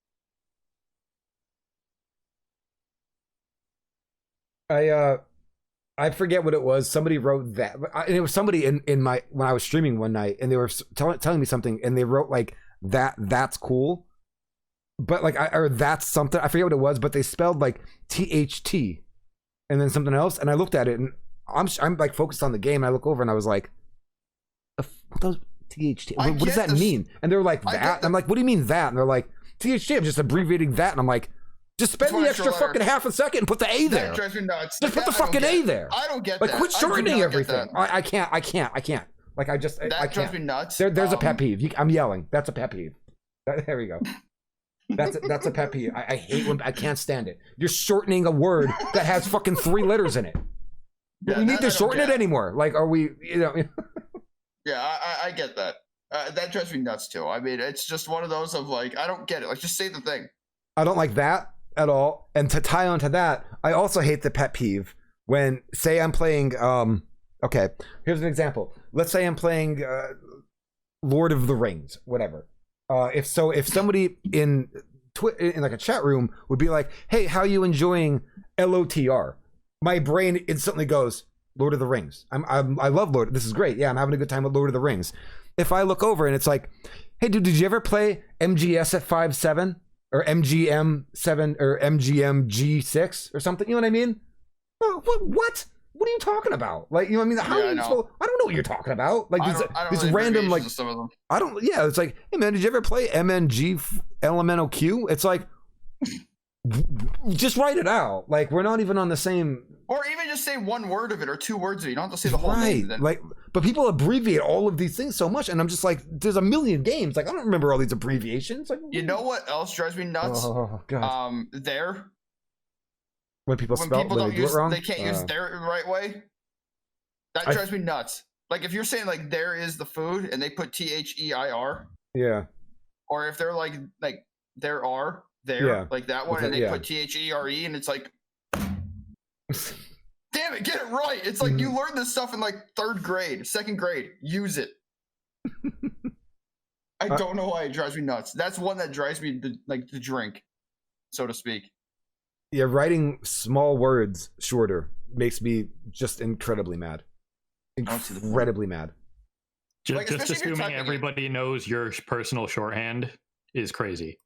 I forget what it was. Somebody wrote that, and it was somebody in my when I was streaming one night, and they were telling me something, and they wrote like that's cool, but like or that's something. I forget what it was, but they spelled like THT, and then something else, and I looked at it, and I'm like focused on the game, and I look over, and I was like, what those THT? What does that mean? And they're like that. And I'm like, what do you mean that? And they're like, THT. I'm just abbreviating that, and I'm like, just spend the extra fucking half a second and put the A there. That drives me nuts. Just put the fucking A there. I don't get like, that. Like, quit shortening everything. I can't. Like, I can't. Drives me nuts. There's a pet peeve. I'm yelling. That's a pet peeve. There we go. That's a pet peeve. I hate when I can't stand it. You're shortening a word that has fucking 3 letters in it. Do we need to shorten it anymore? Like, are we? You know. Yeah, I get that. That drives me nuts too. I mean, it's just one of those of like, I don't get it. Like, just say the thing. I don't like that at all. And to tie on to that, I also hate the pet peeve when, say I'm playing, okay, here's an example. Let's say I'm playing Lord of the Rings, whatever. If somebody in like a chat room would be like, hey, how are you enjoying LOTR? My brain instantly goes, Lord of the Rings. I love Lord. This is great. Yeah, I'm having a good time with Lord of the Rings. If I look over and it's like, hey, dude, did you ever play MGS at 5.7 or MGM7 or MGMG6 or something? You know what I mean? What? What are you talking about? Like, you know what I mean? How are you supposed, I don't know what you're talking about. Like these random like some of them. I don't. Yeah, it's like, hey man, did you ever play MNG LMNOQ? It's like, just write it out. Like, we're not even on the same. Or even just say one word of it or 2 words of it. You don't have to say the whole name. Then. Like, but people abbreviate all of these things so much, and I'm just like, there's a million games. Like, I don't remember all these abbreviations. Like, you know what else drives me nuts? Oh god. There. When people don't use it wrong, they can't use their the right way. That drives me nuts. Like if you're saying like there is the food and they put THEIR. Yeah. Or if they're like there are there like that one and they put THERE and it's like. Damn it, get it right. It's like you learned this stuff in like 3rd grade, 2nd grade. Use it. I don't know why it drives me nuts. That's one that drives me to drink, so to speak. Yeah, writing small words shorter makes me just incredibly mad. Incredibly mad. Just assuming everybody knows your personal shorthand is crazy.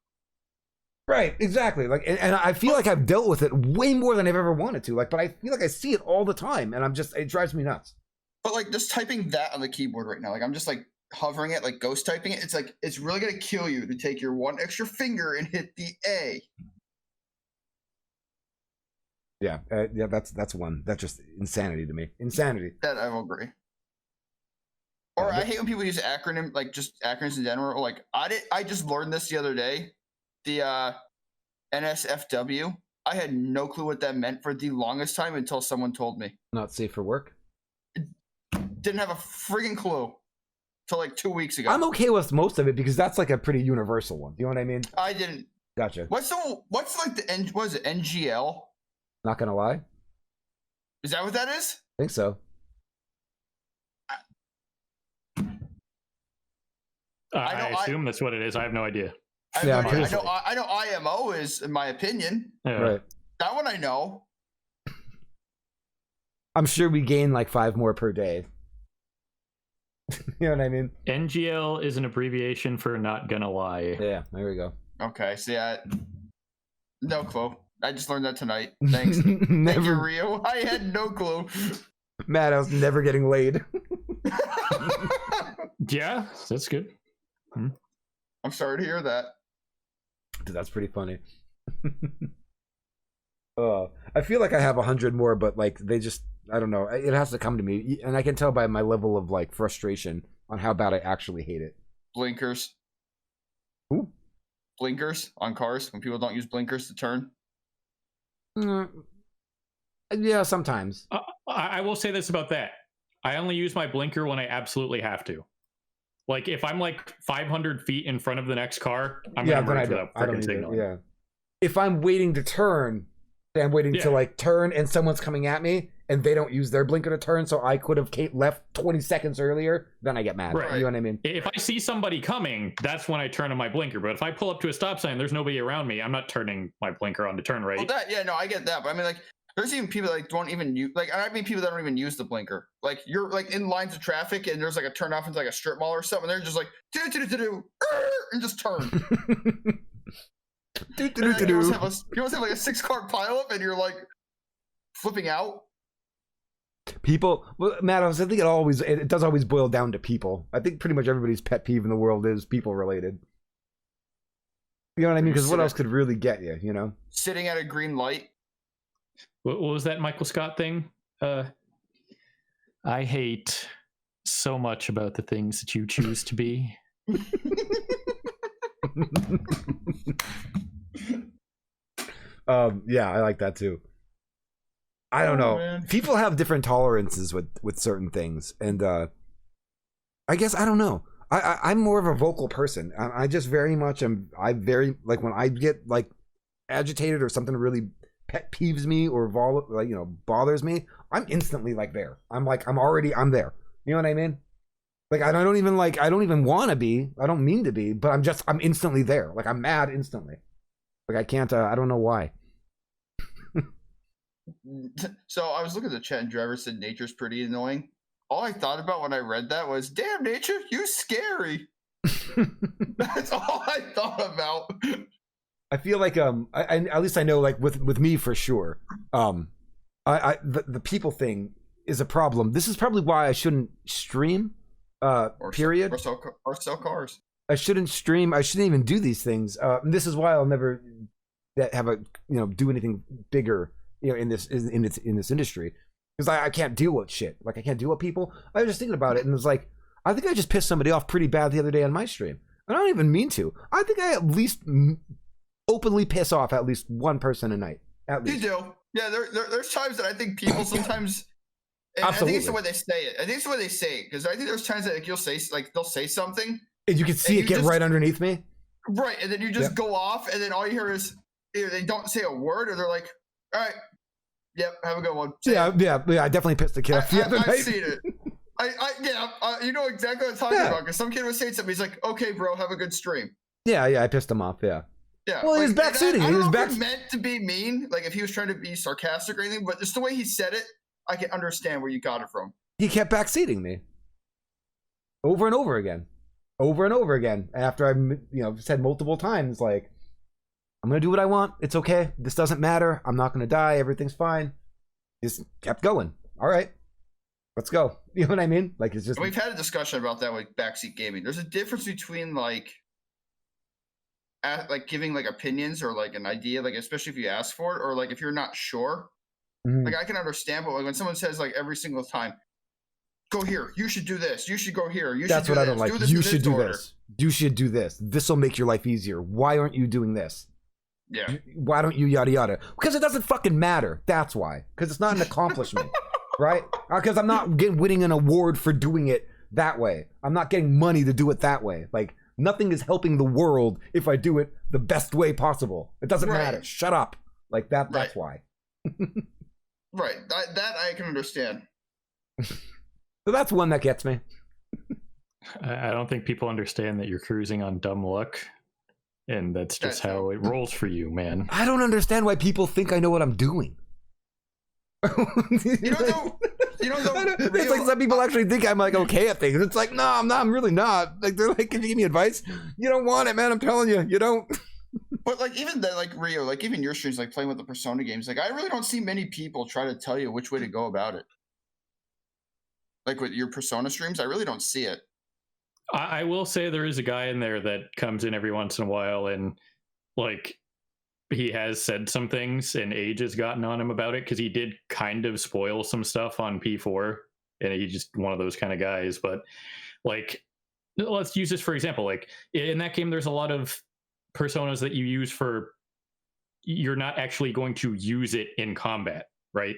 Right, exactly. Like, and I feel like I've dealt with it way more than I've ever wanted to. Like, but I feel like I see it all the time, and it drives me nuts. But like, just typing that on the keyboard right now, like I'm just like hovering it, like ghost typing it. It's like it's really gonna kill you to take your one extra finger and hit the A. Yeah, that's one. That's just insanity to me. Insanity. That I will agree. Or I hate when people use acronym, like just acronyms in general. Like I just learned this the other day. The NSFW. I had no clue what that meant for the longest time until someone told me. Not safe for work. Didn't have a friggin' clue till like 2 weeks ago. I'm okay with most of it because that's like a pretty universal one. Do you know what I mean? I didn't. Gotcha. What's like the what is it? NGL? Not gonna lie. Is that what that is? I think so. I assume that's what it is. I have no idea. I know IMO is, in my opinion. Yeah. Right. That one I know. I'm sure we gain like 5 more per day. You know what I mean? NGL is an abbreviation for not gonna lie. Yeah, there we go. Okay, so yeah, no clue. I just learned that tonight. Thanks. Thank you, Ryu. I had no clue. Matt, I was never getting laid. Yeah, that's good. I'm sorry to hear that. Dude, that's pretty funny. I feel like I have 100 more, but like they just, I don't know. It has to come to me, and I can tell by my level of like frustration on how bad I actually hate it. Blinkers. Who? Blinkers on cars when people don't use blinkers to turn. Yeah, sometimes. I will say this about that. I only use my blinker when I absolutely have to. Like if I'm like 500 feet in front of the next car, I'm gonna merge without freaking signaling. Yeah. If I'm waiting to turn, I'm waiting to like turn and someone's coming at me and they don't use their blinker to turn, so I could have left 20 seconds earlier, then I get mad. Right. You know what I mean? If I see somebody coming, that's when I turn on my blinker. But if I pull up to a stop sign, there's nobody around me, I'm not turning my blinker on to turn right. Well, I get that. But I mean, like, there's even people that like don't even use, like, I mean, people that don't even use the blinker. Like, you're like in lines of traffic and there's like a turn off into like a strip mall or something. They're just like, and just turn. You almost have like a 6-car pileup and you're like flipping out. People, well, Matt, I think it does always boil down to people. I think pretty much everybody's pet peeve in the world is people related. You know what I mean? Because what else could really get you, you know? Sitting at a green light. What was that Michael Scott thing? I hate so much about the things that you choose to be. Yeah, I like that too. I don't know. Man. People have different tolerances with certain things, and I guess I don't know. I'm more of a vocal person. I just very much am. I very like when I get like agitated or something really pet peeves me or bothers me. I'm instantly like there. I'm there. You know what I mean? Like I don't even want to be. I don't mean to be, but I'm instantly there. Like I'm mad instantly. Like I can't. I don't know why. So I was looking at the chat and Driver said nature's pretty annoying. All I thought about when I read that was, damn, nature, you scary. That's all I thought about. I feel like I at least I know like with me for sure. The people thing is a problem. This is probably why I shouldn't stream. Period. Or sell cars. I shouldn't stream. I shouldn't even do these things. And this is why I'll never have do anything bigger, in this industry, because I can't deal with shit. Like I can't deal with people. I was just thinking about it, and it was like, I think I just pissed somebody off pretty bad the other day on my stream. I don't even mean to. I think I at least openly piss off at least one person a night. At least. You do. Yeah, there's times that I think people sometimes. Absolutely. I think it's the way they say it. Because I think there's times that like, you'll say like they'll say something, and you can see it get right underneath me. Right, and then you just go off, and then all you hear is either they don't say a word, or they're like, "All right, yep, have a good one." Yeah. I definitely pissed a kid off the other night. I've seen it. You know exactly what I'm talking about. Because some kid was saying something, he's like, "Okay, bro, have a good stream." Yeah, I pissed him off. Yeah. Yeah. Well, he was backseating. He was back. Meant to be mean, like if he was trying to be sarcastic or anything, but just the way he said it, I can understand where you got it from. He kept backseating me over and over again. After I, said multiple times, like, I'm going to do what I want. It's okay. This doesn't matter. I'm not going to die. Everything's fine. Just kept going. All right, let's go. You know what I mean? Like, it's just. We've had a discussion about that with backseat gaming. There's a difference between like giving like opinions or like an idea, like especially if you ask for it, or like if you're not sure, Like I can understand, but like when someone says like every single time, go here, you should do this, you should go here, you That's should do what I this, don't like. do this You in should this do order. this. You should do this. This will make your life easier. Why aren't you doing this? Yeah. Why don't you yada yada? Because it doesn't fucking matter. That's why. Because it's not an accomplishment, right? Because I'm not winning an award for doing it that way. I'm not getting money to do it that way. Like nothing is helping the world if I do it the best way possible. It doesn't matter. Shut up. Like that. That's why. Right. That I can understand. So that's one that gets me. I don't think people understand that you're cruising on dumb luck, and that's just how it rolls for you, man. I don't understand why people think I know what I'm doing. You don't know. It's like some people actually think I'm like okay at things. It's like no, I'm not. I'm really not. Like they're like, can you give me advice? You don't want it, man. I'm telling you, you don't. But like even then, like Ryu, like even your streams, like playing with the Persona games, like I really don't see many people try to tell you which way to go about it. Like with your Persona streams, I really don't see it. I will say there is a guy in there that comes in every once in a while, and like he has said some things, and Age has gotten on him about it because he did kind of spoil some stuff on P4, and he's just one of those kind of guys. But like, let's use this for example. Like in that game, there's a lot of personas that you use for you're not actually going to use it in combat, right?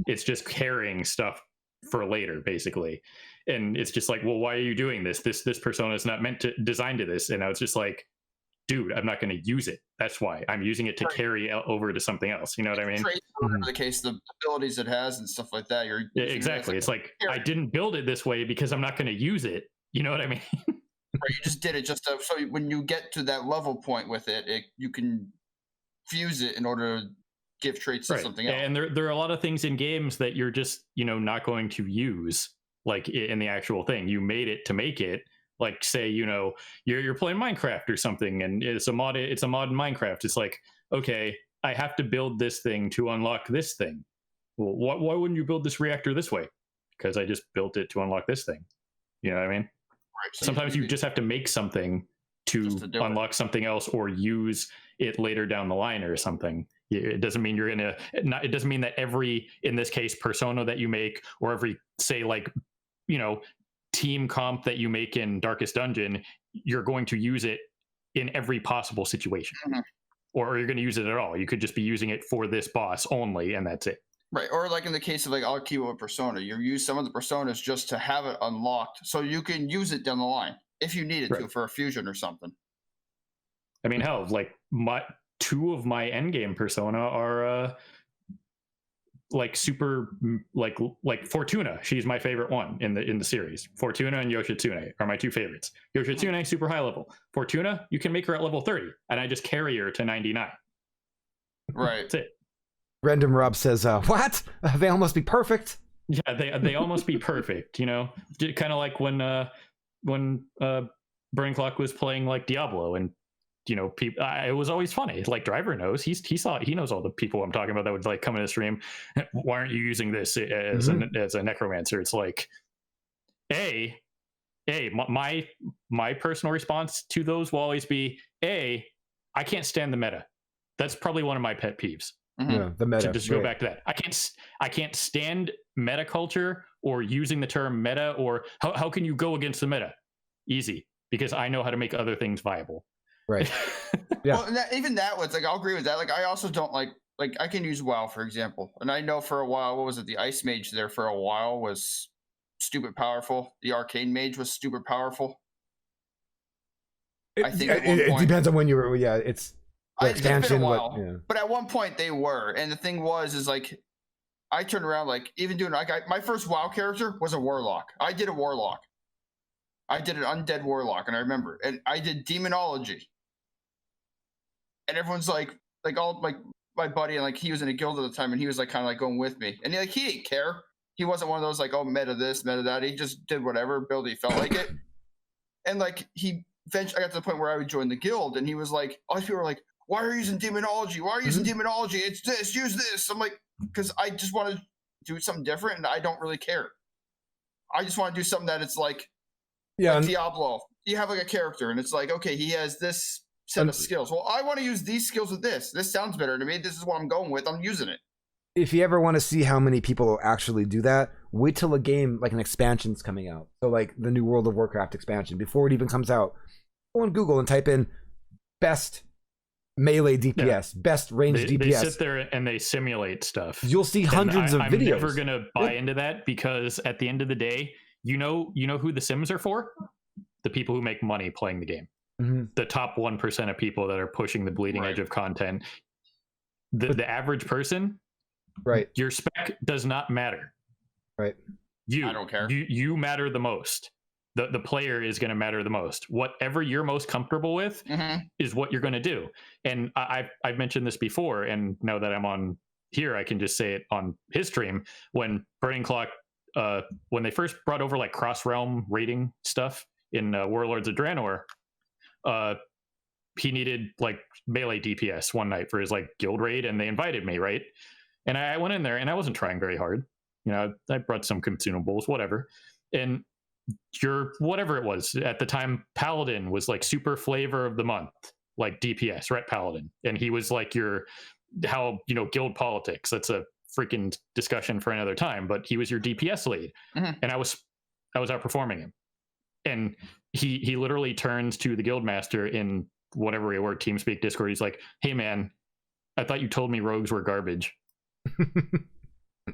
It's just carrying stuff for later, basically. And it's just like, well, why are you doing this? This persona is not meant to design to this. And I was just like, dude, I'm not going to use it. That's why I'm using it to carry over to something else. You know what I mean? In the case, the abilities it has and stuff like that. Exactly. It's like I didn't build it this way because I'm not going to use it. You know what I mean? Or you just did it just so when you get to that level point with it, you can fuse it in order to give traits to something else. And there are a lot of things in games that you're just not going to use, like in the actual thing. You made it to make it. Like say you're playing Minecraft or something, and it's a mod in Minecraft. It's like, okay, I have to build this thing to unlock this thing. Well, why wouldn't you build this reactor this way? Because I just built it to unlock this thing. You know what I mean? Right, so sometimes you just have to make something to unlock something else or use it later down the line or something. It doesn't mean you're gonna it doesn't mean that every, in this case, persona that you make, or every, say, like team comp that you make in Darkest Dungeon, you're going to use it in every possible situation. Or you're going to use it at all. You could just be using it for this boss only, and that's it. Right, or like in the case of like I'll keep with Persona, you use some of the personas just to have it unlocked, so you can use it down the line if you needed to for a fusion or something. I mean, hell, like two of my endgame persona are like super like Fortuna. She's my favorite one in the series. Fortuna and RyuZ28 are my two favorites. RyuZ28 super high level. Fortuna, you can make her at level 30, and I just carry her to 99. Right. That's it. Random Rob says, what? They all must be perfect. Yeah, they all must be perfect, kind of like when Burning Clock was playing like Diablo, and people, it was always funny. Like Driver knows, he knows all the people I'm talking about that would like come in the stream. Why aren't you using this as a necromancer? It's like, my personal response to those will always be, I can't stand the meta. That's probably one of my pet peeves. Yeah, the meta. To just go back to that, I can't stand meta culture or using the term meta, or how can you go against the meta? Easy, because I know how to make other things viable. Right. Yeah. Well, even that was like, I'll agree with that. Like I also don't like I can use WoW for example, and I know for a while, what was it? The Ice Mage there for a while was stupid powerful. The Arcane Mage was stupid powerful. I think it depends on when you were. Yeah, it's. It's been a while, but at one point they were, and the thing was like, I turned around like even doing my first WoW character was a warlock. I did a warlock. I did an undead warlock, and I remember, and I did demonology, and everyone's like all like my buddy, and like he was in a guild at the time, and he was like kind of like going with me, and he didn't care. He wasn't one of those like, oh, meta this, meta that. He just did whatever build he felt like it, and like eventually I got to the point where I would join the guild, and he was like, all these people were like, why are you using demonology? Why are you using demonology? It's this, use this. I'm like, because I just want to do something different, and I don't really care. I just want to do something that it's like, Diablo. You have like a character, and it's like, okay, he has this set of skills. Well, I want to use these skills with this. This sounds better to me. This is what I'm going with. I'm using it. if you ever want to see how many people actually do that, wait till a game like an expansion's coming out. So like the new World of Warcraft expansion, before it even comes out, go on Google and type in best melee DPS, best range DPS. They sit there and they simulate stuff. You'll see hundreds of videos. I'm never gonna buy into that, because at the end of the day, you know who the Sims are for? The people who make money playing the game. Mm-hmm. The top 1% of people that are pushing the bleeding edge of content. The average person, right? Your spec does not matter. Right. I don't care. You matter the most. The player is going to matter the most. Whatever you're most comfortable with is what you're going to do. And I've mentioned this before, and now that I'm on here, I can just say it on his stream. When Burning Clock, when they first brought over like cross-realm rating stuff in Warlords of Draenor, he needed like melee DPS one night for his like guild raid, and they invited me, right? And I went in there, and I wasn't trying very hard. You know, I brought some consumables, whatever. And your whatever it was at the time, Paladin was like super flavor of the month, like DPS, right? Paladin, and he was like your guild politics. That's a freaking discussion for another time. But he was your DPS lead, and I was outperforming him. And he literally turns to the guild master in whatever we were, TeamSpeak, Discord. He's like, "Hey man, I thought you told me rogues were garbage."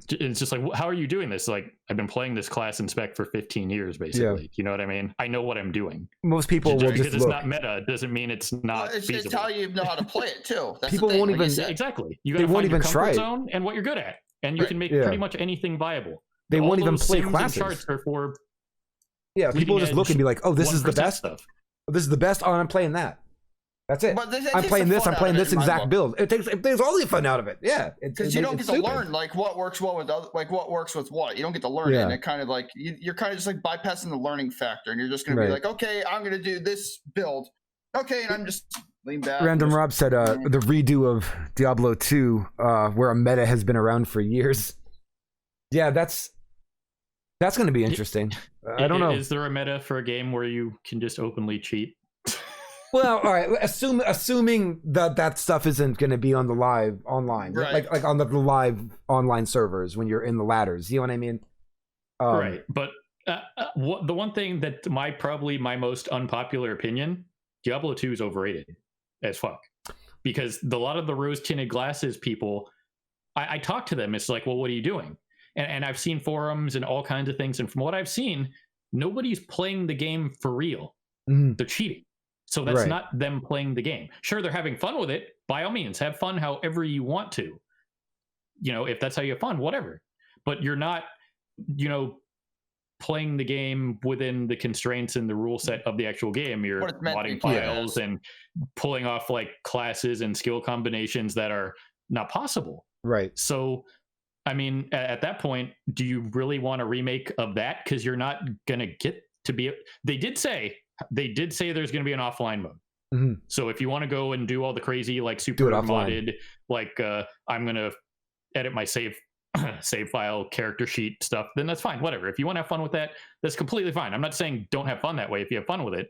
It's just like, how are you doing this? Like, I've been playing this class in spec for 15 years, basically. Yeah. You know what I mean? I know what I'm doing. Most people will just it's not meta doesn't mean it's not feasible. It's how you know how to play it too. That's people the thing, won't like even exactly. You got to find your comfort zone and what you're good at, and you can make pretty much anything viable. They won't even play classes. Charts are for people just look and be like, "Oh, this is the best stuff. This is the best. Oh, I'm playing that." That's it. I'm playing this. I'm playing this exact build. It takes all the fun out of it. Yeah, because you don't get to learn like what works well with what works with what. You don't get to learn it, and it kind of like you're kind of just like bypassing the learning factor, and you're just gonna be like, okay, I'm gonna do this build, okay, and I'm just lean back. Random Rob said the redo of Diablo 2, where a meta has been around for years. Yeah, that's gonna be interesting. I don't know. Is there a meta for a game where you can just openly cheat? Well, all right. Assuming that stuff isn't going to be on the live online, right. like on the live online servers when you're in the ladders. You know what I mean? Right. But the one thing that probably my most unpopular opinion, Diablo 2 is overrated as fuck, because a lot of the rose-tinted glasses people, I talk to them. It's like, well, what are you doing? And I've seen forums and all kinds of things, and from what I've seen, nobody's playing the game for real. Mm-hmm. They're cheating. So that's not them playing the game. Sure, they're having fun with it. By all means, have fun however you want to. You know, if that's how you have fun, whatever. But you're not, playing the game within the constraints and the rule set of the actual game. You're modding files and pulling off like classes and skill combinations that are not possible. Right. So, I mean, at that point, do you really want a remake of that? Because you're not going to get to be... They did say there's going to be an offline mode. Mm-hmm. So if you want to go and do all the crazy, like super modded, like I'm going to edit my save file character sheet stuff, then that's fine. Whatever. If you want to have fun with that, that's completely fine. I'm not saying don't have fun that way if you have fun with it,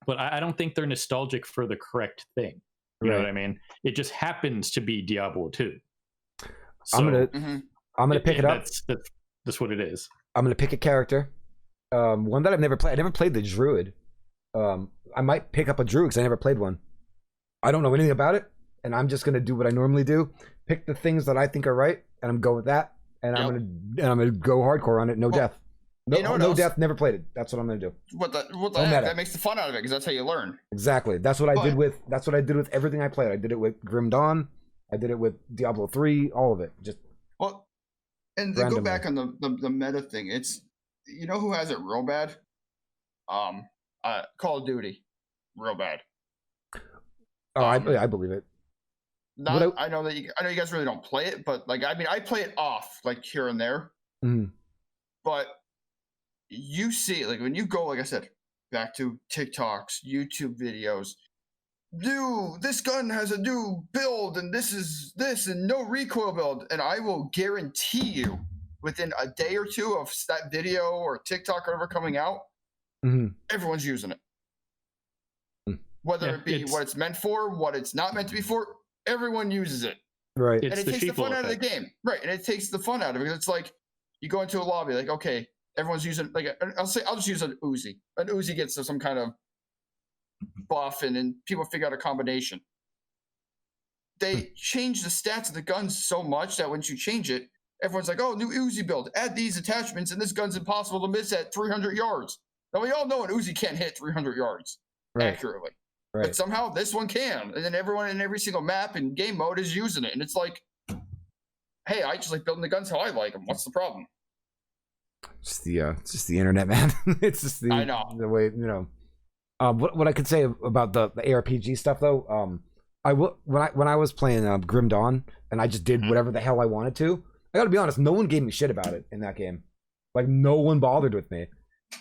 but I don't think they're nostalgic for the correct thing. You know what I mean? It just happens to be Diablo 2. So, I'm gonna pick it up. That's what it is. I'm gonna pick a character. One that I've never played. I never played the Druid. I might pick up a Druid because I never played one. I don't know anything about it, and I'm just gonna do what I normally do: pick the things that I think are right, and I'm going with that. And I'm gonna go hardcore on it. No death. No death. Never played it. That's what I'm gonna do. What the heck? That makes the fun out of it because that's how you learn. Exactly. That's what I did with. That's what I did with everything I played. I did it with Grim Dawn. I did it with Diablo 3. All of it. Just and to go back on the meta thing, it's. You know who has it real bad? Call of Duty, real bad. Oh, I believe it. I know you guys really don't play it, but like I play it off like here and there. Mm. But you see, like when you go, like I said, back to TikToks, YouTube videos. This gun has a new build, and this is this, and no recoil build, and I will guarantee you. Within a day or two of that video or TikTok or whatever coming out, everyone's using it. Whether it be what it's meant for, what it's not meant to be for, everyone uses it. Right. And it takes the fun out of the game. Right. And it takes the fun out of it. It's like you go into a lobby, like, okay, everyone's using, like, I'll just use an Uzi. An Uzi gets some kind of buff, and then people figure out a combination. They change the stats of the guns so much that once you change it, everyone's like, oh, new Uzi build. Add these attachments, and this gun's impossible to miss at 300 yards. Now, we all know an Uzi can't hit 300 yards accurately. Right. But somehow this one can. And then everyone in every single map and game mode is using it. And it's like, hey, I just like building the guns how I like them. What's the problem? It's just the internet, man. It's just the, I know. The way, you know. What I could say about the ARPG stuff, though, when I was playing Grim Dawn, and I just did whatever the hell I wanted to, I gotta be honest, no one gave me shit about it in that game. Like, no one bothered with me.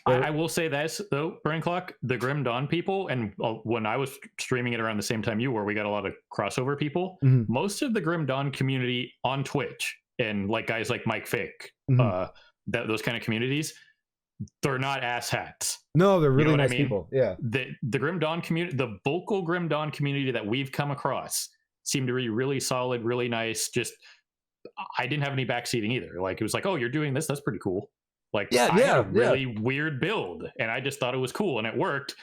I will say this, though, Brain Clock, the Grim Dawn people, and when I was streaming it around the same time you were, we got a lot of crossover people. Mm-hmm. Most of the Grim Dawn community on Twitch, and like guys like Mike Fick, those kind of communities, they're not asshats. No, they're really nice people. Yeah. The Grim Dawn community, the vocal Grim Dawn community that we've come across seemed to be really solid, really nice. Just, I didn't have any backseating either. Like, it was like, oh, you're doing this? That's pretty cool. Like, I had a really weird build, and I just thought it was cool, and it worked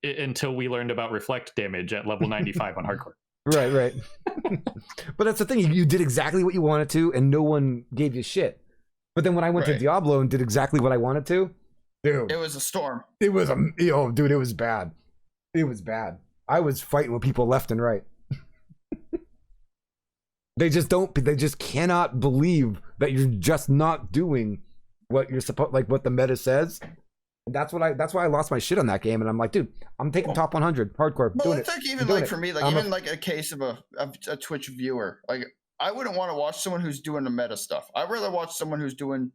until we learned about reflect damage at level 95 on hardcore. Right. But that's the thing. You did exactly what you wanted to, and no one gave you shit. But then when I went to Diablo and did exactly what I wanted to, dude, it was a storm. It was dude, it was bad. It was bad. I was fighting with people left and right. They just cannot believe that you're just not doing what you're supposed, like what the meta says. And that's why I lost my shit on that game. And I'm like, dude, I'm taking top 100 hardcore. Well, it's like even like for me, like even like a case of a Twitch viewer, like I wouldn't want to watch someone who's doing the meta stuff. I'd rather watch someone who's doing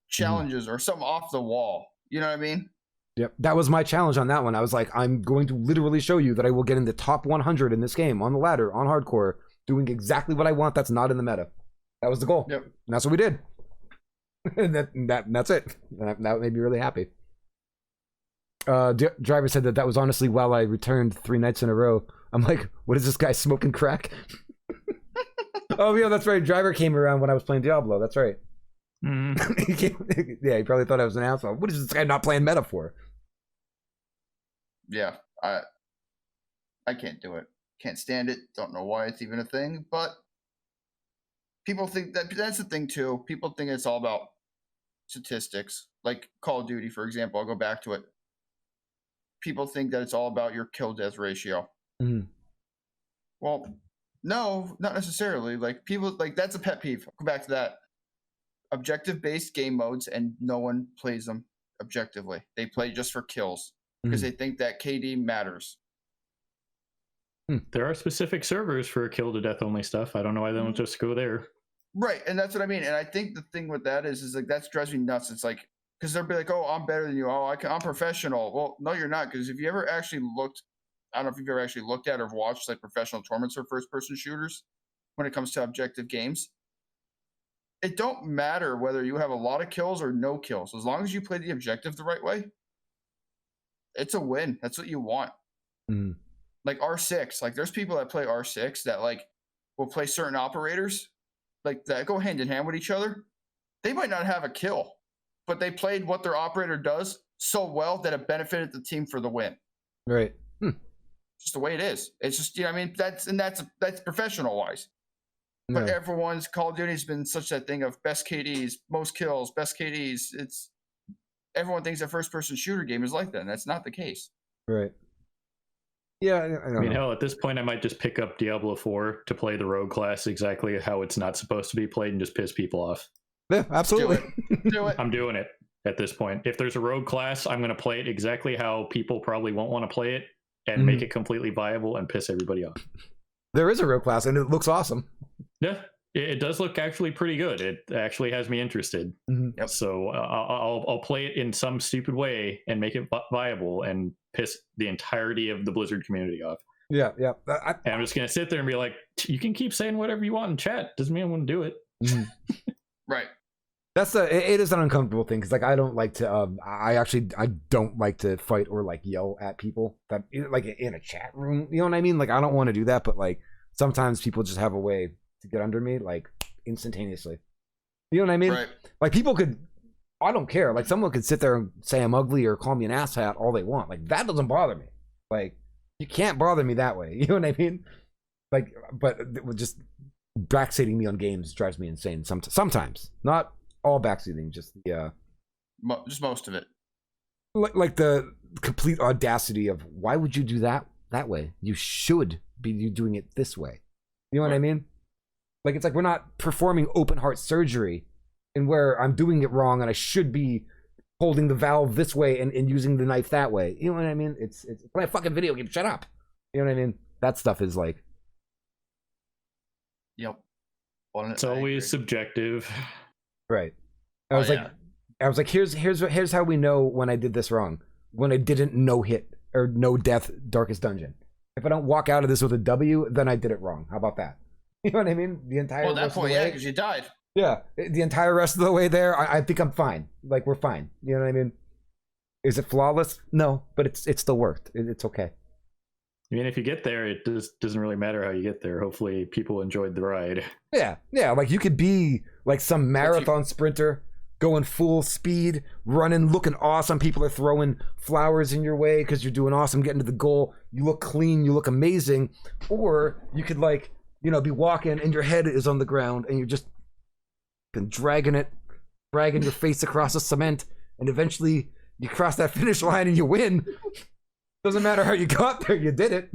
challenges or something off the wall. You know what I mean? Yep. That was my challenge on that one. I was like, I'm going to literally show you that I will get in the top 100 in this game on the ladder on hardcore, doing exactly what I want. That's not in the meta. That was the goal. Yep. And that's what we did. And that's it. That made me really happy. Driver said that was honestly while I returned 3 nights in a row. I'm like, what is this guy smoking crack? Oh yeah, that's right. Driver came around when I was playing Diablo. That's right. He probably thought I was an asshole. What is this guy not playing meta for? Yeah, I can't do it. Can't stand it. Don't know why it's even a thing. But people think that's the thing too. People think it's all about statistics. Like Call of Duty, for example. I'll go back to it. People think that it's all about your kill death ratio. Mm-hmm. Well, no, not necessarily. Like people, like that's a pet peeve. I'll go back to that. Objective-based game modes, and no one plays them objectively. They play just for kills because they think that KD matters. There are specific servers for kill to death only stuff. I don't know why they don't just go there. Right, and that's what I mean. And I think the thing with that is like that drives me nuts. It's like because they'll be like, "Oh, I'm better than you. Oh, I'm professional." Well, no, you're not. Because if you ever actually looked, I don't know if you've ever actually looked at or watched like professional tournaments or first-person shooters when it comes to objective games. It don't matter whether you have a lot of kills or no kills. As long as you play the objective the right way, it's a win. That's what you want. Mm. Like R6, like there's people that play R6 that like will play certain operators like that go hand in hand with each other. They might not have a kill, but they played what their operator does so well that it benefited the team for the win. Right. Just the way it is. It's just, you know, I mean, that's professional wise. But everyone's Call of Duty has been such that thing of best KDs, most kills, best KDs. It's everyone thinks a first-person shooter game is like that, and that's not the case. Right. Yeah, I mean, hell, at this point, I might just pick up Diablo 4 to play the rogue class exactly how it's not supposed to be played and just piss people off. Yeah, absolutely. Do it. I'm doing it at this point. If there's a rogue class, I'm going to play it exactly how people probably won't want to play it and make it completely viable and piss everybody off. There is a rogue class, and it looks awesome. Yeah, it does look actually pretty good. It actually has me interested. Yep. So I'll play it in some stupid way and make it viable and piss the entirety of the Blizzard community off. Yeah. And I'm just going to sit there and be like, you can keep saying whatever you want in chat. Doesn't mean I want to do it. Right. It is an uncomfortable thing because like I don't like to I don't like to fight or like yell at people that like in a chat room. You know what I mean? Like I don't want to do that, but like sometimes people just have a way to get under me, like instantaneously. You know what I mean? Right. Like people could, I don't care. Like someone could sit there and say I'm ugly or call me an asshat all they want. Like that doesn't bother me. Like you can't bother me that way. You know what I mean? Like, but just backseating me on games drives me insane. Sometimes, not all backseating, just the just most of it. Like the complete audacity of why would you do that way? You should be doing it this way. You know what I mean? Like it's like we're not performing open heart surgery and where I'm doing it wrong and I should be holding the valve this way and using the knife that way. You know what I mean? It's play a fucking video game. Shut up. You know what I mean? That stuff is like. Yep. It's always subjective. Right. I was like, here's how we know when I did this wrong. When I didn't no hit or no death Darkest Dungeon. If I don't walk out of this with a W, then I did it wrong. How about that? You know what I mean? The entire at that point, yeah, because you died. Yeah, the entire rest of the way there, I think I'm fine. Like we're fine. You know what I mean? Is it flawless? No, but it still worked. It's okay. I mean, if you get there, it doesn't really matter how you get there. Hopefully, people enjoyed the ride. Yeah. Like you could be like some marathon sprinter, going full speed, running, looking awesome. People are throwing flowers in your way because you're doing awesome, getting to the goal. You look clean, you look amazing. Or you could like, be walking and your head is on the ground and you're just dragging your face across the cement, and eventually you cross that finish line and you win. Doesn't matter how you got there, you did it.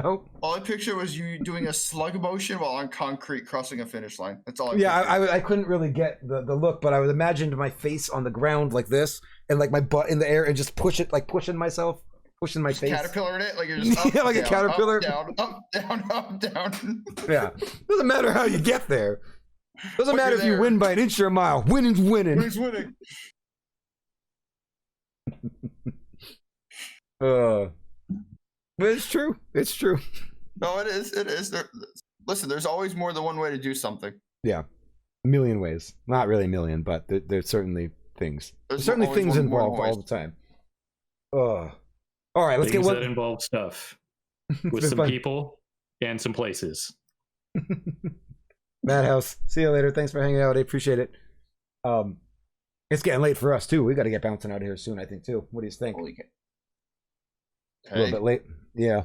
All I picture was you doing a slug motion while on concrete crossing a finish line. That's all. I couldn't really get the look, but I would imagine my face on the ground like this and like my butt in the air and just pushing my face. Caterpillaring it like you're just up, like down, a caterpillar. Up, down. Yeah. Doesn't matter how you get there. Doesn't matter if you win by an inch or a mile. Winning's winning. Winning's winning. But it's true. It's true. No, it is. Listen, there's always more than one way to do something. Yeah. A million ways. Not really a million, but there's certainly things. There's certainly things involved all the time. All right, let's get one that involve stuff with some people and some places. Madhouse, see you later. Thanks for hanging out. I appreciate it. It's getting late for us too. We got to get bouncing out of here soon, I think too. What do you think? A little bit late. Yeah.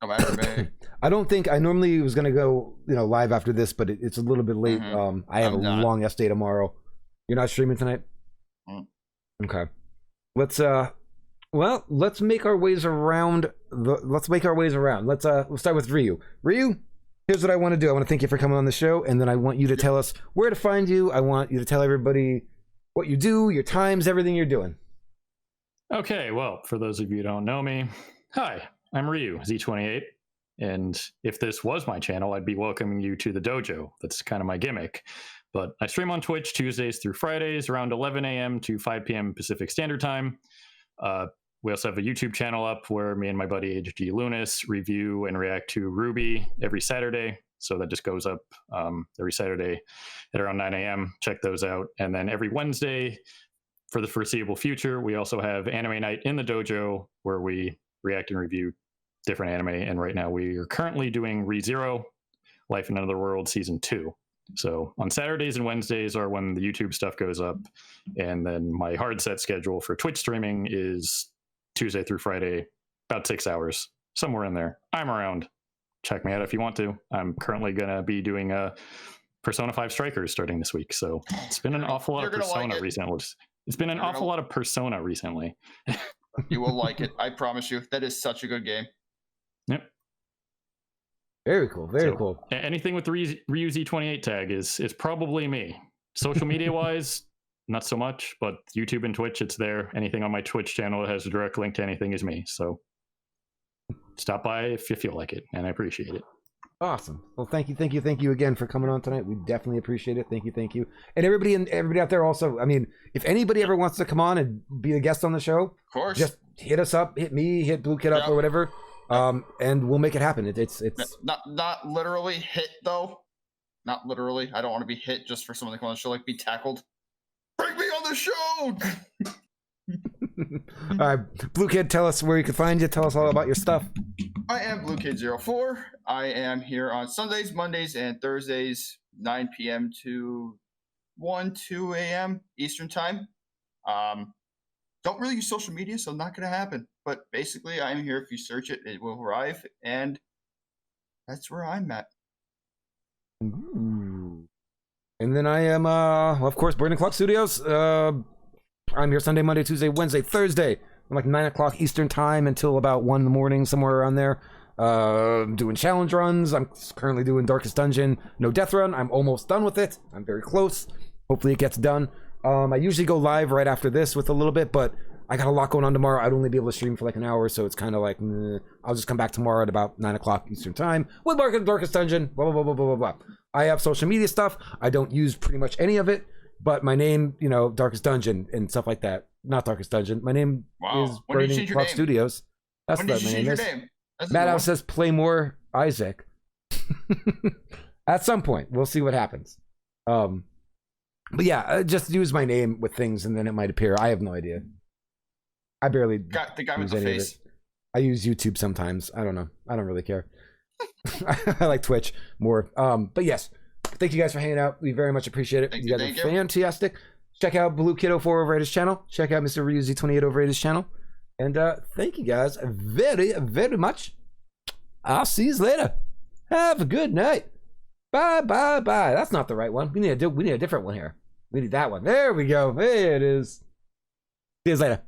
No matter me. I don't think I normally was gonna go, live after this, but it's a little bit late. Mm-hmm. I have a long ass day tomorrow. You're not streaming tonight? Okay. Let's make our ways around. Let's start with Ryu. Ryu, here's what I want to do. I want to thank you for coming on the show, and then I want you to tell us where to find you. I want you to tell everybody what you do, your times, everything you're doing. Okay, well, for those of you who don't know me, hi, I'm RyuZ28, and if this was my channel, I'd be welcoming you to the dojo. That's kind of my gimmick. But I stream on Twitch Tuesdays through Fridays around 11 a.m. to 5 p.m. Pacific Standard Time. We also have a YouTube channel up where me and my buddy HG Lunas review and react to Ruby every Saturday. So that just goes up every Saturday at around 9 a.m. Check those out. And then every Wednesday, for the foreseeable future, we also have Anime Night in the dojo where we react and review different anime. And right now we are currently doing ReZero, Life in Another World Season 2. So on Saturdays and Wednesdays are when the YouTube stuff goes up. And then my hard set schedule for Twitch streaming is Tuesday through Friday, about 6 hours, somewhere in there. I'm around. Check me out if you want to. I'm currently going to be doing a Persona 5 Strikers starting this week. So it's been an awful lot of Persona recently. It's been an awful lot of Persona recently. You will like it. I promise you. That is such a good game. Yep. Very cool. Very cool. Anything with the RyuZ28 tag is probably me. Social media wise, not so much, but YouTube and Twitch, it's there. Anything on my Twitch channel that has a direct link to anything is me. So stop by if you feel like it, and I appreciate it. Awesome. Well, thank you again for coming on tonight. We definitely appreciate it. Thank you. And everybody out there also, I mean, if anybody ever wants to come on and be a guest on the show, of course, just hit us up, hit me, hit Blue Kid up or whatever. And we'll make it happen. It's not literally hit though. Not literally. I don't want to be hit just for someone to come on the show, like be tackled. Bring me on the show. All right, Blue Kid, tell us where you can find you. Tell us all about your stuff. I am BlueKid04. I am here on Sundays, Mondays, and Thursdays, 9 p.m. to 2 a.m. Eastern Time. Don't really use social media, so not going to happen. But basically, I'm here. If you search it, it will arrive, and that's where I'm at. Ooh. And then I am, of course, Burning Clock Studios. I'm here Sunday, Monday, Tuesday, Wednesday, Thursday, from like 9 o'clock Eastern Time until about 1 in the morning, somewhere around there. Doing challenge runs. I'm currently doing Darkest Dungeon, no death run. I'm almost done with it. I'm very close. Hopefully it gets done. I usually go live right after this with a little bit, but I got a lot going on tomorrow. I'd only be able to stream for like an hour, so it's kind of like, I'll just come back tomorrow at about 9 o'clock Eastern Time with Darkest Dungeon, blah, blah, blah, blah, blah, blah. I have social media stuff. I don't use pretty much any of it, but my name, you know, Darkest Dungeon and stuff like that. Not Darkest Dungeon. My name is Burning Clock Studios. That's what my name is. Matt House says, play more Isaac. At some point, we'll see what happens. But yeah, just use my name with things and then it might appear. I have no idea. I barely got the guy with the face. I use YouTube sometimes. I don't know. I don't really care. I like Twitch more. But yes, thank you guys for hanging out. We very much appreciate it. You guys are fantastic. Check out Blue Kid 04 over at his channel. Check out Mr. RyuZ28 over at his channel. And thank you guys very, very much. I'll see you later. Have a good night. Bye, bye, bye. That's not the right one. We need a different one here. We need that one. There we go. There it is. See you later.